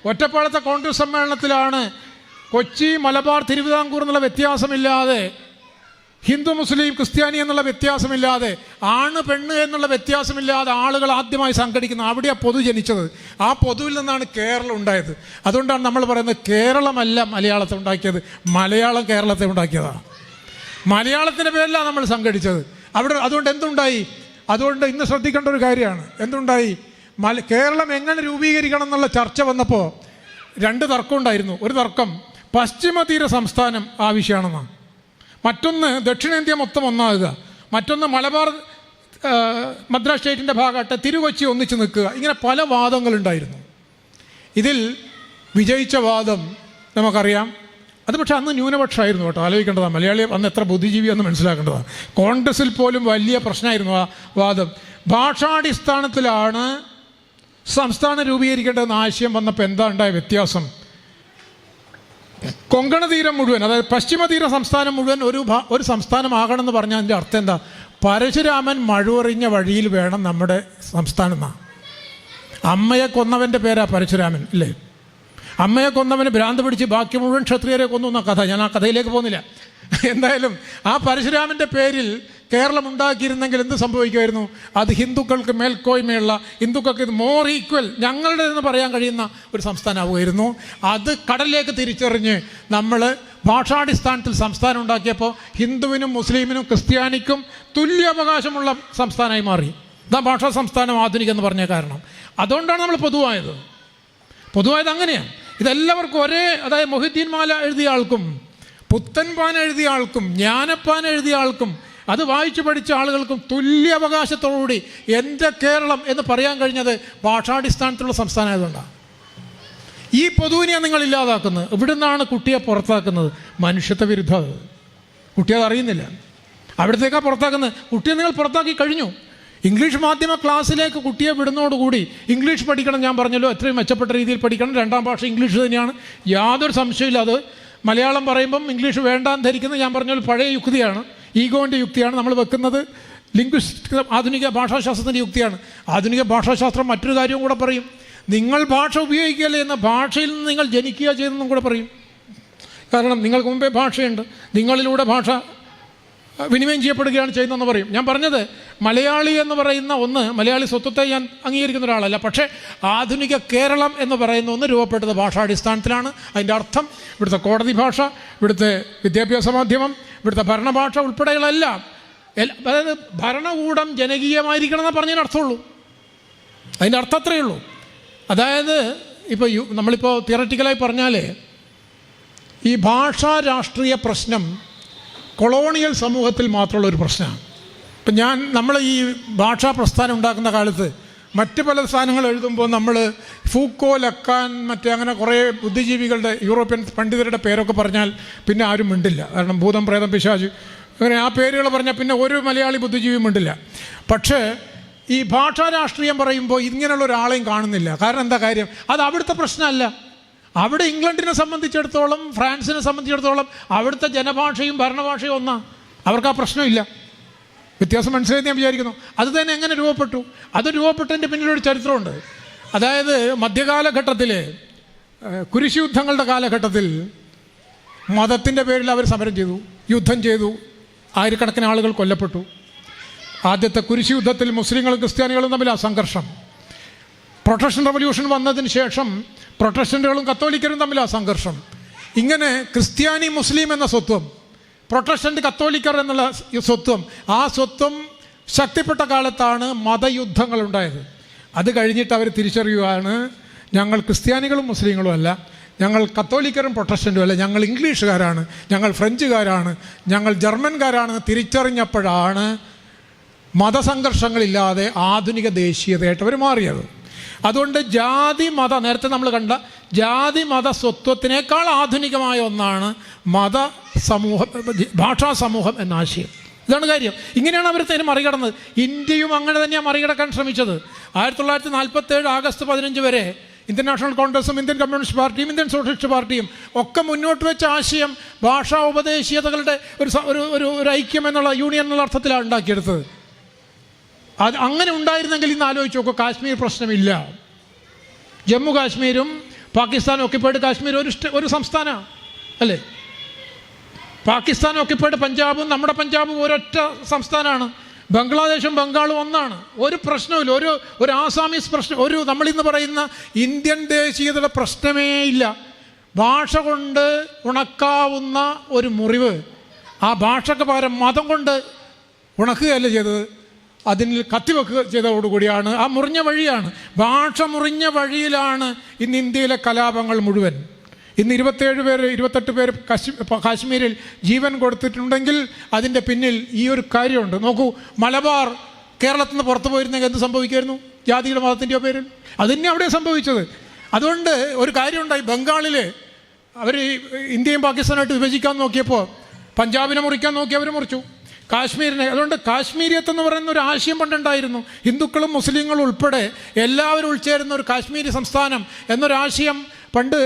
ഒറ്റപ്പാലത്തെ കോൺഗ്രസ് സമ്മേളനത്തിലാണ് കൊച്ചി, മലബാർ, തിരുവിതാംകൂർ എന്നുള്ള വ്യത്യാസമില്ലാതെ, ഹിന്ദു, മുസ്ലിം, ക്രിസ്ത്യാനി എന്നുള്ള വ്യത്യാസമില്ലാതെ, ആണ് പെണ്ണ് എന്നുള്ള വ്യത്യാസമില്ലാതെ ആളുകൾ ആദ്യമായി സംഘടിക്കുന്നത്. അവിടെയാണ് പൊതു ജനിച്ചത്. ആ പൊതുവിൽ നിന്നാണ് കേരളം ഉണ്ടായത്. അതുകൊണ്ടാണ് നമ്മൾ പറയുന്നത് കേരളമല്ല മലയാളത്തെ ഉണ്ടാക്കിയത്, മലയാളം കേരളത്തെ ഉണ്ടാക്കിയതാണ്. മലയാളത്തിൻ്റെ പേരിലാണ് നമ്മൾ സംഘടിച്ചത്. അതുകൊണ്ട് എന്തുണ്ടായി? അതുകൊണ്ട് ഇന്ന് ശ്രദ്ധിക്കേണ്ട ഒരു കാര്യമാണ്. എന്തുണ്ടായി? കേരളം എങ്ങനെ രൂപീകരിക്കണം എന്നുള്ള ചർച്ച വന്നപ്പോൾ 2 തർക്കം ഉണ്ടായിരുന്നു. ഒരു തർക്കം പശ്ചിമതീര സംസ്ഥാനം ആവശ്യമാണെന്നാണ്. മറ്റൊന്ന് ദക്ഷിണേന്ത്യ മൊത്തം ഒന്നാകുക. മറ്റൊന്ന് മലബാർ മദ്രാസ് സ്റ്റേറ്റിൻ്റെ ഭാഗമായിട്ട് തിരുകൊച്ചി ഒന്നിച്ച് നിൽക്കുക. ഇങ്ങനെ പല വാദങ്ങളുണ്ടായിരുന്നു. ഇതിൽ വിജയിച്ച വാദം നമുക്കറിയാം. അത് പക്ഷേ അന്ന് ന്യൂനപക്ഷമായിരുന്നു കേട്ടോ. ആലോചിക്കേണ്ടതാണ്. മലയാളി അന്ന് എത്ര ബുദ്ധിജീവിയാണെന്ന് മനസ്സിലാക്കേണ്ടതാണ്. കോൺഗ്രസിൽ പോലും വലിയ പ്രശ്നമായിരുന്നു ആ വാദം. ഭാഷാടിസ്ഥാനത്തിലാണ് സംസ്ഥാനം രൂപീകരിക്കേണ്ടതെന്ന ആശയം വന്നപ്പോൾ എന്താ ഉണ്ടായ വ്യത്യാസം? കൊങ്കണ തീരം മുഴുവൻ, അതായത് പശ്ചിമതീര സംസ്ഥാനം മുഴുവൻ ഒരു സംസ്ഥാനമാകണമെന്ന് പറഞ്ഞാൽ അതിൻ്റെ അർത്ഥം എന്താ? പരശുരാമൻ മഴുവറിഞ്ഞ വഴിയിൽ വേണം നമ്മുടെ സംസ്ഥാനം എന്നാണ്. അമ്മയെ കൊന്നവൻ്റെ പേരാ പരശുരാമൻ, ഇല്ലേ? അമ്മയെ കൊന്നവന് ഭ്രാന്ത് പിടിച്ച് ബാക്കി മുഴുവൻ ക്ഷത്രിയരെ കൊന്നു എന്ന കഥ. ഞാൻ ആ കഥയിലേക്ക് പോകുന്നില്ല. എന്തായാലും ആ പരശുരാമൻ്റെ പേരിൽ കേരളം ഉണ്ടാക്കിയിരുന്നെങ്കിൽ എന്ത് സംഭവിക്കുമായിരുന്നു? അത് ഹിന്ദുക്കൾക്ക് മേൽക്കോയ്മയുള്ള, ഹിന്ദുക്കൾക്ക് ഇത് മോർ ഈക്വൽ, ഞങ്ങളുടെ എന്ന് പറയാൻ കഴിയുന്ന ഒരു സംസ്ഥാനമാകുമായിരുന്നു. അത് കടലിലേക്ക് തിരിച്ചറിഞ്ഞ് നമ്മൾ ഭാഷാടിസ്ഥാനത്തിൽ സംസ്ഥാനം ഉണ്ടാക്കിയപ്പോൾ ഹിന്ദുവിനും മുസ്ലിമിനും ക്രിസ്ത്യാനിക്കും തുല്യാവകാശമുള്ള സംസ്ഥാനമായി മാറി. ഇതാ ഭാഷാ സംസ്ഥാനം ആധുനികം എന്ന് പറഞ്ഞ കാരണം. അതുകൊണ്ടാണ് നമ്മൾ പൊതുവായത് അങ്ങനെയാണ്. ഇതെല്ലാവർക്കും ഒരേ, അതായത് മൊഹിദ്ദീൻ മാല എഴുതിയ ആൾക്കും പുത്തൻപാൻ എഴുതിയ ആൾക്കും ജ്ഞാനപ്പാൻ എഴുതിയ ആൾക്കും അത് വായിച്ചു പഠിച്ച ആളുകൾക്കും തുല്യ അവകാശത്തോടുകൂടി എൻ്റെ കേരളം എന്ന് പറയാൻ കഴിഞ്ഞത് ഭാഷാടിസ്ഥാനത്തിലുള്ള സംസ്ഥാനമായതുകൊണ്ടാണ്. ഈ പൊതുവിനെയാണ് നിങ്ങൾ ഇല്ലാതാക്കുന്നത്. ഇവിടെ നിന്നാണ് കുട്ടിയെ പുറത്താക്കുന്നത്. മനുഷ്യത്വ വിരുദ്ധ. കുട്ടിയെ അറിയുന്നില്ല. അവിടത്തേക്കാണ് പുറത്താക്കുന്നത്. കുട്ടിയെ നിങ്ങൾ പുറത്താക്കി കഴിഞ്ഞു. ഇംഗ്ലീഷ് മാധ്യമ ക്ലാസ്സിലേക്ക് കുട്ടിയെ വിടുന്നതോടുകൂടി ഇംഗ്ലീഷ് പഠിക്കണം. ഞാൻ പറഞ്ഞല്ലോ, എത്രയും മെച്ചപ്പെട്ട രീതിയിൽ പഠിക്കണം. 2ാം ഭാഷ ഇംഗ്ലീഷ് തന്നെയാണ്, യാതൊരു സംശയമില്ല. അത് മലയാളം പറയുമ്പം ഇംഗ്ലീഷ് വേണ്ടാന്ന് ധരിക്കുന്നത് ഞാൻ പറഞ്ഞ പഴയ യുക്തിയാണ്, ഈഗോൻ്റെ യുക്തിയാണ് നമ്മൾ വെക്കുന്നത്. ലിംഗ്വിസ്റ്റിക് ആധുനിക ഭാഷാശാസ്ത്രത്തിൻ്റെ യുക്തിയാണ്. ആധുനിക ഭാഷാശാസ്ത്രം മറ്റൊരു കാര്യവും കൂടെ പറയും. നിങ്ങൾ ഭാഷ ഉപയോഗിക്കുകയല്ലേ എന്ന ഭാഷയിൽ നിന്ന് നിങ്ങൾ ജനിക്കുക ചെയ്തെന്നും കൂടെ പറയും. കാരണം നിങ്ങൾക്ക് മുമ്പേ ഭാഷയുണ്ട്, നിങ്ങളിലൂടെ ഭാഷ വിനിമയം ചെയ്യപ്പെടുകയാണ് ചെയ്യുന്നതെന്ന് പറയും. ഞാൻ പറഞ്ഞത് മലയാളി എന്ന് പറയുന്ന ഒന്ന്, മലയാളി സ്വത്വത്തെ ഞാൻ അംഗീകരിക്കുന്ന ഒരാളല്ല. പക്ഷേ ആധുനിക കേരളം എന്ന് പറയുന്ന ഒന്ന് രൂപപ്പെട്ടത് ഭാഷാടിസ്ഥാനത്തിലാണ്. അതിൻ്റെ അർത്ഥം ഇവിടുത്തെ കോടതി ഭാഷ, ഇവിടുത്തെ വിദ്യാഭ്യാസ മാധ്യമം, ഇവിടുത്തെ ഭരണഭാഷ ഉൾപ്പെടെയുള്ളതെല്ലാം, അതായത് ഭരണകൂടം ജനകീയമായിരിക്കണം എന്ന് പറഞ്ഞതിന് അർത്ഥമുള്ളൂ. അതിൻ്റെ അർത്ഥം അത്രയേ ഉള്ളൂ. അതായത് ഇപ്പോൾ നമ്മളിപ്പോൾ തിയററ്റിക്കലായി പറഞ്ഞാൽ ഈ ഭാഷാ രാഷ്ട്രീയ പ്രശ്നം കൊളോണിയൽ സമൂഹത്തിൽ മാത്രമുള്ള ഒരു പ്രശ്നമാണ്. ഇപ്പം നമ്മൾ ഈ ഭാഷാ പ്രസ്ഥാനം ഉണ്ടാക്കുന്ന കാലത്ത് മറ്റ് പല സ്ഥാനങ്ങൾ എഴുതുമ്പോൾ നമ്മൾ ഫൂക്കോ, ലക്കാൻ, അങ്ങനെ കുറേ ബുദ്ധിജീവികളുടെ യൂറോപ്യൻ പണ്ഡിതരുടെ പേരൊക്കെ പറഞ്ഞാൽ പിന്നെ ആരും മിണ്ടില്ല. കാരണം ഭൂതം, പ്രേതം, പിശാച് അങ്ങനെ ആ പേരുകൾ പറഞ്ഞാൽ പിന്നെ ഒരു മലയാളി ബുദ്ധിജീവിയും മിണ്ടില്ല. പക്ഷേ ഈ ഭാഷാ രാഷ്ട്രീയം പറയുമ്പോൾ ഇങ്ങനെയുള്ള ഒരാളെയും കാണുന്നില്ല. കാരണം എന്താ കാര്യം? അത് അവിടുത്തെ പ്രശ്നമല്ല. അവിടെ ഇംഗ്ലണ്ടിനെ സംബന്ധിച്ചിടത്തോളം, ഫ്രാൻസിനെ സംബന്ധിച്ചിടത്തോളം അവിടുത്തെ ജനഭാഷയും ഭരണഭാഷയും ഒന്നാണ്. അവർക്ക് ആ പ്രശ്നമില്ല. വ്യത്യാസം മനസ്സിലായി ഞാൻ വിചാരിക്കുന്നു. അത് തന്നെ എങ്ങനെ രൂപപ്പെട്ടു? അത് രൂപപ്പെട്ടതിൻ്റെ പിന്നിലൊരു ചരിത്രമുണ്ട്. അതായത് മധ്യകാലഘട്ടത്തിൽ, കുരിശ് യുദ്ധങ്ങളുടെ കാലഘട്ടത്തിൽ മതത്തിൻ്റെ പേരിൽ അവർ സമരം ചെയ്തു, യുദ്ധം ചെയ്തു, ആയിരക്കണക്കിന് ആളുകൾ കൊല്ലപ്പെട്ടു. ആദ്യത്തെ കുരിശ് യുദ്ധത്തിൽ മുസ്ലിങ്ങളും ക്രിസ്ത്യാനികളും തമ്മിലാണ് സംഘർഷം. പ്രൊട്ടസ്റ്റന്റ് റവല്യൂഷൻ വന്നതിന് ശേഷം പ്രൊട്ടസ്റ്റന്റുകളും കത്തോലിക്കരും തമ്മിലാണ് സംഘർഷം. ഇങ്ങനെ ക്രിസ്ത്യാനി മുസ്ലിം എന്ന സ്വത്വം, പ്രൊട്ടസ്റ്റന്റ് കത്തോലിക്കർ എന്നുള്ള സ്വത്വം, ആ സ്വത്വം ശക്തിപ്പെട്ട കാലത്താണ് മതയുദ്ധങ്ങൾ ഉണ്ടായത്. അത് കഴിഞ്ഞിട്ട് അവർ തിരിച്ചറിയുകയാണ്, ഞങ്ങൾ ക്രിസ്ത്യാനികളും മുസ്ലിങ്ങളും അല്ല, ഞങ്ങൾ കത്തോലിക്കരും പ്രൊട്ടസ്റ്റന്റും അല്ല, ഞങ്ങൾ ഇംഗ്ലീഷുകാരാണ്, ഞങ്ങൾ ഫ്രഞ്ചുകാരാണ്, ഞങ്ങൾ ജർമ്മൻകാരാണെന്ന് തിരിച്ചറിഞ്ഞപ്പോഴാണ് മതസംഘർഷങ്ങളില്ലാതെ ആധുനിക ദേശീയതയായിട്ട് അവർ മാറിയത്. അതുകൊണ്ട് ജാതി മത, നേരത്തെ നമ്മൾ കണ്ട ജാതി മത സ്വത്വത്തിനേക്കാൾ ആധുനികമായ ഒന്നാണ് മത സമൂഹം, ഭാഷാ സമൂഹം എന്ന ആശയം. ഇതാണ് കാര്യം. ഇങ്ങനെയാണ് അവർ തന്നെ മറികടന്നത്. ഇന്ത്യയും അങ്ങനെ തന്നെയാണ് മറികടക്കാൻ ശ്രമിച്ചത്. 1947 ആഗസ്റ്റ് 15 വരെ ഇന്ത്യൻ നാഷണൽ കോൺഗ്രസും ഇന്ത്യൻ കമ്മ്യൂണിസ്റ്റ് പാർട്ടിയും ഇന്ത്യൻ സോഷ്യലിസ്റ്റ് പാർട്ടിയും ഒക്കെ മുന്നോട്ട് വെച്ച ആശയം ഭാഷാ ഉപദേശീയതകളുടെ ഒരു ഐക്യം എന്നുള്ള യൂണിയൻ എന്നുള്ള അർത്ഥത്തിലാണ് ഉണ്ടാക്കിയെടുത്തത്. അത് അങ്ങനെ ഉണ്ടായിരുന്നെങ്കിൽ ഇന്ന് ആലോചിച്ച് നോക്കുക, കാശ്മീർ പ്രശ്നമില്ല. ജമ്മു കാശ്മീരും പാകിസ്ഥാൻ ഓക്യുപ്പൈഡ് കാശ്മീരും ഒരു സംസ്ഥാനമാണ് അല്ലേ? പാകിസ്ഥാൻ ഓക്യുപ്പൈഡ് പഞ്ചാബും നമ്മുടെ പഞ്ചാബും ഒരൊറ്റ സംസ്ഥാനമാണ്. ബംഗ്ലാദേശും ബംഗാളും ഒന്നാണ്. ഒരു പ്രശ്നമില്ല. ഒരു ആസാമീസ് പ്രശ്നം, നമ്മളിന്ന് പറയുന്ന ഇന്ത്യൻ ദേശീയതയുടെ പ്രശ്നമേ ഇല്ല. ഭാഷ കൊണ്ട് ഉണക്കാവുന്ന ഒരു മുറിവ് ആ ഭാഷയ്ക്ക് പകരം മതം കൊണ്ട് ഉണക്കുകയല്ല ചെയ്തത്, അതിൽ കത്തിവെക്കുക ചെയ്തതോടുകൂടിയാണ്. ആ മുറിഞ്ഞ വഴിയാണ്, ഭാഷ മുറിഞ്ഞ വഴിയിലാണ് ഇന്ന് ഇന്ത്യയിലെ കലാപങ്ങൾ മുഴുവൻ. ഇന്ന് 28 പേര് കാശ്മീരിൽ ജീവൻ കൊടുത്തിട്ടുണ്ടെങ്കിൽ അതിൻ്റെ പിന്നിൽ ഈ ഒരു കാര്യമുണ്ട്. നോക്കൂ, മലബാർ കേരളത്തിൽ നിന്ന് പുറത്തു പോയിരുന്നെങ്കിൽ എന്ത് സംഭവിക്കുമായിരുന്നു? ജാതിയുടെ മതത്തിൻ്റെയോ പേരിൽ അത് തന്നെ അവിടെ സംഭവിച്ചത്. അതുകൊണ്ട് ഒരു കാര്യമുണ്ടായി. ബംഗാളിൽ അവർ ഇന്ത്യയും പാകിസ്ഥാനായിട്ട് വിഭജിക്കാൻ നോക്കിയപ്പോൾ പഞ്ചാബിനെ മുറിക്കാൻ നോക്കി, അവർ മുറിച്ചു കാശ്മീരിനെ. അതുകൊണ്ട് കാശ്മീരിയത്ത് എന്ന് പറയുന്ന ഒരു ആശയം പണ്ടുണ്ടായിരുന്നു. ഹിന്ദുക്കളും മുസ്ലിങ്ങളും ഉൾപ്പെടെ എല്ലാവരും ഉൾച്ചേരുന്ന ഒരു കാശ്മീരി സംസ്ഥാനം എന്നൊരാശയം പണ്ട്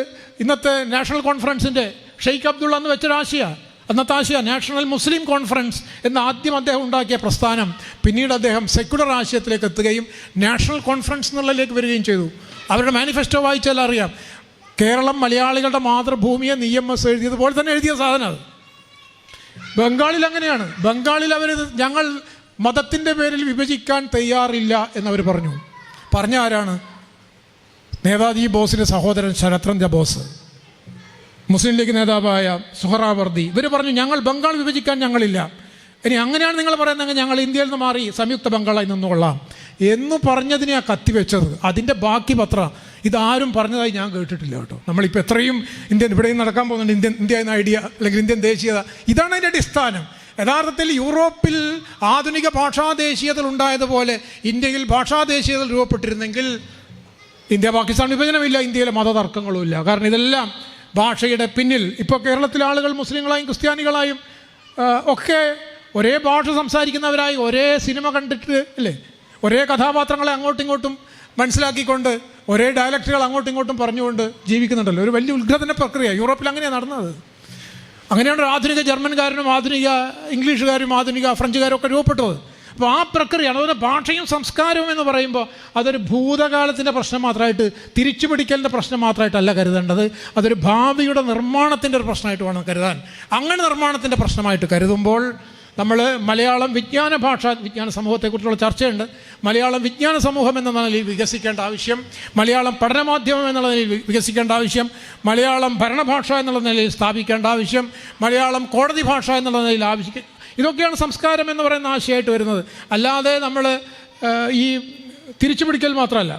ഇന്നത്തെ നാഷണൽ കോൺഫറൻസിൻ്റെ ഷെയ്ഖ് അബ്ദുള്ള എന്ന് വെച്ചൊരാശയമാണ്. അന്നത്തെ ആശയ നാഷണൽ മുസ്ലിം കോൺഫറൻസ് എന്ന് ആദ്യം അദ്ദേഹം ഉണ്ടാക്കിയ പ്രസ്ഥാനം പിന്നീട് അദ്ദേഹം സെക്യുലർ ആശയത്തിലേക്ക് എത്തുകയും നാഷണൽ കോൺഫറൻസ് എന്നുള്ളതിലേക്ക് വരികയും ചെയ്തു. അവരുടെ മാനിഫെസ്റ്റോ വായിച്ചാൽ അറിയാം, കേരളം മലയാളികളുടെ മാതൃഭൂമിയെ EMS എഴുതിയതുപോലെ തന്നെ എഴുതിയ സാധനം അത്. ബംഗാളിൽ അങ്ങനെയാണ്. ബംഗാളിൽ അവർ ഞങ്ങൾ മതത്തിൻ്റെ പേരിൽ വിഭജിക്കാൻ തയ്യാറില്ല എന്നവർ പറഞ്ഞു. പറഞ്ഞ ആരാണ്? നേതാജി ബോസിൻ്റെ സഹോദരൻ ശരത്ചന്ദ്ര ബോസ്, മുസ്ലിം ലീഗ് നേതാവായ സുഹറാവർദി. ഇവർ പറഞ്ഞു ഞങ്ങൾ ബംഗാൾ വിഭജിക്കാൻ ഞങ്ങളില്ല. ഇനി അങ്ങനെയാണ് നിങ്ങൾ പറയുന്നതെങ്കിൽ ഞങ്ങൾ ഇന്ത്യയിൽ നിന്ന് മാറി സംയുക്ത ബംഗാളായി നിന്നുകൊള്ളാം എന്ന് പറഞ്ഞതിനെയാണ് കത്തിവെച്ചത്. അതിൻ്റെ ബാക്കി പത്രം ഇതാരും പറഞ്ഞതായി ഞാൻ കേട്ടിട്ടില്ല കേട്ടോ. നമ്മളിപ്പോൾ എത്രയും ഇവിടെയും നടക്കാൻ പോകുന്നുണ്ട് ഇന്ത്യ എന്ന ഐഡിയ അല്ലെങ്കിൽ ഇന്ത്യൻ ദേശീയത. ഇതാണ് അതിൻ്റെ അടിസ്ഥാനം. യഥാർത്ഥത്തിൽ യൂറോപ്പിൽ ആധുനിക ഭാഷാ ദേശീയതകൾ ഉണ്ടായതുപോലെ ഇന്ത്യയിൽ ഭാഷാ ദേശീയതകൾ രൂപപ്പെട്ടിരുന്നെങ്കിൽ ഇന്ത്യ പാകിസ്ഥാൻ വിഭജനമില്ല, ഇന്ത്യയിലെ മതതർക്കങ്ങളുമില്ല. കാരണം ഇതെല്ലാം ഭാഷയുടെ പിന്നിൽ. ഇപ്പോൾ കേരളത്തിലെ ആളുകൾ മുസ്ലിങ്ങളായും ക്രിസ്ത്യാനികളായും ഒക്കെ ഒരേ ഭാഷ സംസാരിക്കുന്നവരായി ഒരേ സിനിമ കണ്ടിട്ട് അല്ലേ, ഒരേ കഥാപാത്രങ്ങളെ അങ്ങോട്ടും ഇങ്ങോട്ടും മനസ്സിലാക്കിക്കൊണ്ട് ഒരേ ഡയലക്റ്റുകൾ അങ്ങോട്ടും ഇങ്ങോട്ടും പറഞ്ഞുകൊണ്ട് ജീവിക്കുന്നുണ്ടല്ലോ. ഒരു വലിയ ഉദ്ഘാടന പ്രക്രിയ യൂറോപ്പിൽ അങ്ങനെയാണ് നടന്നത്. അങ്ങനെയാണ് ആധുനിക ജർമ്മൻകാരനും ആധുനിക ഇംഗ്ലീഷുകാരും ആധുനിക ഫ്രഞ്ചുകാരും ഒക്കെ രൂപപ്പെട്ടത്. അപ്പോൾ ആ പ്രക്രിയയാണ്. അതുപോലെ ഭാഷയും സംസ്കാരവും എന്ന് പറയുമ്പോൾ അതൊരു ഭൂതകാലത്തിൻ്റെ പ്രശ്നം മാത്രമായിട്ട്, തിരിച്ചു പിടിക്കലിൻ്റെ പ്രശ്നം മാത്രമായിട്ടല്ല കരുതേണ്ടത്. അതൊരു ഭാവിയുടെ നിർമ്മാണത്തിൻ്റെ ഒരു പ്രശ്നമായിട്ട് വേണം കരുതാൻ. അങ്ങനെ നിർമ്മാണത്തിൻ്റെ പ്രശ്നമായിട്ട് കരുതുമ്പോൾ നമ്മൾ മലയാളം വിജ്ഞാന സമൂഹത്തെക്കുറിച്ചുള്ള ചർച്ചയുണ്ട്. മലയാളം വിജ്ഞാന സമൂഹം എന്ന നിലയിൽ വികസിക്കേണ്ട ആവശ്യം, മലയാളം പഠനമാധ്യമം എന്നുള്ള നിലയിൽ വികസിക്കേണ്ട ആവശ്യം, മലയാളം ഭരണഭാഷ എന്നുള്ള നിലയിൽ സ്ഥാപിക്കേണ്ട ആവശ്യം, മലയാളം കോടതി ഭാഷ എന്നുള്ള നിലയിൽ ആവശ്യം, ഇതൊക്കെയാണ് സംസ്കാരം എന്ന് പറയുന്ന ആശയമായിട്ട് വരുന്നത്. അല്ലാതെ നമ്മൾ ഈ തിരിച്ചുപിടിക്കൽ മാത്രമല്ല,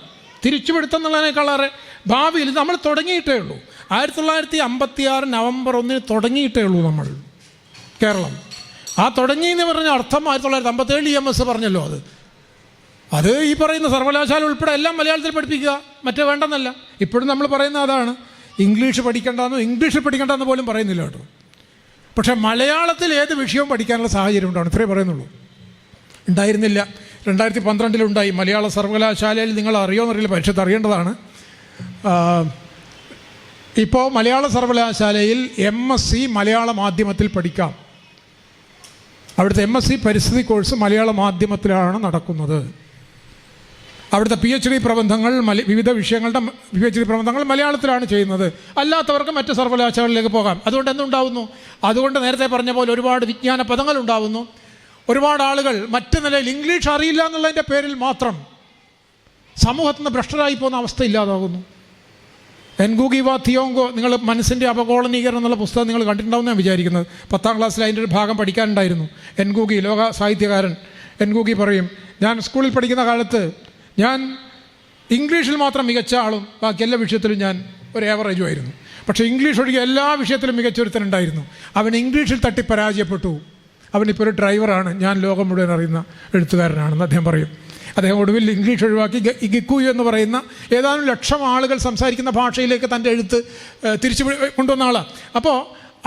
തിരിച്ചുപിടുത്തം എന്നുള്ളതിനേക്കാളേറെ ഭാവിയിൽ നമ്മൾ തുടങ്ങിയിട്ടേ ഉള്ളൂ. 1956 നവംബർ 1 തുടങ്ങിയിട്ടേ ഉള്ളൂ നമ്മൾ കേരളം. ആ തുടങ്ങി എന്ന് പറഞ്ഞ അർത്ഥം 1957 EMS പറഞ്ഞല്ലോ. അത് ഈ പറയുന്ന സർവകലാശാല ഉൾപ്പെടെ എല്ലാം മലയാളത്തിൽ പഠിപ്പിക്കുക, മറ്റേ വേണ്ടെന്നല്ല. ഇപ്പോഴും നമ്മൾ പറയുന്ന അതാണ്. ഇംഗ്ലീഷ് പഠിക്കേണ്ടെന്ന് പോലും പറയുന്നില്ല കേട്ടോ. പക്ഷേ മലയാളത്തിൽ ഏത് വിഷയവും പഠിക്കാനുള്ള സാഹചര്യം ഉണ്ടാണ്, ഇത്രേ പറയുന്നുള്ളൂ. ഉണ്ടായിരുന്നില്ല. 2012 മലയാള സർവകലാശാലയിൽ. നിങ്ങൾ അറിയുമെന്നറിയില്ല, പരിഷത്ത് അറിയേണ്ടതാണ്. ഇപ്പോൾ മലയാള സർവകലാശാലയിൽ MSc മലയാള മാധ്യമത്തിൽ പഠിക്കാം. അവിടുത്തെ MSc പരിസ്ഥിതി കോഴ്സ് മലയാള മാധ്യമത്തിലാണ് നടക്കുന്നത്. അവിടുത്തെ PhD പ്രബന്ധങ്ങൾ വിവിധ വിഷയങ്ങളുടെ PhD പ്രബന്ധങ്ങൾ മലയാളത്തിലാണ് ചെയ്യുന്നത്. അല്ലാത്തവർക്ക് മറ്റ് സർവകലാശാലകളിലേക്ക് പോകാം. അതുകൊണ്ട് എന്തുണ്ടാവുന്നു? അതുകൊണ്ട് നേരത്തെ പറഞ്ഞ പോലെ ഒരുപാട് വിജ്ഞാന പദങ്ങൾ ഉണ്ടാവുന്നു. ഒരുപാട് ആളുകൾ മറ്റു നിലയിൽ ഇംഗ്ലീഷ് അറിയില്ല എന്നുള്ളതിൻ്റെ പേരിൽ മാത്രം സമൂഹത്തിൽ നിന്ന് ഭ്രഷ്ടരായി പോകുന്ന അവസ്ഥ ഇല്ലാതാകുന്നു. എൻഗൂഗി വാ തിയോങ്കോ, നിങ്ങൾ മനസ്സിൻ്റെ അപകോളനീകരണം എന്നുള്ള പുസ്തകം നിങ്ങൾ കണ്ടിട്ടുണ്ടാവും ഞാൻ വിചാരിക്കുന്നത്. 10ാം ക്ലാസ്സിൽ അതിൻ്റെ ഒരു ഭാഗം പഠിക്കാനുണ്ടായിരുന്നു. എൻഗൂഗി, ലോക സാഹിത്യകാരൻ എൻഗൂഗി പറയും, ഞാൻ സ്കൂളിൽ പഠിക്കുന്ന കാലത്ത് ഞാൻ ഇംഗ്ലീഷിൽ മാത്രം മികച്ച ആളും ബാക്കി എല്ലാ വിഷയത്തിലും ഞാൻ ഒരു ഏവറേജും ആയിരുന്നു. പക്ഷേ ഇംഗ്ലീഷ് ഒഴികെ എല്ലാ വിഷയത്തിലും മികച്ചൊരുത്തനുണ്ടായിരുന്നു. അവൻ ഇംഗ്ലീഷിൽ തട്ടി പരാജയപ്പെട്ടു. അവനിപ്പോൾ ഒരു ഡ്രൈവറാണ്. ഞാൻ ലോകം മുഴുവൻ അറിയുന്ന എഴുത്തുകാരനാണെന്ന് അദ്ദേഹം പറയും. അദ്ദേഹം ഒടുവിൽ ഇംഗ്ലീഷ് ഒഴിവാക്കി ഗിക്കുയു എന്ന് പറയുന്ന ഏതാനും ലക്ഷം ആളുകൾ സംസാരിക്കുന്ന ഭാഷയിലേക്ക് തൻ്റെ എഴുത്ത് തിരിച്ചു കൊണ്ടുവന്ന ആളാണ്. അപ്പോൾ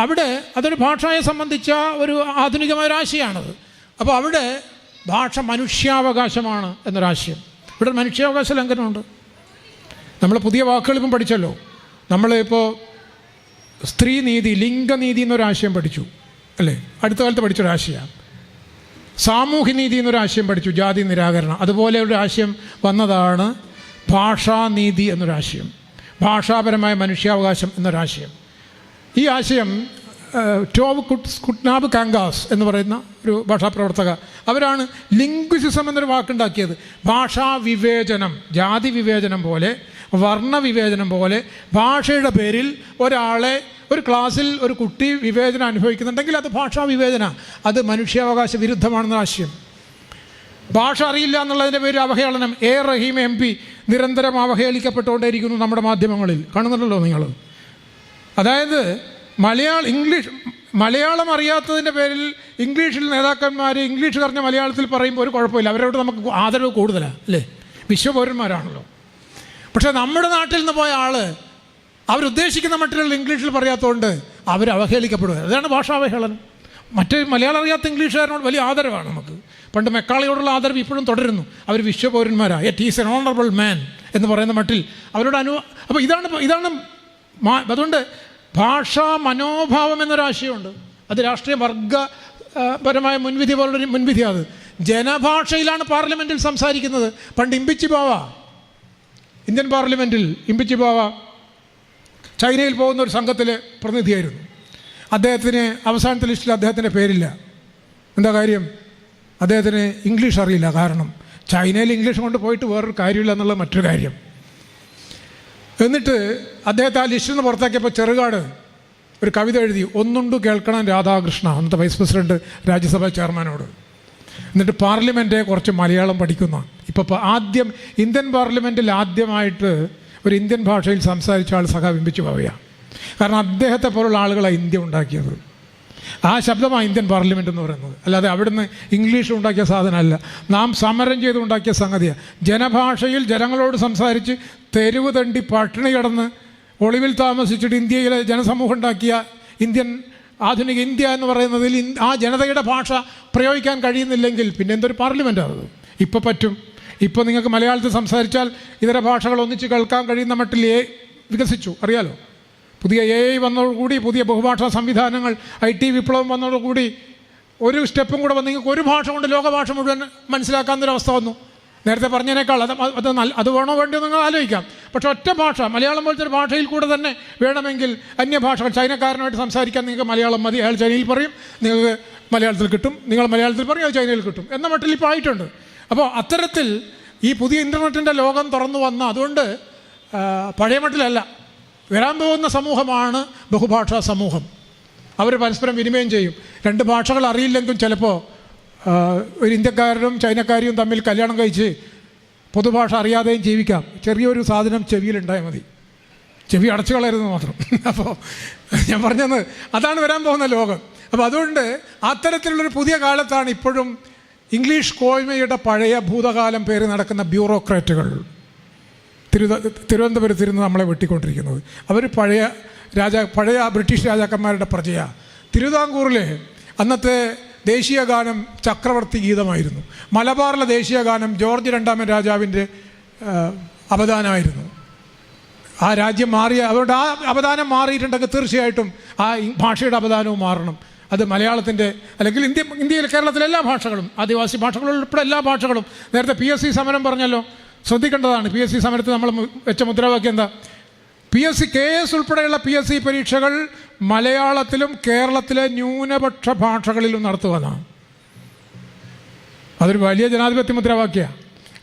അവിടെ അതൊരു ഭാഷയെ സംബന്ധിച്ച ഒരു ആധുനികമായ ഒരാശയമാണത്. അപ്പോൾ അവിടെ ഭാഷ മനുഷ്യാവകാശമാണ് എന്നൊരാശയം. ഇവിടെ മനുഷ്യാവകാശ ലംഘനമുണ്ട്. നമ്മൾ പുതിയ വാക്കുകൾ ഇപ്പം പഠിച്ചല്ലോ. നമ്മളിപ്പോൾ സ്ത്രീനീതി, ലിംഗനീതി എന്നൊരാശയം പഠിച്ചു അല്ലേ? അടുത്ത കാലത്ത് പഠിച്ചൊരാശയമാണ്. സാമൂഹ്യനീതി എന്നൊരാശയം പഠിച്ചു, ജാതി നിരാകരണം. അതുപോലെ ഒരു ആശയം വന്നതാണ് ഭാഷാനീതി എന്നൊരാശയം, ഭാഷാപരമായ മനുഷ്യാവകാശം എന്നൊരാശയം. ഈ ആശയം ടോവ് കുട്നാബ് കാങ്കാസ് എന്ന് പറയുന്ന ഒരു ഭാഷാപ്രവർത്തക, അവരാണ് ലിംഗ്വിസിസം എന്നൊരു വാക്കുണ്ടാക്കിയത്. ഭാഷാ വിവേചനം, ജാതി വിവേചനം പോലെ, വർണ്ണവിവേചനം പോലെ ഭാഷയുടെ പേരിൽ ഒരാളെ, ഒരു ക്ലാസ്സിൽ ഒരു കുട്ടി വിവേചനം അനുഭവിക്കുന്നുണ്ടെങ്കിൽ അത് ഭാഷാ വിവേചന, അത് മനുഷ്യാവകാശ വിരുദ്ധമാണെന്ന ആശയം. ഭാഷ അറിയില്ല എന്നുള്ളതിൻ്റെ പേരിൽ അവഹേളനം. റഹീം MP നിരന്തരം അവഹേളിക്കപ്പെട്ടുകൊണ്ടേയിരിക്കുന്നു നമ്മുടെ മാധ്യമങ്ങളിൽ, കാണുന്നുണ്ടല്ലോ നിങ്ങൾ. അതായത് മലയാളം അറിയാത്തതിൻ്റെ പേരിൽ ഇംഗ്ലീഷിൽ നേതാക്കന്മാർ ഇംഗ്ലീഷ് പറഞ്ഞ മലയാളത്തിൽ പറയുമ്പോൾ ഒരു കുഴപ്പമില്ല, അവരോട് നമുക്ക് ആദരവ് കൂടുതലാണ് അല്ലേ? വിശ്വപൗരന്മാരാണല്ലോ. പക്ഷേ നമ്മുടെ നാട്ടിൽ നിന്ന് പോയ ആൾ അവരുദ്ദേശിക്കുന്ന മട്ടിലുള്ള ഇംഗ്ലീഷിൽ പറയാത്തതുകൊണ്ട് അവർ അവഹേളിക്കപ്പെടുക. അതാണ് ഭാഷാവഹേളനം. മറ്റേ മലയാളം അറിയാത്ത ഇംഗ്ലീഷുകാരനോട് വലിയ ആദരവാണ് നമുക്ക്. പണ്ട് മെക്കാളിയോടുള്ള ആദരവ് ഇപ്പോഴും തുടരുന്നു. അവർ വിശ്വപൗരന്മാരാണ്. ഈസ് എൻ ഓണറബിൾ മാൻ എന്ന് പറയുന്ന മട്ടിൽ അവരോട് അപ്പോൾ ഇതാണ് അതുകൊണ്ട് ഭാഷാ മനോഭാവം എന്നൊരാശയമുണ്ട്. അത് രാഷ്ട്രീയ വർഗപരമായ മുൻവിധി പോലുള്ളൊരു മുൻവിധിയാണ്. അത് ജനഭാഷയിലാണ് പാർലമെൻറ്റിൽ സംസാരിക്കുന്നത്. പണ്ട് ഇമ്പിച്ചി ബാവ, ഇന്ത്യൻ പാർലമെൻറ്റിൽ ഇമ്പിച്ചി ബാവ ചൈനയിൽ പോകുന്ന ഒരു സംഘത്തിലെ പ്രതിനിധിയായിരുന്നു. അദ്ദേഹത്തിന് അവസാനത്തെ ലിസ്റ്റിൽ അദ്ദേഹത്തിൻ്റെ പേരില്ല. എന്താ കാര്യം? അദ്ദേഹത്തിന് ഇംഗ്ലീഷ് അറിയില്ല. കാരണം ചൈനയിൽ ഇംഗ്ലീഷ് കൊണ്ട് പോയിട്ട് വേറൊരു കാര്യമില്ല എന്നുള്ള മറ്റൊരു കാര്യം. എന്നിട്ട് അദ്ദേഹത്തെ ആ ലിസ്റ്റിൽ നിന്ന് പുറത്താക്കിയപ്പോൾ ചെറുകാട് ഒരു കവിത എഴുതി, ഒന്നുണ്ടു കേൾക്കണം രാധാകൃഷ്ണ, അന്നത്തെ വൈസ് പ്രസിഡന്റ് രാജ്യസഭാ ചെയർമാനോട്. എന്നിട്ട് പാർലമെൻറ്റ് കുറച്ച് മലയാളം പഠിക്കുന്ന, ഇപ്പോൾ ആദ്യം ഇന്ത്യൻ പാർലമെൻറ്റിൽ ആദ്യമായിട്ട് ഒരു ഇന്ത്യൻ ഭാഷയിൽ സംസാരിച്ച ആൾ സഖാവിമ്പിച്ചു പോവുകയാണ്. കാരണം അദ്ദേഹത്തെ പോലുള്ള ആളുകളാണ് ഇന്ത്യ ഉണ്ടാക്കിയത്. ആ ശബ്ദമാണ് ഇന്ത്യൻ പാർലമെൻറ്റ് എന്ന് പറയുന്നത്. അല്ലാതെ അവിടുന്ന് ഇംഗ്ലീഷ് ഉണ്ടാക്കിയ സാധനമല്ല. നാം സമരം ചെയ്ത് ഉണ്ടാക്കിയ സംഗതിയാണ്. ജനഭാഷയിൽ ജനങ്ങളോട് സംസാരിച്ച് തെരുവ് തണ്ടി പട്ടിണി കിടന്ന് ഒളിവിൽ താമസിച്ചിട്ട് ഇന്ത്യയിലെ ജനസമൂഹം ഉണ്ടാക്കിയ ആധുനിക ഇന്ത്യ എന്ന് പറയുന്നതിൽ ആ ജനതയുടെ ഭാഷ പ്രയോഗിക്കാൻ കഴിയുന്നില്ലെങ്കിൽ പിന്നെ എന്തൊരു പാർലമെൻറ്റാണത്? ഇപ്പോൾ പറ്റും. ഇപ്പോൾ നിങ്ങൾക്ക് മലയാളത്തിൽ സംസാരിച്ചാൽ ഇതര ഭാഷകൾ ഒന്നിച്ച് കേൾക്കാൻ കഴിയുന്ന മട്ടിൽ വികസിച്ചു, അറിയാലോ. പുതിയ AI വന്നതോടുകൂടി, പുതിയ ബഹുഭാഷാ സംവിധാനങ്ങൾ, IT വിപ്ലവം വന്നതോടുകൂടി ഒരു സ്റ്റെപ്പും കൂടെ വന്ന് നിങ്ങൾക്ക് ഒരു ഭാഷ കൊണ്ട് ലോകഭാഷ മുഴുവൻ മനസ്സിലാക്കാവുന്നൊരവസ്ഥ വന്നു. നേരത്തെ പറഞ്ഞതിനേക്കാൾ അത് വേണോ വേണ്ടോ നിങ്ങൾ ആലോചിക്കാം. പക്ഷെ ഒറ്റ ഭാഷ, മലയാളം പോലത്തെ ഒരു ഭാഷയിൽ കൂടെ തന്നെ വേണമെങ്കിൽ അന്യഭാഷകൾ, ചൈനക്കാരനായിട്ട് സംസാരിക്കാൻ നിങ്ങൾക്ക് മലയാളം മതി, അയാൾ ചൈനയിൽ പറയും, നിങ്ങൾക്ക് മലയാളത്തിൽ കിട്ടും, നിങ്ങൾ മലയാളത്തിൽ പറയും, അത് ചൈനയിൽ കിട്ടും എന്ന മട്ടിൽ ഇപ്പോൾ ആയിട്ടുണ്ട്. അപ്പോൾ അത്തരത്തിൽ ഈ പുതിയ ഇൻ്റർനെറ്റിൻ്റെ ലോകം തുറന്നു വന്ന, അതുകൊണ്ട് പഴയ മട്ടിലല്ല, വരാൻ പോകുന്ന സമൂഹമാണ് ബഹുഭാഷാ സമൂഹം. അവർ പരസ്പരം വിനിമയം ചെയ്യും. രണ്ട് ഭാഷകൾ അറിയില്ലെങ്കിലും ചിലപ്പോൾ ഒരു ഇന്ത്യക്കാരനും ചൈനക്കാരിയും തമ്മിൽ കല്യാണം കഴിച്ച് പൊതുഭാഷ അറിയാതെയും ജീവിക്കാം. ചെറിയൊരു സാധനം ചെവിയിലുണ്ടായാൽ മതി, ചെവി അടച്ചു കളയരുതെന്ന് മാത്രം. അപ്പോൾ ഞാൻ പറഞ്ഞത് അതാണ് വരാൻ പോകുന്ന ലോകം. അപ്പോൾ അതുകൊണ്ട് അത്തരത്തിലുള്ളൊരു പുതിയ കാലത്താണ് ഇപ്പോഴും ഇംഗ്ലീഷ് കോയ്മയുടെ പഴയ ഭൂതകാലം പേര് നടക്കുന്ന ബ്യൂറോക്രാറ്റുകൾ തിരുവനന്തപുരത്തിരുന്ന് നമ്മളെ വെട്ടിക്കൊണ്ടിരിക്കുന്നത്. അവർ പഴയ ബ്രിട്ടീഷ് രാജാക്കന്മാരുടെ പ്രജയാണ്. തിരുവിതാംകൂറിലെ അന്നത്തെ ദേശീയ ഗാനം ചക്രവർത്തി ഗീതമായിരുന്നു. മലബാറിലെ ദേശീയ ഗാനം ജോർജ് രണ്ടാമൻ രാജാവിൻ്റെ അവദാനമായിരുന്നു. ആ രാജ്യം മാറിയ, അതുകൊണ്ട് ആ അവദാനം മാറിയിട്ടുണ്ടെങ്കിൽ തീർച്ചയായിട്ടും ആ ഭാഷയുടെ അവദാനവും മാറണം. അത് മലയാളത്തിൻ്റെ അല്ലെങ്കിൽ ഇന്ത്യയിൽ കേരളത്തിലെ എല്ലാ ഭാഷകളും, ആദിവാസി ഭാഷകൾ ഉൾപ്പെടെ എല്ലാ ഭാഷകളും. നേരത്തെ PSC സമരം പറഞ്ഞല്ലോ, ശ്രദ്ധിക്കേണ്ടതാണ്. PSC സമരത്തിൽ നമ്മൾ വെച്ച മുദ്രാവാക്യം എന്താ? KS ഉൾപ്പെടെയുള്ള PSC പരീക്ഷകൾ മലയാളത്തിലും കേരളത്തിലെ ന്യൂനപക്ഷ ഭാഷകളിലും നടത്തുവാനാണ്. അതൊരു വലിയ ജനാധിപത്യ മുദ്രാവാക്യമാണ്.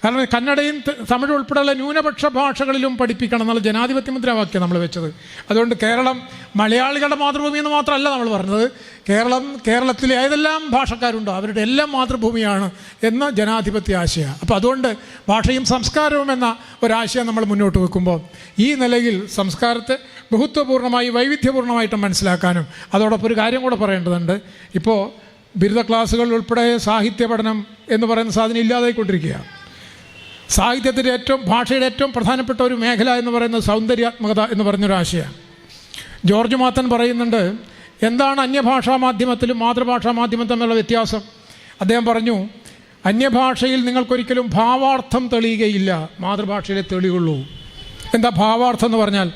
കാരണം കന്നഡയും തമിഴ് ഉൾപ്പെടെയുള്ള ന്യൂനപക്ഷ ഭാഷകളിലും പഠിപ്പിക്കണം എന്നുള്ള ജനാധിപത്യ മുദ്രാവാക്യം നമ്മൾ വെച്ചത്. അതുകൊണ്ട് കേരളം മലയാളികളുടെ മാതൃഭൂമി എന്ന് മാത്രമല്ല നമ്മൾ പറഞ്ഞത്, കേരളത്തിലെ ഏതെല്ലാം ഭാഷക്കാരുണ്ടോ അവരുടെ എല്ലാം മാതൃഭൂമിയാണ് എന്ന ജനാധിപത്യ ആശയം. അപ്പോൾ അതുകൊണ്ട് ഭാഷയും സംസ്കാരവും എന്ന ഒരാശയം നമ്മൾ മുന്നോട്ട് വെക്കുമ്പോൾ ഈ നിലയിൽ സംസ്കാരത്തെ ബഹുത്വപൂർണ്ണമായി വൈവിധ്യപൂർണ്ണമായിട്ട് മനസ്സിലാക്കാനും, അതോടൊപ്പം ഒരു കാര്യം കൂടെ പറയേണ്ടതുണ്ട്. ഇപ്പോൾ ബിരുദ ക്ലാസ്സുകൾ ഉൾപ്പെടെ സാഹിത്യ പഠനം എന്ന് പറയുന്ന സാധനം ഇല്ലാതായിക്കൊണ്ടിരിക്കുകയാണ്. സാഹിത്യത്തിൻ്റെ ഭാഷയുടെ ഏറ്റവും പ്രധാനപ്പെട്ട ഒരു മേഖല എന്ന് പറയുന്നത് സൗന്ദര്യാത്മകത എന്ന് പറഞ്ഞൊരാശയമാണ്. ജോർജ് മാത്തൻ പറയുന്നുണ്ട്, എന്താണ് അന്യഭാഷാ മാധ്യമത്തിലും മാതൃഭാഷാ മാധ്യമം തമ്മിലുള്ള വ്യത്യാസം? അദ്ദേഹം പറഞ്ഞു, അന്യഭാഷയിൽ നിങ്ങൾക്കൊരിക്കലും ഭാവാർത്ഥം തെളിയുകയില്ല, മാതൃഭാഷയിലെ തെളിയുള്ളൂ. എന്താ ഭാവാർത്ഥം എന്ന് പറഞ്ഞാൽ?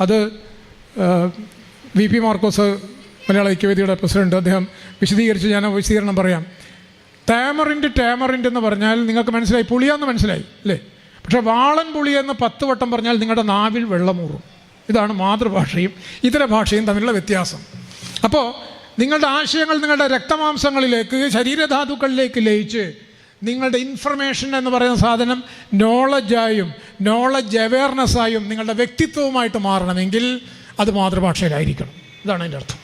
അത് VP മാർക്കോസ് മലയാള ഐക്യവേദിയുടെ പ്രസിഡന്റ്, അദ്ദേഹം വിശദീകരിച്ച് ഞാൻ വിശദീകരണം പറയാം. ടാമറിൻ്റ് എന്ന് പറഞ്ഞാൽ നിങ്ങൾക്ക് മനസ്സിലായി, പുളിയാന്ന് മനസ്സിലായി അല്ലേ? പക്ഷേ വാളൻ പുളി എന്ന് 10 വട്ടം പറഞ്ഞാൽ നിങ്ങളുടെ നാവിൽ വെള്ളമൂറും. ഇതാണ് മാതൃഭാഷയും ഇതര ഭാഷയും തമ്മിലുള്ള വ്യത്യാസം. അപ്പോൾ നിങ്ങളുടെ ആശയങ്ങൾ നിങ്ങളുടെ രക്തമാംസങ്ങളിലേക്ക്, ശരീരധാതുക്കളിലേക്ക് ലയിച്ച് നിങ്ങളുടെ ഇൻഫർമേഷൻ എന്ന് പറയുന്ന സാധനം നോളജായും നോളജ് അവെയർനെസ്സായും നിങ്ങളുടെ വ്യക്തിത്വവുമായിട്ട് മാറണമെങ്കിൽ അത് മാതൃഭാഷയിലായിരിക്കണം. ഇതാണ് അതിൻ്റെ അർത്ഥം.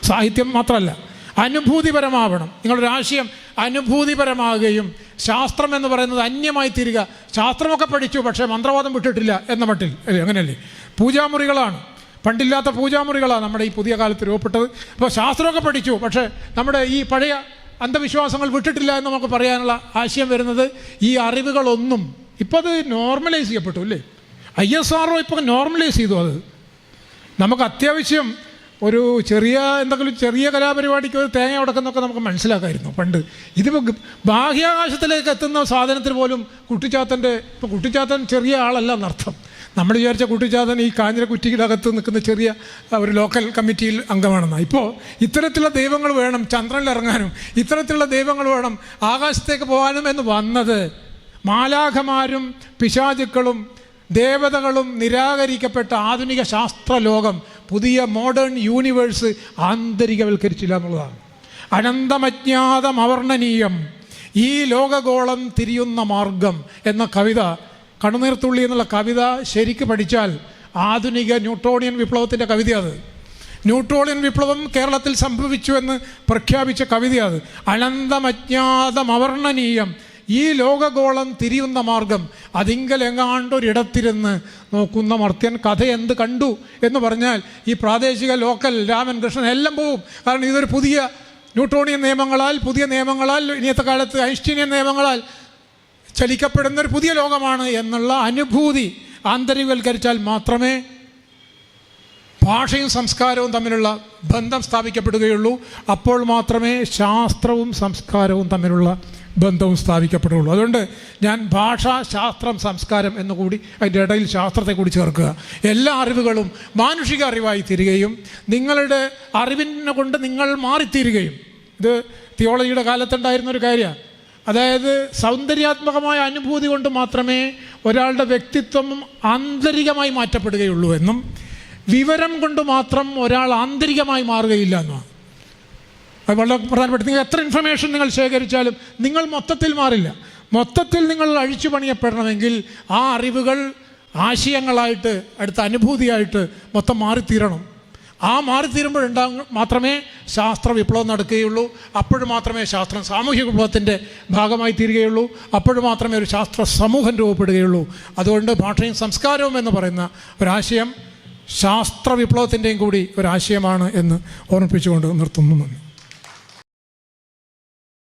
സാഹിത്യം മാത്രമല്ല, അനുഭൂതിപരമാവണം. നിങ്ങളൊരാശയം അനുഭൂതിപരമാകുകയും ശാസ്ത്രം എന്ന് പറയുന്നത് അന്യമായി തീരുക. ശാസ്ത്രമൊക്കെ പഠിച്ചു, പക്ഷേ മന്ത്രവാദം വിട്ടിട്ടില്ല എന്ന മട്ടിൽ അല്ലേ? അങ്ങനെയല്ലേ? പൂജാമുറികളാണ്, പണ്ടില്ലാത്ത പൂജാമുറികളാണ് നമ്മുടെ ഈ പുതിയ കാലത്ത് രൂപപ്പെട്ടത്. അപ്പോൾ ശാസ്ത്രമൊക്കെ പഠിച്ചു, പക്ഷേ നമ്മുടെ ഈ പഴയ അന്ധവിശ്വാസങ്ങൾ വിട്ടിട്ടില്ല എന്ന് നമുക്ക് പറയാനുള്ള ആശയം വരുന്നത് ഈ അറിവുകളൊന്നും ഇപ്പോൾ അത് നോർമലൈസ് ചെയ്യപ്പെട്ടു അല്ലേ? ISRO ഇപ്പോൾ നോർമലൈസ് ചെയ്തു. അത് നമുക്ക് അത്യാവശ്യം ഒരു എന്തെങ്കിലും ചെറിയ കലാപരിപാടിക്ക് ഒരു തേങ്ങ ഉടക്കുന്നൊക്കെ നമുക്ക് മനസ്സിലാക്കാമായിരുന്നു പണ്ട്. ഇതിപ്പോൾ ബാഹ്യാകാശത്തിലേക്ക് എത്തുന്ന സാധനത്തിന് പോലും ഇപ്പോൾ കുട്ടിച്ചാത്തൻ ചെറിയ ആളല്ല എന്നർത്ഥം. നമ്മൾ വിചാരിച്ച കുട്ടിച്ചാത്തൻ ഈ കാഞ്ഞിരക്കുറ്റിക്കകത്ത് നിൽക്കുന്ന ചെറിയ ഒരു ലോക്കൽ കമ്മിറ്റിയിൽ അംഗമാണെന്നാണ്. ഇപ്പോൾ ഇത്തരത്തിലുള്ള ദൈവങ്ങൾ വേണം ചന്ദ്രനിലിറങ്ങാനും, ഇത്തരത്തിലുള്ള ദൈവങ്ങൾ വേണം ആകാശത്തേക്ക് പോകാനും എന്ന് വന്നത് മാലാഖമാരും പിശാചുക്കളും ദേവതകളും നിരാകരിക്കപ്പെട്ട ആധുനിക ശാസ്ത്രലോകം പുതിയ മോഡേൺ യൂണിവേഴ്സ് ആന്തരികവൽക്കരിച്ചില്ല എന്നുള്ളതാണ്. അനന്തമജ്ഞാതം അവർണ്ണനീയം ഈ ലോകഗോളം തിരിയുന്ന മാർഗം എന്ന കവിത, കണ്ണുനീർത്തുള്ളി എന്നുള്ള കവിത ശരിക്ക് പഠിച്ചാൽ ആധുനിക ന്യൂട്ടോണിയൻ വിപ്ലവത്തിൻ്റെ കവിത. അത് ന്യൂട്ടോണിയൻ വിപ്ലവം കേരളത്തിൽ സംഭവിച്ചു എന്ന് പ്രഖ്യാപിച്ച കവിത. അത് അനന്തമജ്ഞാതം അവർണ്ണനീയം ഈ ലോകഗോളം തിരിയുന്ന മാർഗം അതിങ്കലെങ്ങാണ്ടൊരിടത്തിരുന്ന് നോക്കുന്ന മർത്യൻ കഥ എന്ത് കണ്ടു എന്ന് പറഞ്ഞാൽ ഈ പ്രാദേശിക ലോക്കൽ രാമൻ കൃഷ്ണൻ എല്ലാം പോവും. കാരണം ഇതൊരു പുതിയ ന്യൂട്ടോണിയൻ നിയമങ്ങളാൽ, പുതിയ നിയമങ്ങളാൽ, ഇനിയത്തെ കാലത്ത് ഐൻസ്റ്റീനിയൻ നിയമങ്ങളാൽ ചലിക്കപ്പെടുന്നൊരു പുതിയ ലോകമാണ് എന്നുള്ള അനുഭൂതി ആന്തരികവൽക്കരിച്ചാൽ മാത്രമേ ഭാഷയും സംസ്കാരവും തമ്മിലുള്ള ബന്ധം സ്ഥാപിക്കപ്പെടുകയുള്ളൂ. അപ്പോൾ മാത്രമേ ശാസ്ത്രവും സംസ്കാരവും തമ്മിലുള്ള ബന്ധവും സ്ഥാപിക്കപ്പെടുകയുള്ളൂ. അതുകൊണ്ട് ഞാൻ ഭാഷ, ശാസ്ത്രം, സംസ്കാരം എന്നുകൂടി അതിൻ്റെ ഇടയിൽ ശാസ്ത്രത്തെ കൂടി ചേർക്കുക. എല്ലാ അറിവുകളും മാനുഷിക അറിവായി തീരുകയും നിങ്ങളുടെ അറിവിനെ കൊണ്ട് നിങ്ങൾ മാറിത്തീരുകയും. ഇത് തിയോളജിയുടെ കാലത്തുണ്ടായിരുന്നൊരു കാര്യമാണ്. അതായത് സൗന്ദര്യാത്മകമായ അനുഭൂതി കൊണ്ട് മാത്രമേ ഒരാളുടെ വ്യക്തിത്വം ആന്തരികമായി മാറ്റപ്പെടുകയുള്ളൂ എന്നും വിവരം കൊണ്ട് മാത്രം ഒരാൾ ആന്തരികമായി മാറുകയില്ല എന്നുമാണ്. അത് വളരെ പ്രധാനപ്പെട്ട. നിങ്ങൾ എത്ര ഇൻഫർമേഷൻ നിങ്ങൾ ശേഖരിച്ചാലും നിങ്ങൾ മൊത്തത്തിൽ മാറില്ല. മൊത്തത്തിൽ നിങ്ങൾ അഴിച്ചു പണിയപ്പെടണമെങ്കിൽ ആ അറിവുകൾ ആശയങ്ങളായിട്ട്, അടുത്ത അനുഭൂതിയായിട്ട് മൊത്തം മാറിത്തീരണം. ആ മാറിത്തീരുമ്പോഴുണ്ടാകും മാത്രമേ ശാസ്ത്ര വിപ്ലവം നടക്കുകയുള്ളൂ. അപ്പോഴും മാത്രമേ ശാസ്ത്രം സാമൂഹിക വിപ്ലവത്തിൻ്റെ ഭാഗമായി തീരുകയുള്ളൂ. അപ്പോഴും മാത്രമേ ഒരു ശാസ്ത്ര സമൂഹം രൂപപ്പെടുകയുള്ളൂ. അതുകൊണ്ട് ഭാഷയും സംസ്കാരവും എന്ന് പറയുന്ന ഒരാശയം ശാസ്ത്ര വിപ്ലവത്തിൻ്റെയും കൂടി ഒരാശയമാണ് എന്ന് ഓർമ്മിപ്പിച്ചുകൊണ്ട് നിർത്തുന്നു.